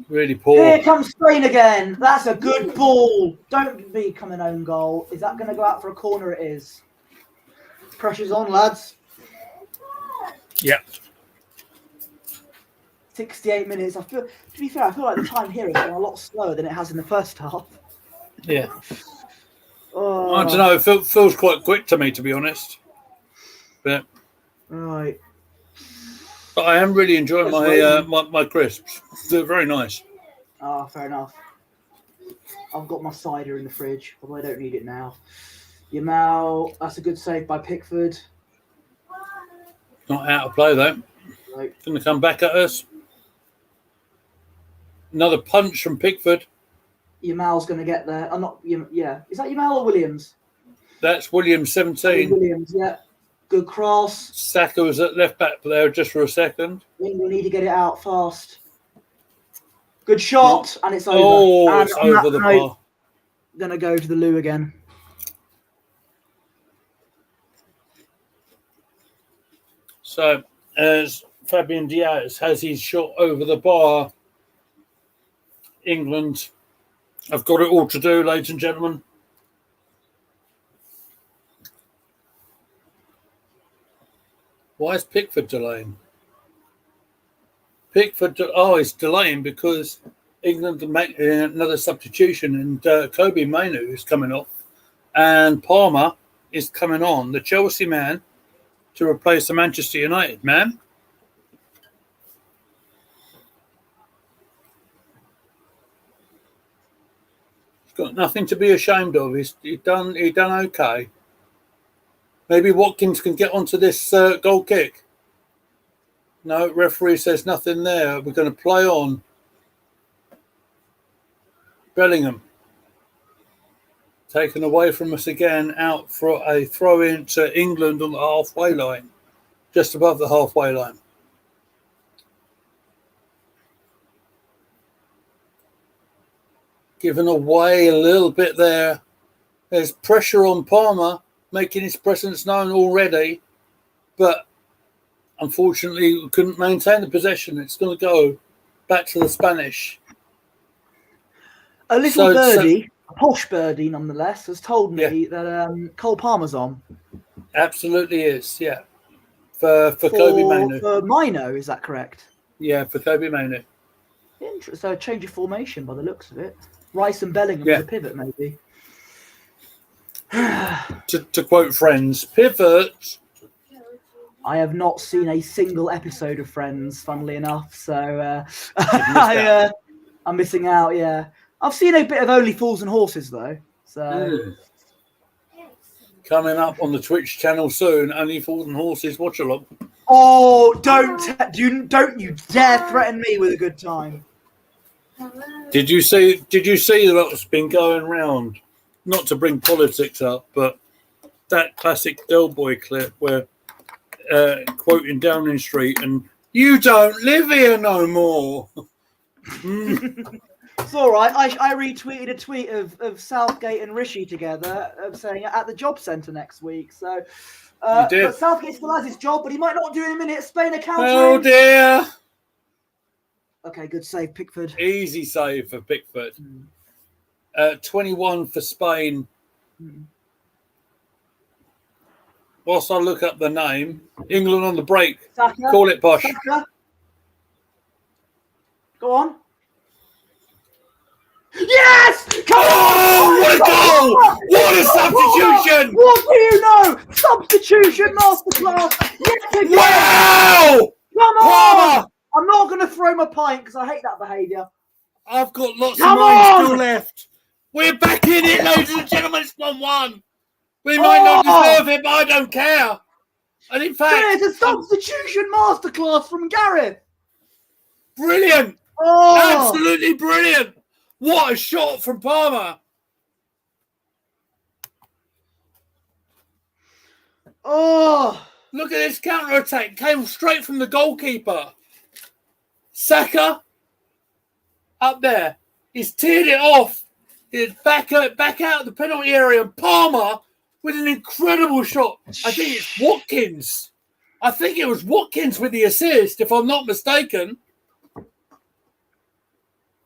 Really poor. Here comes Spain again. That's a good ball. Don't become an own goal. Is that going to go out for a corner? It is. Pressure's on, lads. Yep. 68 minutes. To be fair, I feel like the time here has gone a lot slower than it has in the first half. Yeah. Oh, I don't know. It feels quite quick to me, to be honest. But right. I am really enjoying It's my raining. my crisps. They're very nice. Ah, fair enough. I've got my cider in the fridge, although I don't need it now. Yamal, that's a good save by Pickford. Not out of play though. Right. Going to come back at us. Another punch from Pickford. Yamal's going to get there. I'm not. Yeah, is that Yamal or Williams? That's Williams, 17. Williams, yeah. Good cross. Saka was at left back there just for a second. England need to get it out fast. Good shot, and it's over. Oh, and it's over the bar. Going to go to the loo again. So, as Fabian Diaz has his shot over the bar, England have got it all to do, ladies and gentlemen. Why is Pickford delaying? It's delaying because England are making another substitution, and Kobe Mainu is coming off, and Palmer is coming on, the Chelsea man, to replace the Manchester United man. He's got nothing to be ashamed of. He's done okay. Maybe Watkins can get onto this goal kick. No, referee says nothing there. We're going to play on. Bellingham. Taken away from us again, out for a throw-in to England on the halfway line. Just above the halfway line. Given away a little bit there. There's pressure on Palmer, making his presence known already. But unfortunately, we couldn't maintain the possession. It's going to go back to the Spanish. A little birdie, a posh birdie nonetheless, has told me that Cole Palmer's on. Absolutely is, yeah. For Kobe Mainu. For Mino, is that correct? Yeah, for Kobe Mainu. Interesting. So a change of formation by the looks of it. Rice and Bellingham as a pivot, maybe. to quote Friends, pivot. I have not seen a single episode of Friends, funnily enough, so I'm missing out, yeah. I've seen a bit of Only Fools and Horses, though. So coming up on the Twitch channel soon, Only Fools and Horses watch along. Oh, don't you dare threaten me with a good time. Did you see what's been going round? Not to bring politics up, but that classic Del Boy clip where quoting Downing Street and "You don't live here no more." It's all right. I retweeted a tweet of Southgate and Rishi together saying at the job centre next week. So, but Southgate still has his job, but he might not do in a minute. Spain are countering. Oh dear. Okay, good save, Pickford. Easy save for Pickford. 21 for Spain. Whilst I look up the name, England on the break. Saka, call it posh. Saka. Go on. Yes! Come on! What a goal! What a substitution! What do you know? Substitution masterclass! Yet again! Wow! Come on! I'm not going to throw my pint because I hate that behaviour. I've got lots of mine still left. We're back in it, ladies and gentlemen. It's 1-1. We might not deserve it, but I don't care. And in fact, there's a substitution masterclass from Gareth. Brilliant. Absolutely brilliant. What a shot from Palmer. Look at this counter-attack. Came straight from the goalkeeper. Saka up there. He's teared it off. He's back out of the penalty area. And Palmer with an incredible shot. I think it's Watkins. I think it was Watkins with the assist, if I'm not mistaken.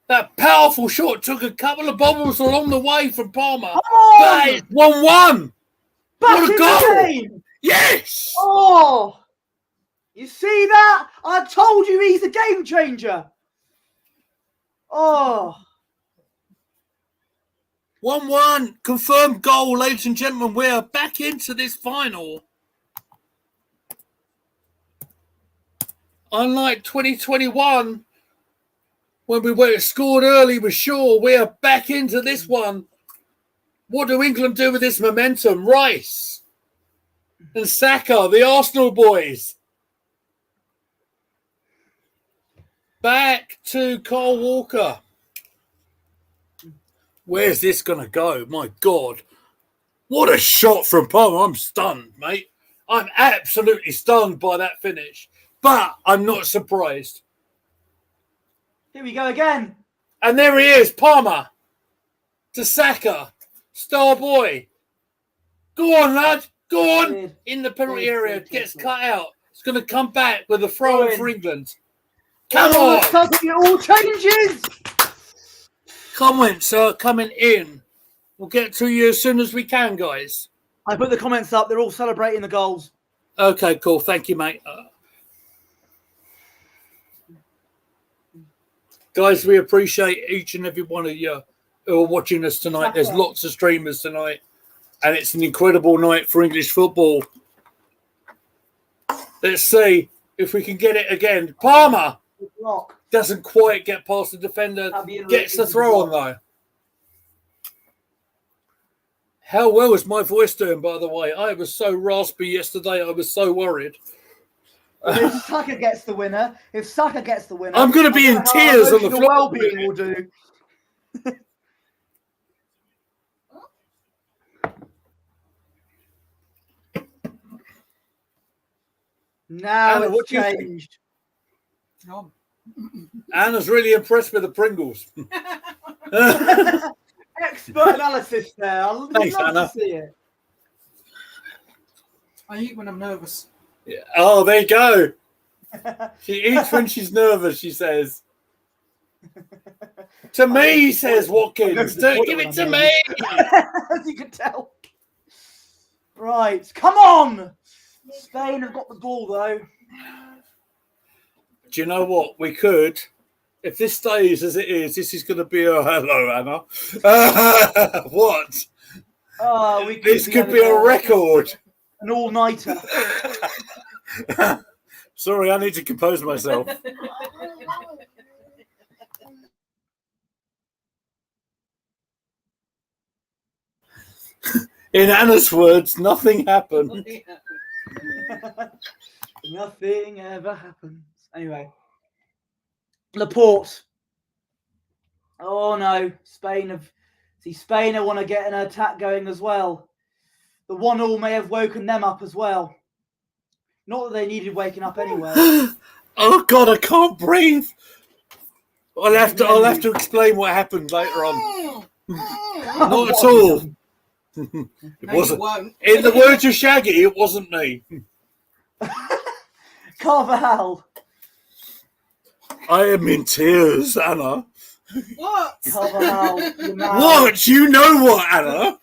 That powerful shot took a couple of bobbles along the way from Palmer. That is 1-1. What a goal! Yes! You see that? I told you he's a game changer. Oh. 1-1. Confirmed goal, ladies and gentlemen. We are back into this final. Unlike 2021, when we were scored early with Shaw, we are back into this one. What do England do with this momentum? Rice and Saka, the Arsenal boys. Back to Kyle Walker. Where's this going to go? My God. What a shot from Palmer. I'm stunned, mate. I'm absolutely stunned by that finish. But I'm not surprised. Here we go again. And there he is, Palmer. To Saka. Star boy. Go on, lad. Go on. Weird. In the penalty Weird, area. weird, Gets weird. cut out. It's going to come back with a throw Go for in. England. Come All of a on. sudden it all changes. Comments are coming in. We'll get to you as soon as we can, guys. I put the comments up. They're all celebrating the goals. Okay, cool. Thank you, mate. Guys, we appreciate each and every one of you who are watching us tonight. There's lots of streamers tonight, and it's an incredible night for English football. Let's see if we can get it again. Palmer Block. doesn't quite get past the defender. Gets the throw on, though. How well is my voice doing, by the way? I was so raspy yesterday. I was so worried. If Saka gets the winner, I'm going to be in tears on the floor. Well-being will do. Now Anna, what it's do you think? changed. Oh. Anna's really impressed with the Pringles. Expert analysis there. I'd Thanks, love Anna. to see it. I eat when I'm nervous. Yeah. Oh, there you go. She eats when she's nervous, she says. To me, says Watkins. Give it to me. As you can tell. Right, come on. Spain have got the ball, though. Do you know what? We could. If this stays as it is, this is going to be a hello, Anna. What? Oh, This could be a record. An all-nighter. Sorry, I need to compose myself. In Anna's words, nothing happened. Nothing ever happens. Anyway. Laporte. Oh no, Spain want to get an attack going as well. The 1-1 may have woken them up as well. Not that they needed waking up anyway. Oh God, I can't breathe. I'll have to explain what happened later on. Not at all. It No, wasn't. you won't. In the words of Shaggy, it wasn't me. Carvajal. I am in tears, Anna. What? Carvajal. Your man. What? You know what, Anna?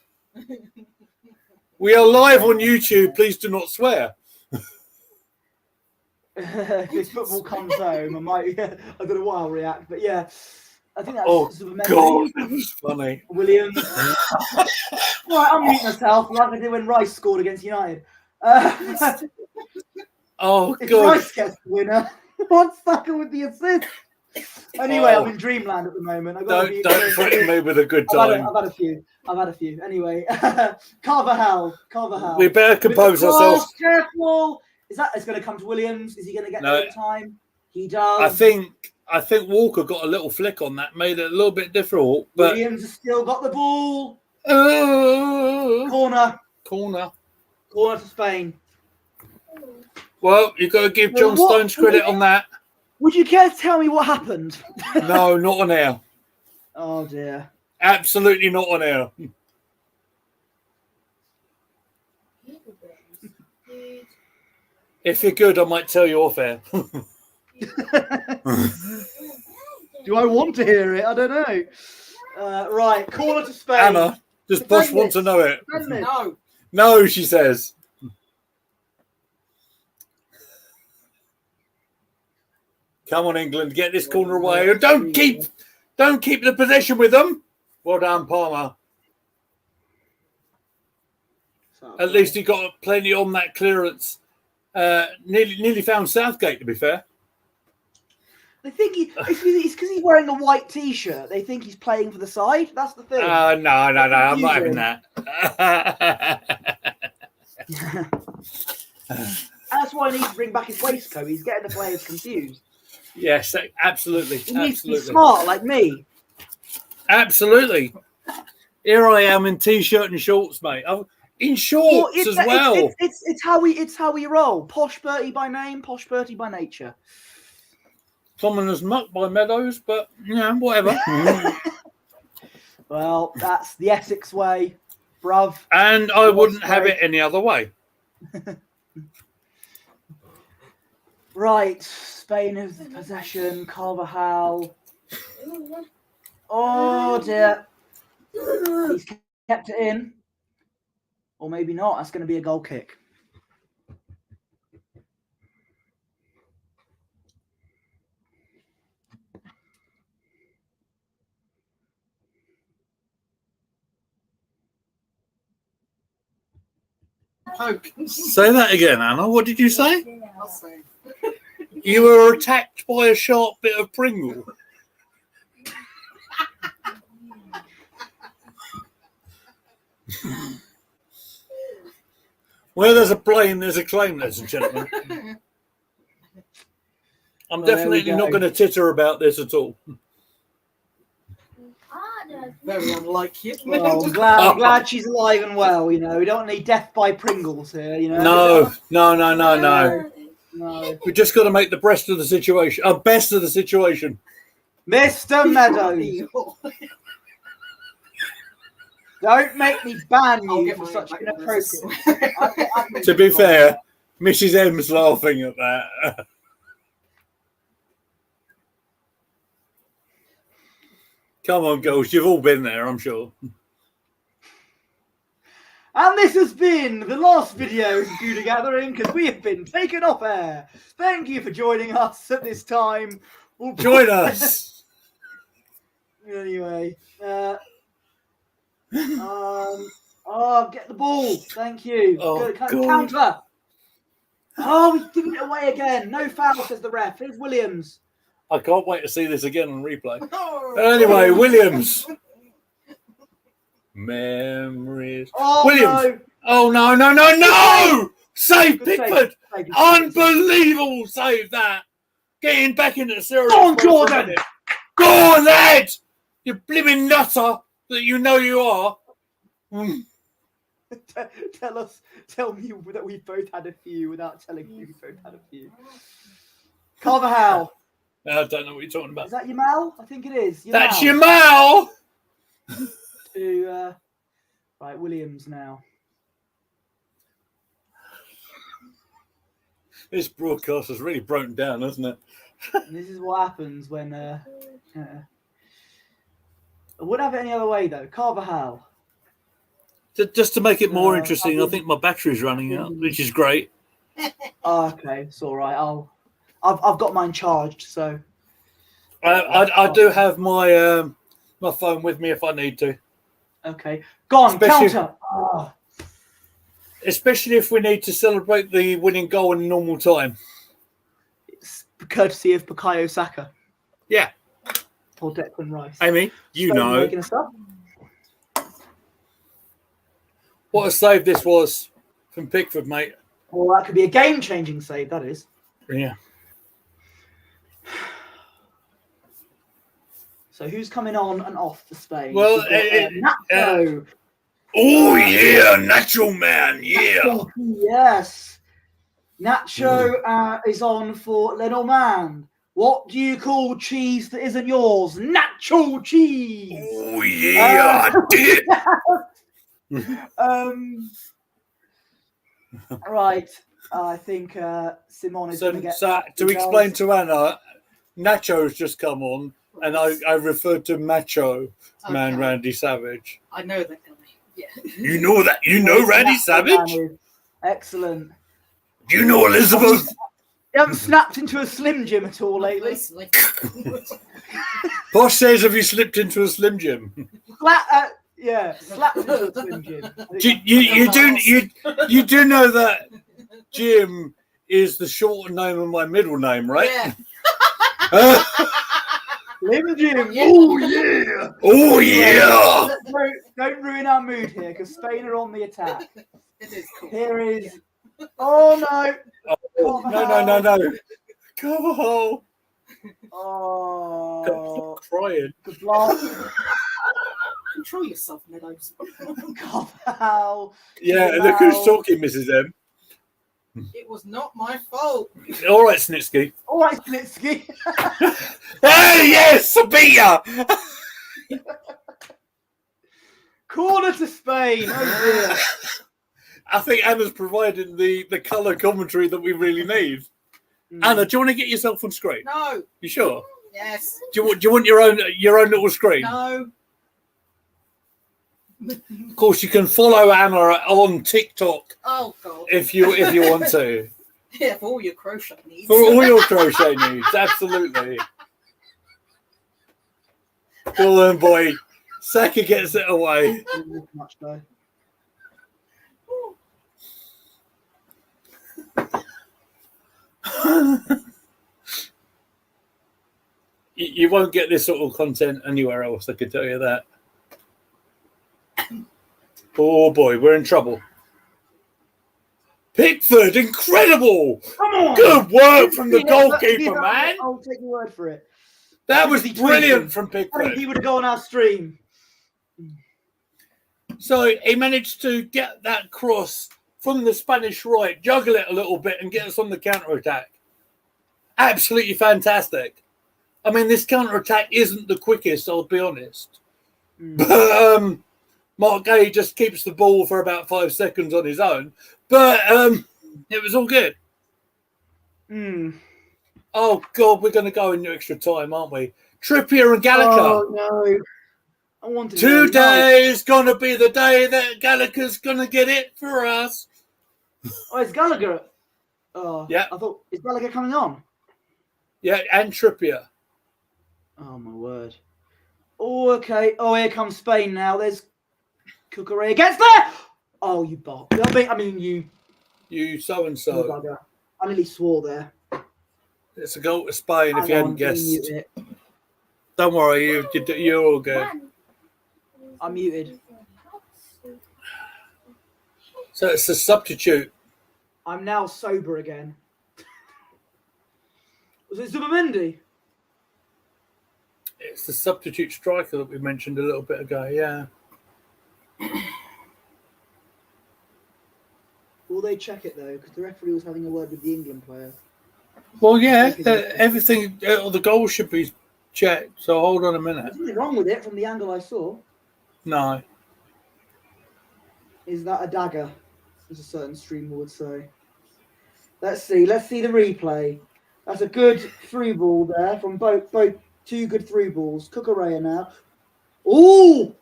We are live on YouTube. Please do not swear. If this football comes home, I don't know what I'll react, but yeah. I think that's Oh Zubimendi. God, that was funny. Williams. Right, I'm muting myself like I did when Rice scored against United. Oh If God. Rice gets the winner, what's Saka with the assist? Anyway, I'm in dreamland at the moment. Don't threaten me with a good time. I've had a few. Anyway, Carvajal. We better compose With the ourselves. cross, careful. It's going to come to Williams? Is he going to get there in time? He does. I think Walker got a little flick on that, made it a little bit difficult. But Williams has still got the ball. corner. Corner to Spain. Well, you've got to give John What? Stones credit on that. Would you care to tell me what happened? No, not on air. Oh dear. Absolutely not on air. If you're good, I might tell you off air. Do I want to hear it? I don't know. Right, corner to Spain. Anna, does Bosch want to know it? No. No, she says. Come on, England, get this corner away. Don't keep the possession with them. Well done, Palmer. At least he got plenty on that clearance. Nearly found Southgate, to be fair. They think it's because he's wearing a white T-shirt. They think he's playing for the side. That's the thing. No, I'm not having that. That's why he needs to bring back his waistcoat. He's getting the players confused. Yes, absolutely. He needs to be smart like me. Absolutely. Here I am in T-shirt and shorts, mate. In shorts as well. It's how we roll. Posh Bertie by name, posh Bertie by nature. Common as muck by Meadows, but whatever. Well, that's the Essex way, bruv. And I wouldn't have it any other way. Right, Spain has the possession. Carvajal. Oh dear. He's kept it in. Or maybe not. That's going to be a goal kick. Poke. Say that again, Anna. What did you say? I'll say. You were attacked by a sharp bit of Pringle. Where there's a blame, there's a claim, ladies and gentlemen. I'm definitely not going to titter about this at all. Very unlike you. Well, I'm glad she's alive and well. You know, we don't need death by Pringles here. You know. No. We just got to make the best of the situation. Mr. Meadows, don't make me ban you for such inappropriate. To be fair, Mrs. M's laughing at that. Come on, girls. You've all been there, I'm sure. And this has been the last video in Gouda Gathering because we have been taken off air. Thank you for joining us at this time. Join us. Anyway. Get the ball. Thank you. Oh, Good. Counter. Oh, we've given it away again. No foul, says the ref. Here's Williams. I can't wait to see this again on replay. Anyway, Williams. Memories. Oh, Williams. No. Oh, no. Save Good Pickford. save. Unbelievable save that. Getting back into the series. Go on, Jordan. Go on, lad. You blimmin' nutter that you know you are. Tell me that we both had a few without telling you we both had a few. Carvajal. I don't know what you're talking about. Is that Yamal? I think it is. Yamal. That's Yamal. Right, Williams now. This broadcast has really broken down, hasn't it? And this is what happens when. I wouldn't have it any other way though. Carvajal. Just to make it more interesting, I think my battery's running out, which is great. Oh, okay, it's all right. I've got mine charged, so. I do have my my phone with me if I need to. Okay, gone. Counter. Especially if we need to celebrate the winning goal in normal time. It's courtesy of Bukayo Saka. Yeah. Or Declan Rice. Amy, you know. Making us up. What a save this was from Pickford, mate. Well, that could be a game-changing save, that is. Yeah. So who's coming on and off for Spain? Well, Nacho. Oh, yeah, Nacho Man, yeah. Yes. Nacho is on for Lenormand. What do you call cheese that isn't yours? Nacho cheese. Oh, yeah, I did. Right. I think Simon is going to get... So to explain to Anna, Nacho's just come on, and I referred to Macho Man Randy Savage. I know that guy. Yeah. You know that? You know Randy Savage? Excellent. Do you know Elizabeth? You haven't snapped into a Slim Jim at all Not lately. personally. Boss says, have you slipped into a Slim Jim? Slapped into a Slim Jim. I think You do know that Jim is the short name of my middle name, right? Yeah. Slim Jim. Yeah. Oh yeah. Oh yeah! Don't ruin our mood here, because Spain are on the attack. It is cool. Here is. Oh no. Oh, no. Carvajal. Oh. Stop crying. Good block. Control yourself, Meadows. Carvajal. Yeah, look who's talking, Mrs. M. It was not my fault. All right, Snitsky. All right, Snitsky. Hey, yes, I beat ya! Corner to Spain. Oh dear. I think Anna's providing the colour commentary that we really need. Anna, do you want to get yourself on screen? No. You sure? Yes. Do you want your own little screen? No. Of course, you can follow Anna on TikTok Oh God. if you want to. Yeah, for all your crochet needs. For all your crochet needs, absolutely. Go on, boy. Saka gets it away. Much though. You won't get this sort of content anywhere else, I can tell you that. Oh boy, we're in trouble. Pickford, incredible! Come on! Good work from the Yeah, goalkeeper, man. I'll take your word for it. That was He brilliant tweeted. from I think Pickford. he would have gone on our stream. So he managed to get that cross from the Spanish right, juggle it a little bit and get us on the counter-attack. Absolutely fantastic. I mean, this counter-attack isn't the quickest, I'll be honest. But Mark Gay just keeps the ball for about 5 seconds on his own. But it was all good. Oh, God, we're going to go in extra time, aren't we? Trippier and Gallagher. Oh, no. I wanted Today is going to be the day that Gallagher's going to get it for us. Oh, it's Gallagher. Oh, Yeah. I thought, is Gallagher coming on? Yeah, and Trippier. Oh, my word. Oh, okay. Oh, here comes Spain now. There's Cucurella. Gets there! Oh, you bot. I mean, you So-and-so. bugger. I nearly swore there. It's a goal to Spain if Hang you hadn't on, let me guessed. mute it. Don't worry, you're all good. I'm muted. So it's a substitute. I'm now sober again. Was it Zubamendi? It's the substitute striker that we mentioned a little bit ago, yeah. Will they check it though? Because the referee was having a word with the England player. Well, yeah, everything, all the goals should be checked. So hold on a minute. There's nothing wrong with it from the angle I saw. No. Is that a dagger? As a certain streamer would say. Let's see the replay. That's a good through ball there from both two good through balls. Cucurella now. Oh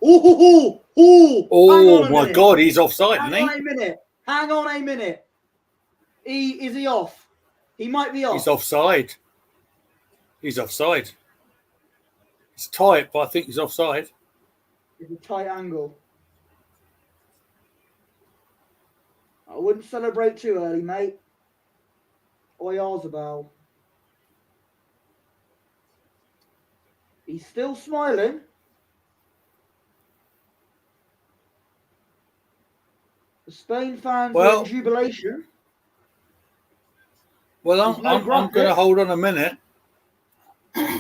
my God, he's offside, isn't he? Hang on a minute. Is he off? He might be off. He's offside. He's tight, but I think he's offside. It's a tight angle. I wouldn't celebrate too early, mate. Oyarzabal. He's still smiling. The Spain fans are in jubilation. Well, I'm going to hold on a minute.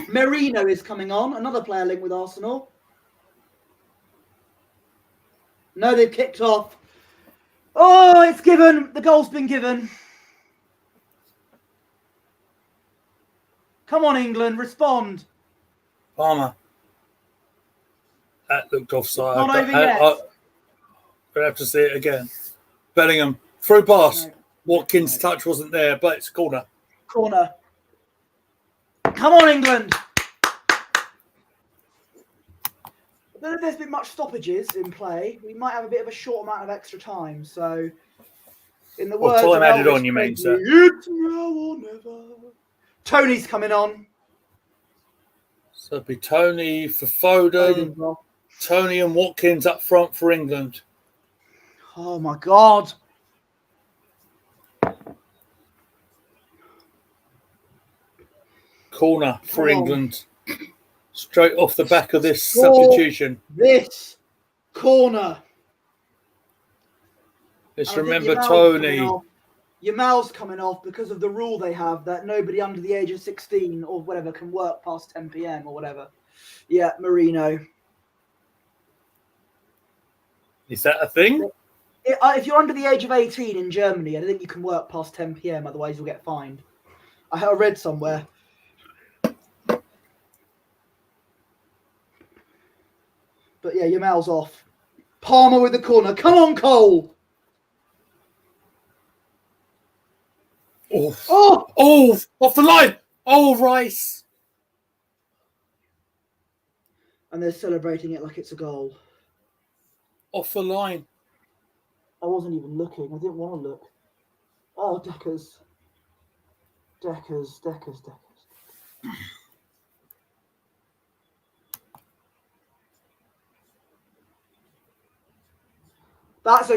Merino is coming on, another player linked with Arsenal. No, they've kicked off. Oh, it's given. The goal's been given. Come on, England, respond. Palmer. That looked offside. Not over yet. I'm going to have to see it again. Bellingham. Through pass. No. Watkins' touch wasn't there, but it's a corner. Corner. Come on, England. I don't know if there's been much stoppages in play. We might have a bit of a short amount of extra time, so In the Well, words time of added Elvis on, you mean, Presley, sir? it's now or never. Tony's coming on. So it'd be Tony for Foden, Foden's off. Tony and Watkins up front for England. Oh my God. Corner for Come on. England. Straight off the back of this Score substitution. this corner. Let's And I think remember Yamal's coming Tony. off. Yamal's coming off because of the rule they have that nobody under the age of 16 or whatever can work past 10 p.m. or whatever. Yeah, Marino. Is that a thing? If you're under the age of 18 in Germany, I don't think you can work past 10 p.m. Otherwise, you'll get fined. I read somewhere. But yeah, Yamal's off. Palmer with the corner. Come on, Cole. Oh, off the line. Oh, Rice. And they're celebrating it like it's a goal. Off the line. I wasn't even looking. I didn't want to look. Oh, Deckers. Deckers. Do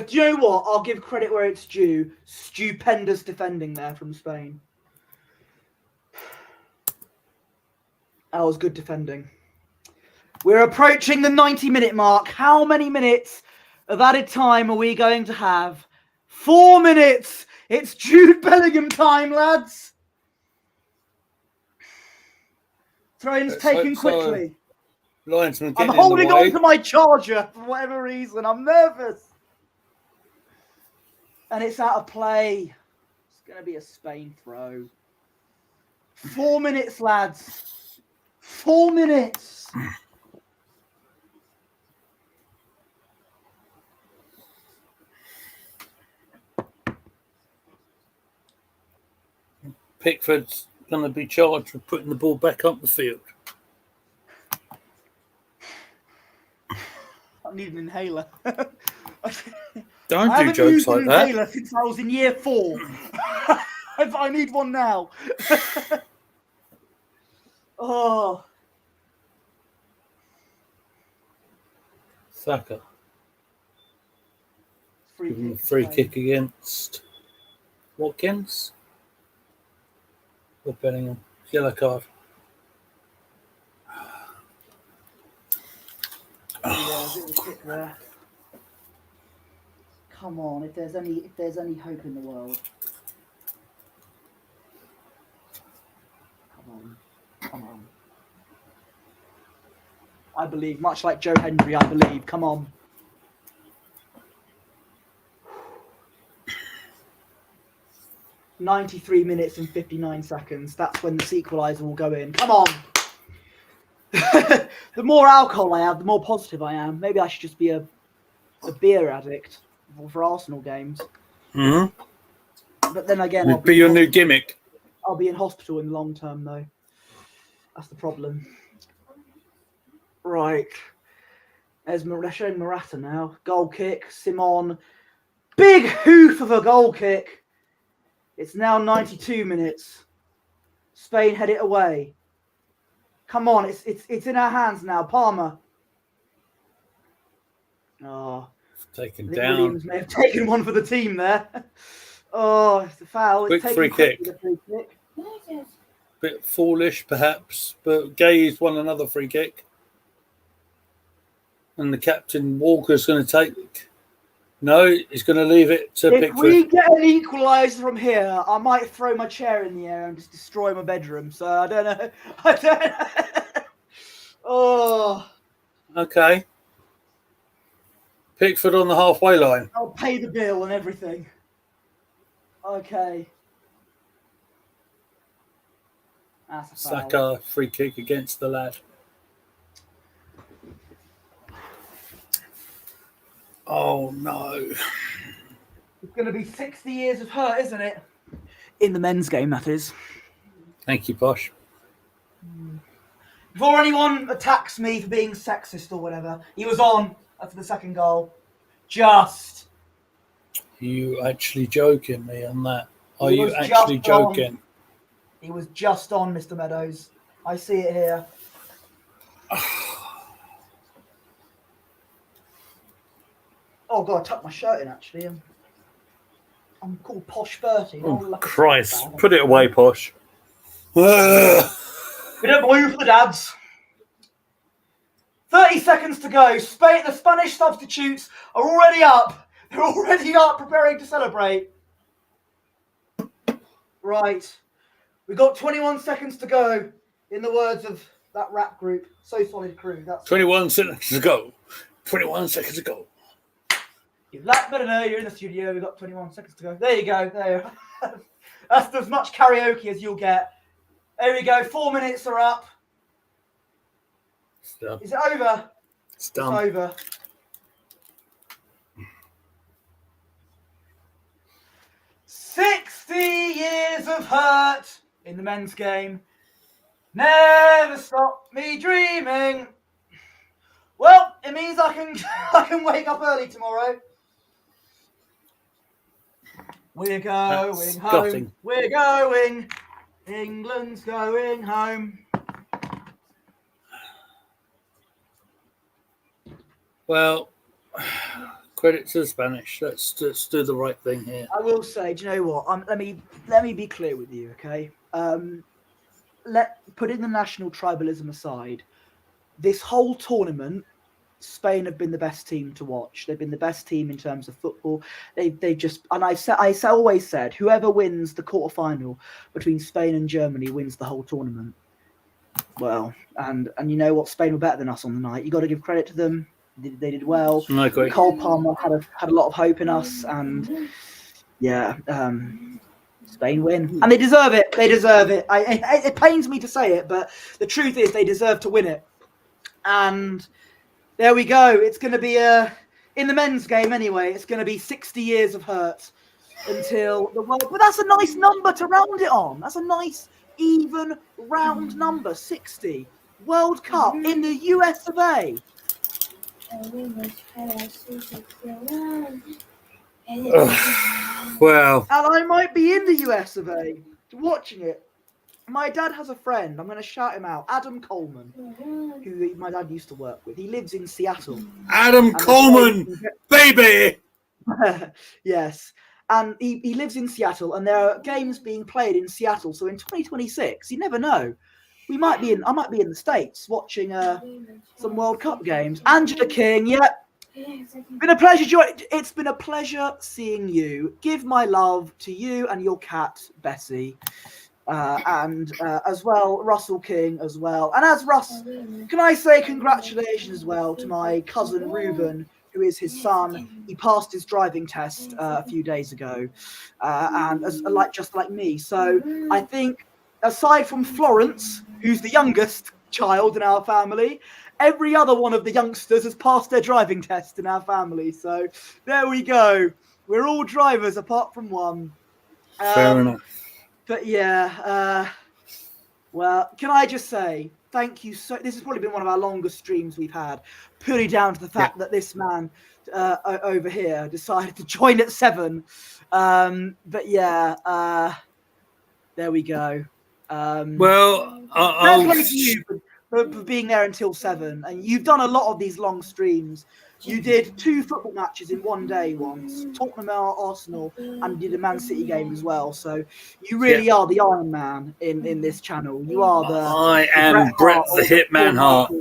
you know what? I'll give credit where it's due. Stupendous defending there from Spain. That was good defending. We're approaching the 90-minute mark. How many minutes of added time are we going to have? 4 minutes. It's Jude Bellingham time, lads. Throw-ins taken quickly. Linesman I'm getting holding in the way. on to my charger for whatever reason. I'm nervous. And it's out of play. It's going to be a Spain throw. 4 minutes, lads. 4 minutes. Pickford's going to be charged with putting the ball back up the field. I need an inhaler. Don't I do haven't jokes used like an that. inhaler since I was in year 4. I need one now. Oh. Saka. Free Giving a kick. free kick against Watkins. Or Bellingham. Yellow card. Yeah, a bit of a kick there. Come on, if there's any hope in the world. Come on. I believe, much like Joe Hendry, I believe. Come on. "93 minutes and 59 seconds. That's when the equaliser will go in. Come on. The more alcohol I have, the more positive I am. Maybe I should just be a beer addict for Arsenal games. Mm-hmm. But then again, It'd be your new gimmick. I'll be in hospital in the long term, though. That's the problem. Right. They're showing Morata now. Goal kick. Simon. Big hoof of a goal kick. It's now 92 minutes. Spain head it away. Come on, it's in our hands now. Palmer. Oh, Taken I think down. Williams may have taken one for the team there. Oh, it's a foul. Quick It's free kick. The free kick. Bit foolish, perhaps, but Gay's won another free kick. And the captain, Walker's going to take... No, he's going to leave it to Pickford. If we get an equaliser from here, I might throw my chair in the air and just destroy my bedroom. So I don't know. Oh. Okay. Pickford on the halfway line. I'll pay the bill and everything. Okay. That's a foul. Saka, free kick against the lad. Oh, no. It's going to be 60 years of hurt, isn't it? In the men's game, that is. Thank you, Posh. Before anyone attacks me for being sexist or whatever, he was on after the second goal. Just. You actually joking me on that? Are He you was actually just on. joking? He was just on, Mr. Meadows. I see it here. Oh god, I tucked my shirt in actually. I'm called Posh Bertie. Oh, Christ. Put it away, Posh. We don't move for the dads. 30 seconds to go. Spain, the Spanish substitutes are already up. They're already up, preparing to celebrate. Right. We've got 21 seconds to go, in the words of that rap group, So Solid Crew. That's 21 seconds to go. 21 seconds to go. You like better know you're in the studio. We've got 21 seconds to go. There you go. There. That's as much karaoke as you'll get. There we go. 4 minutes are up. It's done. Is it over? It's done. It's over. "60 years of hurt in the men's game. Never stop me dreaming." Well, it means I can wake up early tomorrow. We're going That's home. gutting. We're going. England's going home. Well, credit to the Spanish. Let's do the right thing here. I will say, do you know what? Let me be clear with you, okay? Putting the national tribalism aside, this whole tournament, Spain have been the best team to watch. They've been the best team in terms of football. They just, and I always said, whoever wins the quarterfinal between Spain and Germany wins the whole tournament. Well, and you know what? Spain were better than us on the night. You got to give credit to them. They did well. I agree. Cole Palmer had a lot of hope in us, and yeah, Spain win, and they deserve it. They deserve it. It pains me to say it, but the truth is they deserve to win it. And there we go. It's going to be in the men's game anyway. It's going to be 60 years of hurt until the world. But that's a nice number to round it on. That's a nice even round number. 60 World Cup in the US of A. Well, And I might be in the US of A watching it. My dad has a friend. I'm going to shout him out. Adam Coleman, who my dad used to work with. He lives in Seattle. Adam Coleman, baby. Yes. And he lives in Seattle, and there are games being played in Seattle. So in 2026, you never know. I might be in the States watching some World Cup games. Angela King, yeah. Been a pleasure, it's been a pleasure seeing you. Give my love to you and your cat, Bessie. And as well, Russell King as well. And as Russ, can I say congratulations as well to my cousin Reuben, who is his son. He passed his driving test a few days ago, and just like me. So I think, aside from Florence, who's the youngest child in our family, every other one of the youngsters has passed their driving test in our family. So there we go. We're all drivers apart from one. Fair enough. But yeah, well, can I just say thank you so. This has probably been one of our longest streams we've had, purely down to the fact that this man over here decided to join at 7. But yeah, there we go. Well, I'll play to you for being there until 7, and you've done a lot of these long streams. You did 2 football matches in one day once, Tottenham Arsenal, and did a Man City game as well. So you really are the Iron Man in this channel. You are I am Brett the Hitman Hart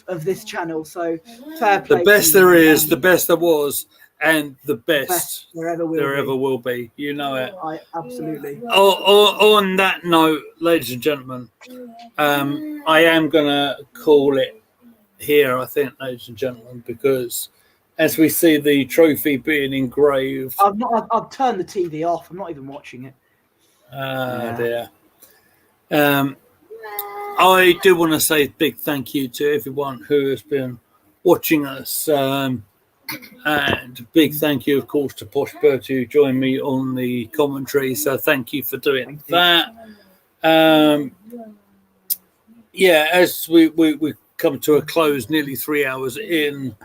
of this channel. So fair play. The best there is, the best there was, and the best there ever will be. You know it. Absolutely. On that note, ladies and gentlemen, I am going to call it here, I think, ladies and gentlemen, because as we see the trophy being engraved, I've turned the TV off. I'm not even watching it. Dear. I do want to say a big thank you to everyone who has been watching us, and a big thank you, of course, to Posh Bert, who joined me on the commentary. So thank you for doing that. Yeah, as we come to a close, nearly 3 hours in,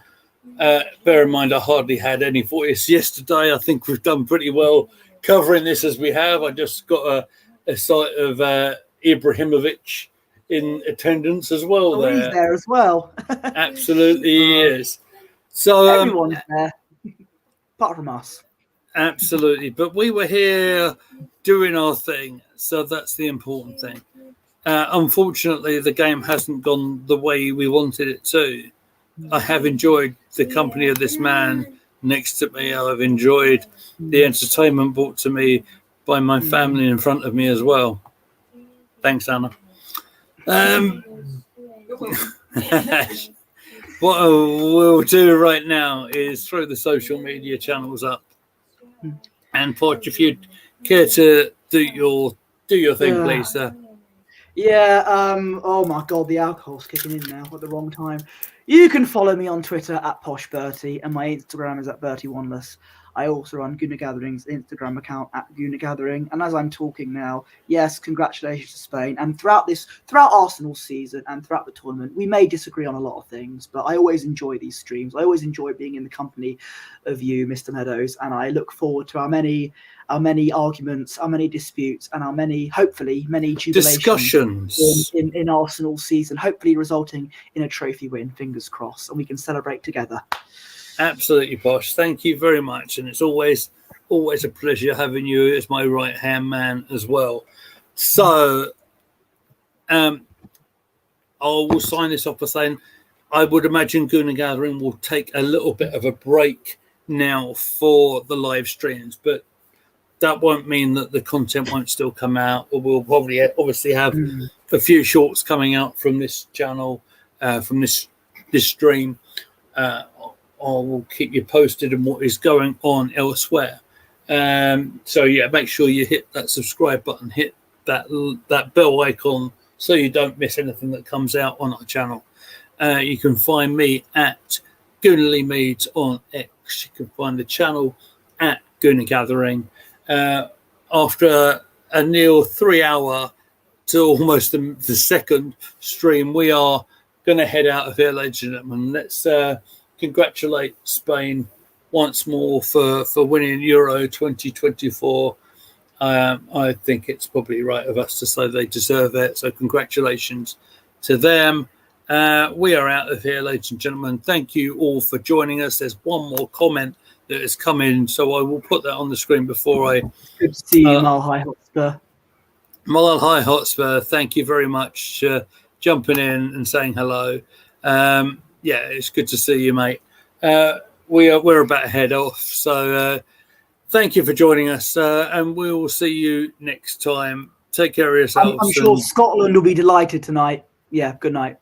Bear in mind, I hardly had any voice yesterday. I think we've done pretty well covering this as we have. I just got a sight of Ibrahimovic in attendance as well. Oh, he's there as well. Absolutely, he is. So Everyone's there, apart from us. Absolutely, but we were here doing our thing, so that's the important thing. Unfortunately, the game hasn't gone the way we wanted it to. I have enjoyed the company of this man next to me. I've enjoyed the entertainment brought to me by my family in front of me as well. Thanks, Anna. What we'll do right now is throw the social media channels up. And Poch, if you'd care to do your thing, please, sir. Yeah, oh my god, the alcohol's kicking in now at the wrong time. You can follow me on Twitter at PoshBertie, and my Instagram is at BertieOneless. I also run Gooner Gathering's Instagram account at Gooner Gathering. And as I'm talking now, yes, congratulations to Spain. And throughout Arsenal's season and throughout the tournament, we may disagree on a lot of things, but I always enjoy these streams. I always enjoy being in the company of you, Mr. Meadows, and I look forward to our many arguments, our many disputes, and our hopefully many discussions in Arsenal's season, hopefully resulting in a trophy win, fingers crossed, and we can celebrate together. Absolutely, Posh. Thank you very much, and it's always a pleasure having you as my right hand man as well. So, I will sign this off by saying I would imagine Gooner Gathering will take a little bit of a break now for the live streams, but that won't mean that the content won't still come out. We'll probably obviously have a few shorts coming out from this channel, from this stream. I will keep you posted on what is going on elsewhere. So yeah, make sure you hit that subscribe button, hit that bell icon so you don't miss anything that comes out on our channel. You can find me at Goonerly Meads on X. You can find the channel at Gooner Gathering. After a near 3 hour to almost the second stream, we are going to head out of here, ladies and gentlemen. Let's congratulate Spain once more for winning Euro 2024. I think it's probably right of us to say they deserve it. So congratulations to them. We are out of here, ladies and gentlemen. Thank you all for joining us. There's one more comment that has come in, so I will put that on the screen before I... Good to see you, Mile High Hotspur. Mile High Hotspur, thank you very much jumping in and saying hello. Yeah, it's good to see you, mate. We're about to head off, so thank you for joining us, and we will see you next time. Take care of yourselves. I'm sure Scotland will be delighted tonight. Yeah, good night.